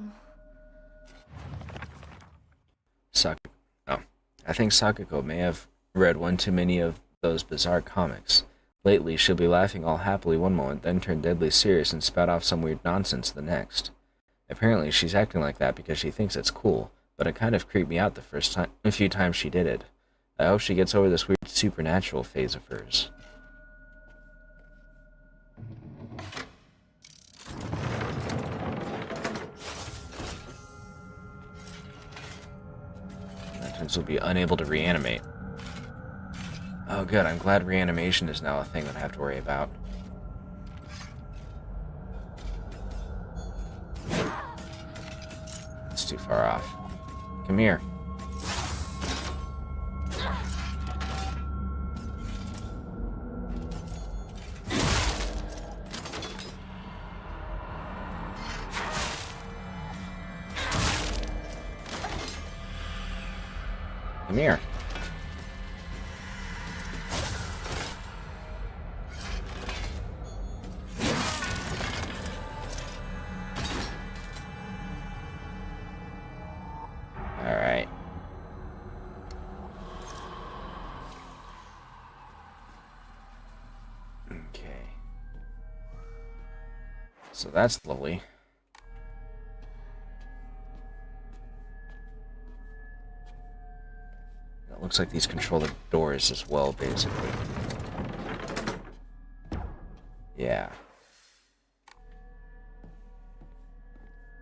Oh, I think Sakako may have read one too many of those bizarre comics. Lately, she'll be laughing all happily one moment, then turn deadly serious and spout off some weird nonsense the next. Apparently, she's acting like that because she thinks it's cool, but it kind of creeped me out a few times she did it. I hope she gets over this weird supernatural phase of hers. Lanterns will be unable to reanimate. Oh good, I'm glad reanimation is now a thing that I have to worry about. It's too far off. Come here. Come here. All right. Okay. So that's lovely. It looks like these control the doors as well, basically. Yeah.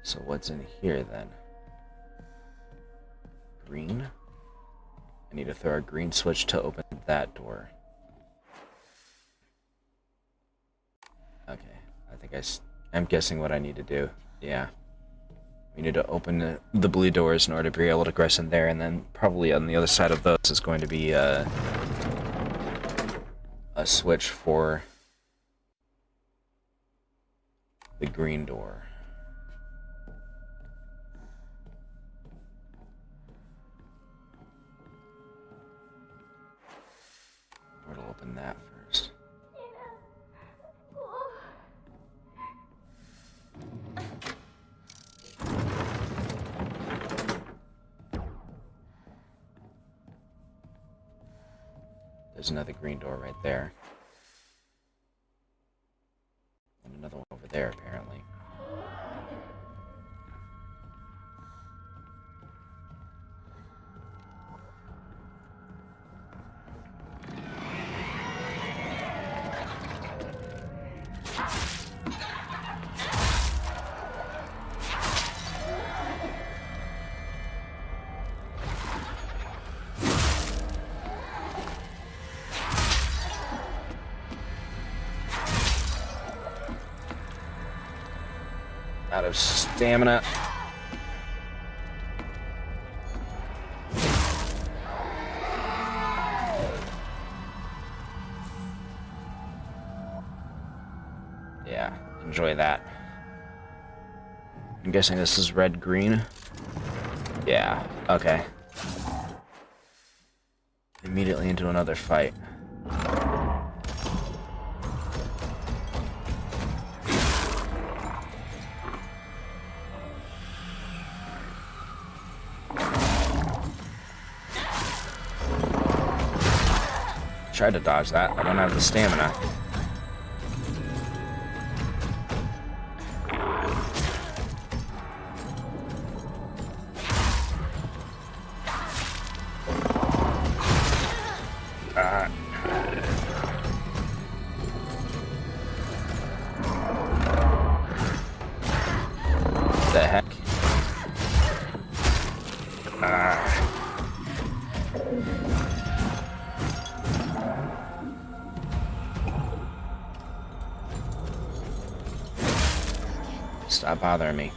So what's in here then? Green? I need to throw a green switch to open that door. Okay, I think I'm guessing what I need to do. Yeah. We need to open the blue doors in order to be able to progress in there, and then probably on the other side of those is going to be a switch for the green door. We'll open that first. There's another green door right there. And another one over there, apparently. Out of stamina. Yeah, enjoy that. I'm guessing this is red-green. Yeah, okay. Immediately into another fight. Tried to dodge that. I don't have the stamina. The heck? Stop bothering me.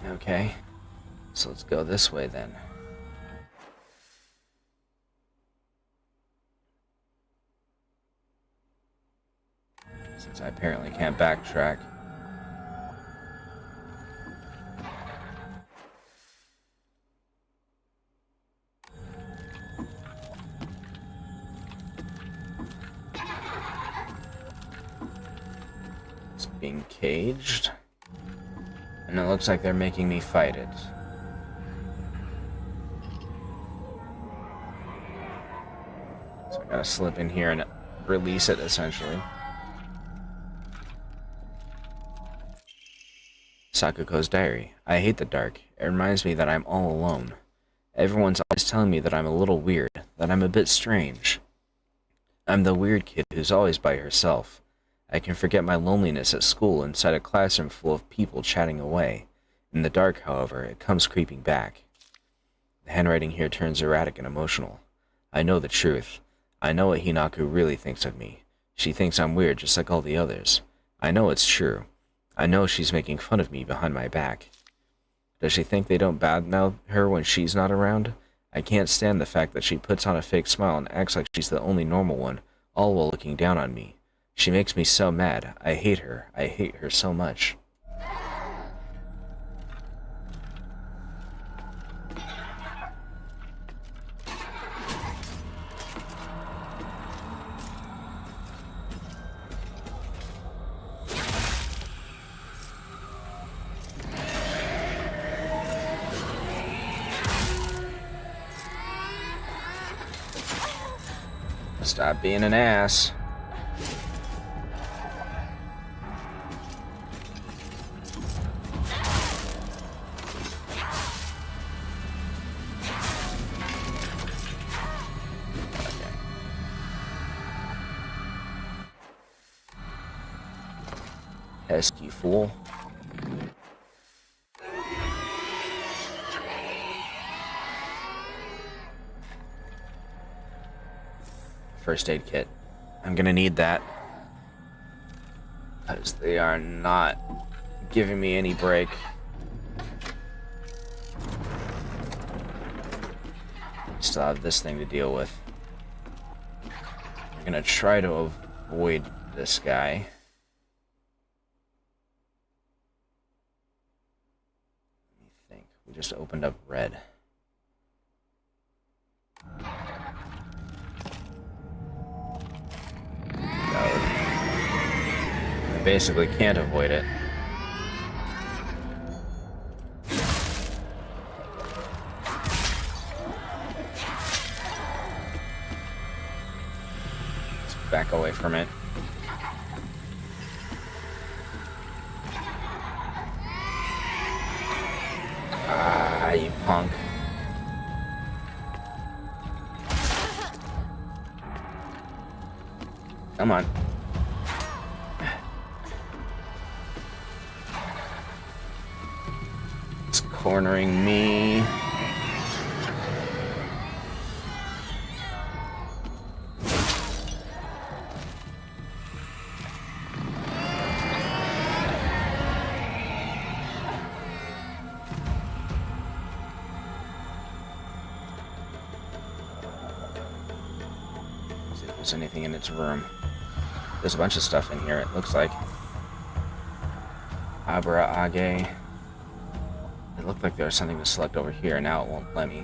Okay, so let's go this way then. Since I apparently can't backtrack. It's being caged. And it looks like they're making me fight it. So I gotta slip in here and release it, essentially. Sakuko's diary. I hate the dark. It reminds me that I'm all alone. Everyone's always telling me that I'm a little weird, that I'm a bit strange. I'm the weird kid who's always by herself. I can forget my loneliness at school inside a classroom full of people chatting away. In the dark, however, it comes creeping back. The handwriting here turns erratic and emotional. I know the truth. I know what Hinako really thinks of me. She thinks I'm weird just like all the others. I know it's true. I know she's making fun of me behind my back. Does she think they don't badmouth her when she's not around? I can't stand the fact that she puts on a fake smile and acts like she's the only normal one, all while looking down on me. She makes me so mad. I hate her. I hate her so much. Stop being an ass. Pesky fool. First aid kit. I'm gonna need that. Because they are not giving me any break. Still have this thing to deal with. I'm gonna try to avoid this guy. Let me think. We just opened up red. I basically can't avoid it. Let's back away from it. Ah, you punk. Come on. It's cornering me. See if there's anything in its room. There's a bunch of stuff in here, it looks like. Abra Age. It looked like there was something to select over here, now it won't let me.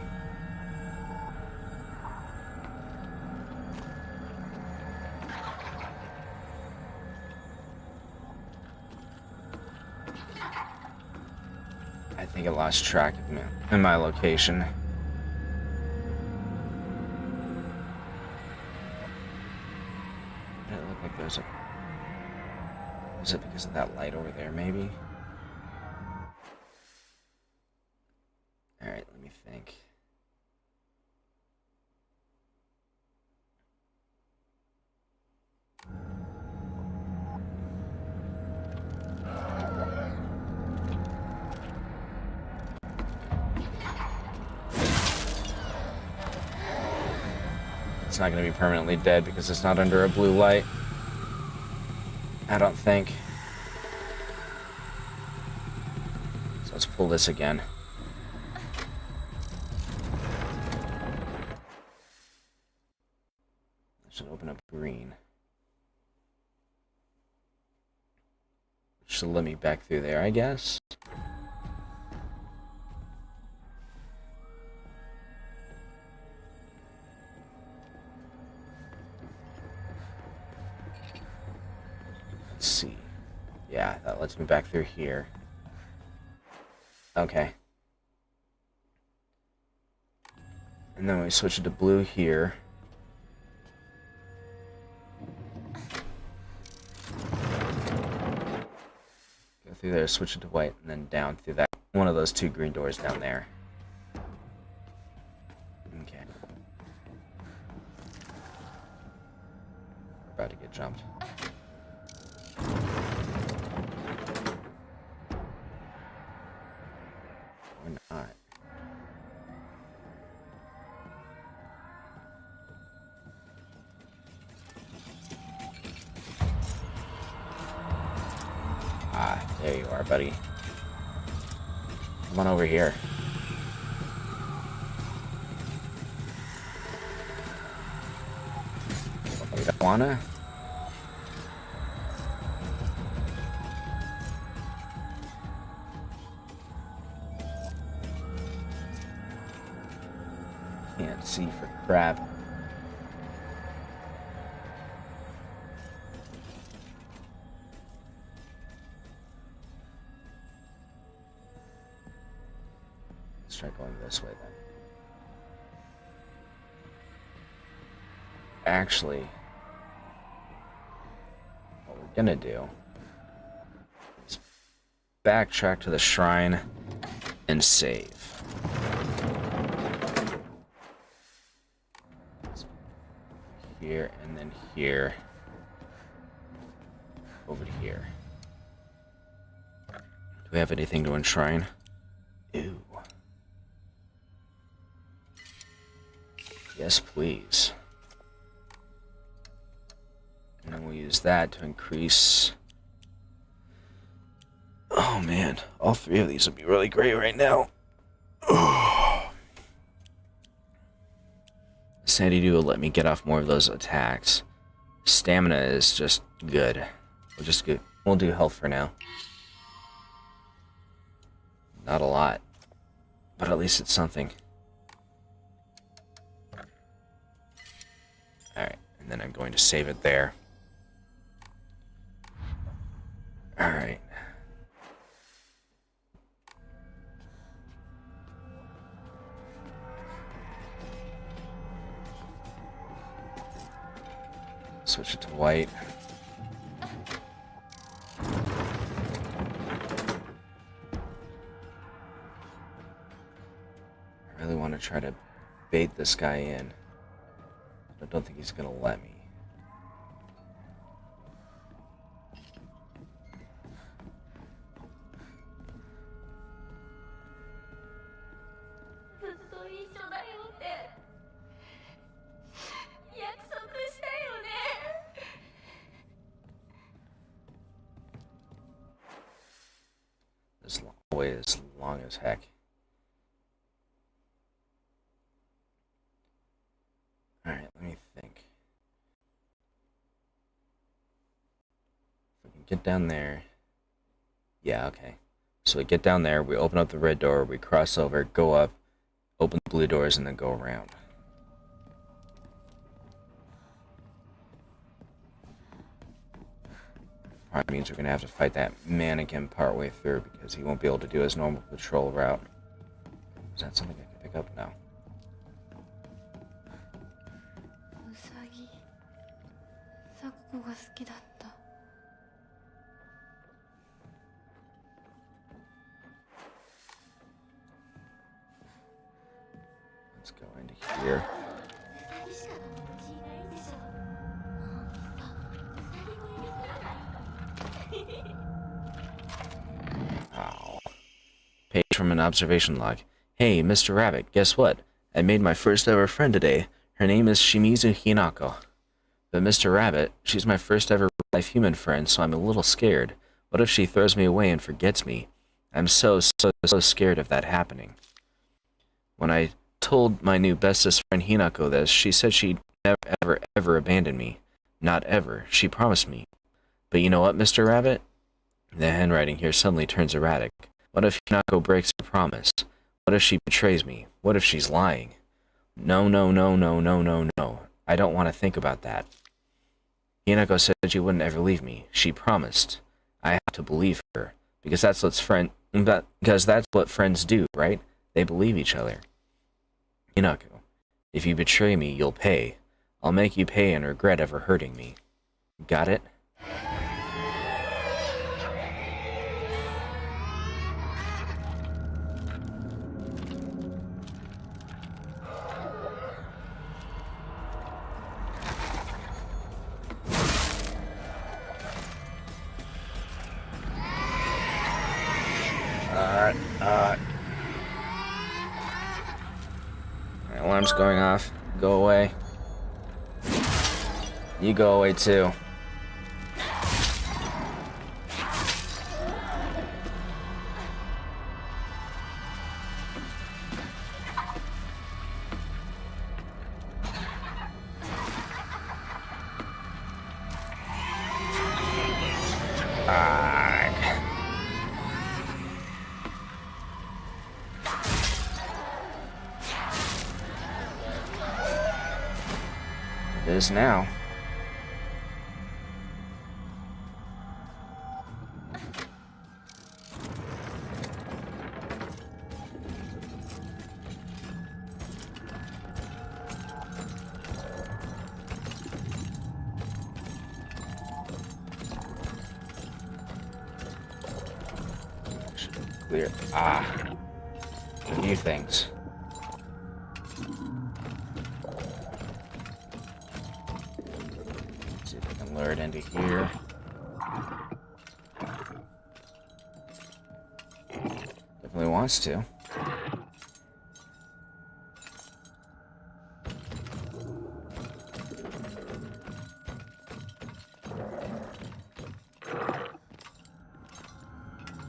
think it lost track of me in my location. It looked like there's a... Is it because of that light over there, maybe? Alright, let me think. It's not going to be permanently dead because it's not under a blue light. I don't think. So let's pull this again. That should open up green. Should let me back through there, I guess. Let's see. Yeah, that lets me back through here. Okay. And then we switch it to blue here. Go through there, switch it to white, and then down through that one of those two green doors down there. Okay. We're about to get jumped. Or not. Ah, there you are, buddy. Come on over here. You don't wanna? Can't see for crap. Let's try going this way then. Actually, what we're gonna do is backtrack to the shrine and save. Here and then here. Over to here. Do we have anything to enshrine? Ew. Yes, please. And then we'll use that to increase... Oh man, all three of these would be really great right now. Sandy Dew will let me get off more of those attacks. Stamina is just good. We'll do health for now. Not a lot, but at least it's something. Alright, and then I'm going to save it there. Alright. Switch it to white. I really want to try to bait this guy in. I don't think he's gonna let me. This way is long as heck. Alright, let me think. If we can get down there. Yeah, okay. So we get down there, we open up the red door, we cross over, go up, open the blue doors, and then go around. Probably means we're gonna have to fight that mannequin partway through because he won't be able to do his normal patrol route. Is that something I can pick up? No. ウサギサクコが好きだった。 Let's go into here. Oh. Page from an observation log. Hey, Mr. Rabbit, guess what? I made my first ever friend today. Her name is Shimizu Hinako. But Mr. Rabbit, she's my first ever life human friend, so I'm a little scared. What if she throws me away and forgets me? I'm so scared of that happening. When I told my new bestest friend Hinako this, she said she'd never ever abandon me. Not ever. She promised me. But you know what, Mr. Rabbit? The handwriting here suddenly turns erratic. What if Hinako breaks her promise? What if she betrays me? What if she's lying? No. I don't want to think about that. Hinako said she wouldn't ever leave me. She promised. I have to believe her. Because that's what friends do, right? They believe each other. Hinako, if you betray me, you'll pay. I'll make you pay and regret ever hurting me. Got it? Alarm's going off. Go away. You go away too. It is now. Clear. A few things. See if I can lure it into here. Definitely wants to.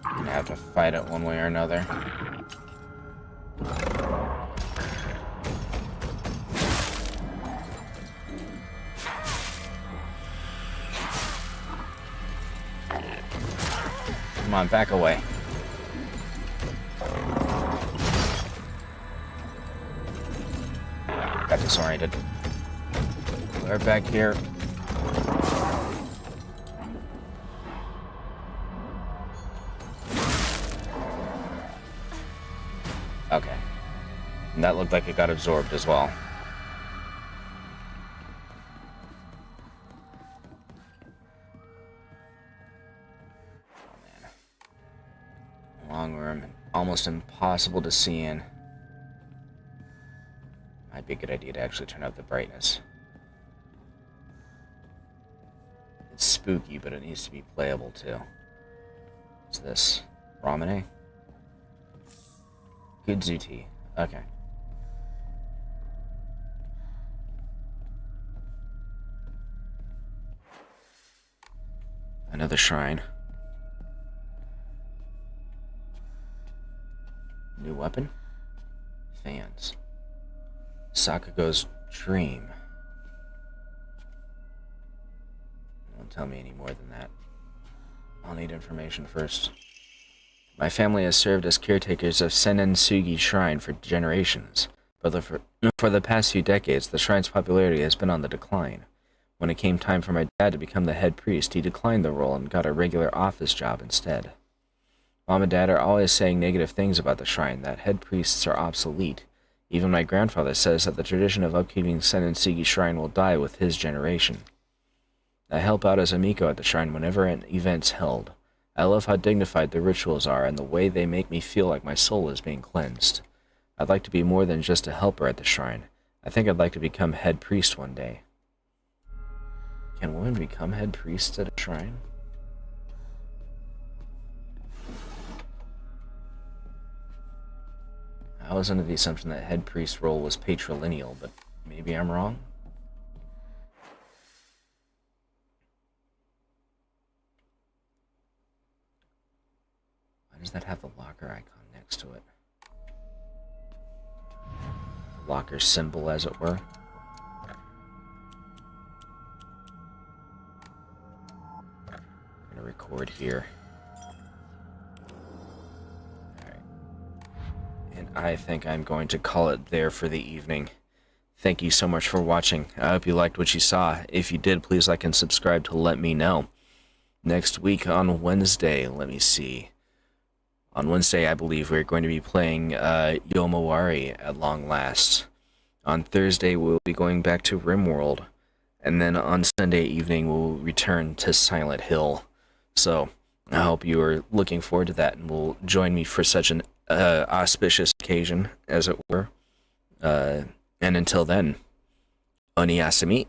Gonna have to fight it one way or another. Come on, back away. Got disoriented. We're back here. Okay. And that looked like it got absorbed as well. Oh man. Long room, almost impossible to see in. Might be a good idea to actually turn up the brightness. It's spooky, but it needs to be playable too. What's this? Ramune? Kudzu tea. Okay. Another shrine. New weapon? Fans. Sakago's dream. Don't tell me any more than that. I'll need information first. My family has served as caretakers of Senensugi Shrine for generations, but for the past few decades, the shrine's popularity has been on the decline. When it came time for my dad to become the head priest, he declined the role and got a regular office job instead. Mom and Dad are always saying negative things about the shrine, that head priests are obsolete. Even my grandfather says that the tradition of upkeeping Senensigi Shrine will die with his generation. I help out as a Miko at the shrine whenever an event's held. I love how dignified the rituals are and the way they make me feel like my soul is being cleansed. I'd like to be more than just a helper at the shrine. I think I'd like to become head priest one day. Can women become head priests at a shrine? I was under the assumption that head priest role was patrilineal, but maybe I'm wrong? Why does that have the locker icon next to it? Locker symbol, as it were. I'm gonna record here. Alright. And I think I'm going to call it there for the evening. Thank you so much for watching. I hope you liked what you saw. If you did, please like and subscribe to let me know. Next week on Wednesday, let me see. On Wednesday, I believe we're going to be playing Yomawari at long last. On Thursday, we'll be going back to RimWorld. And then on Sunday evening, we'll return to Silent Hill. So, I hope you are looking forward to that and will join me for such an auspicious occasion, as it were. And until then, Oniyasumi.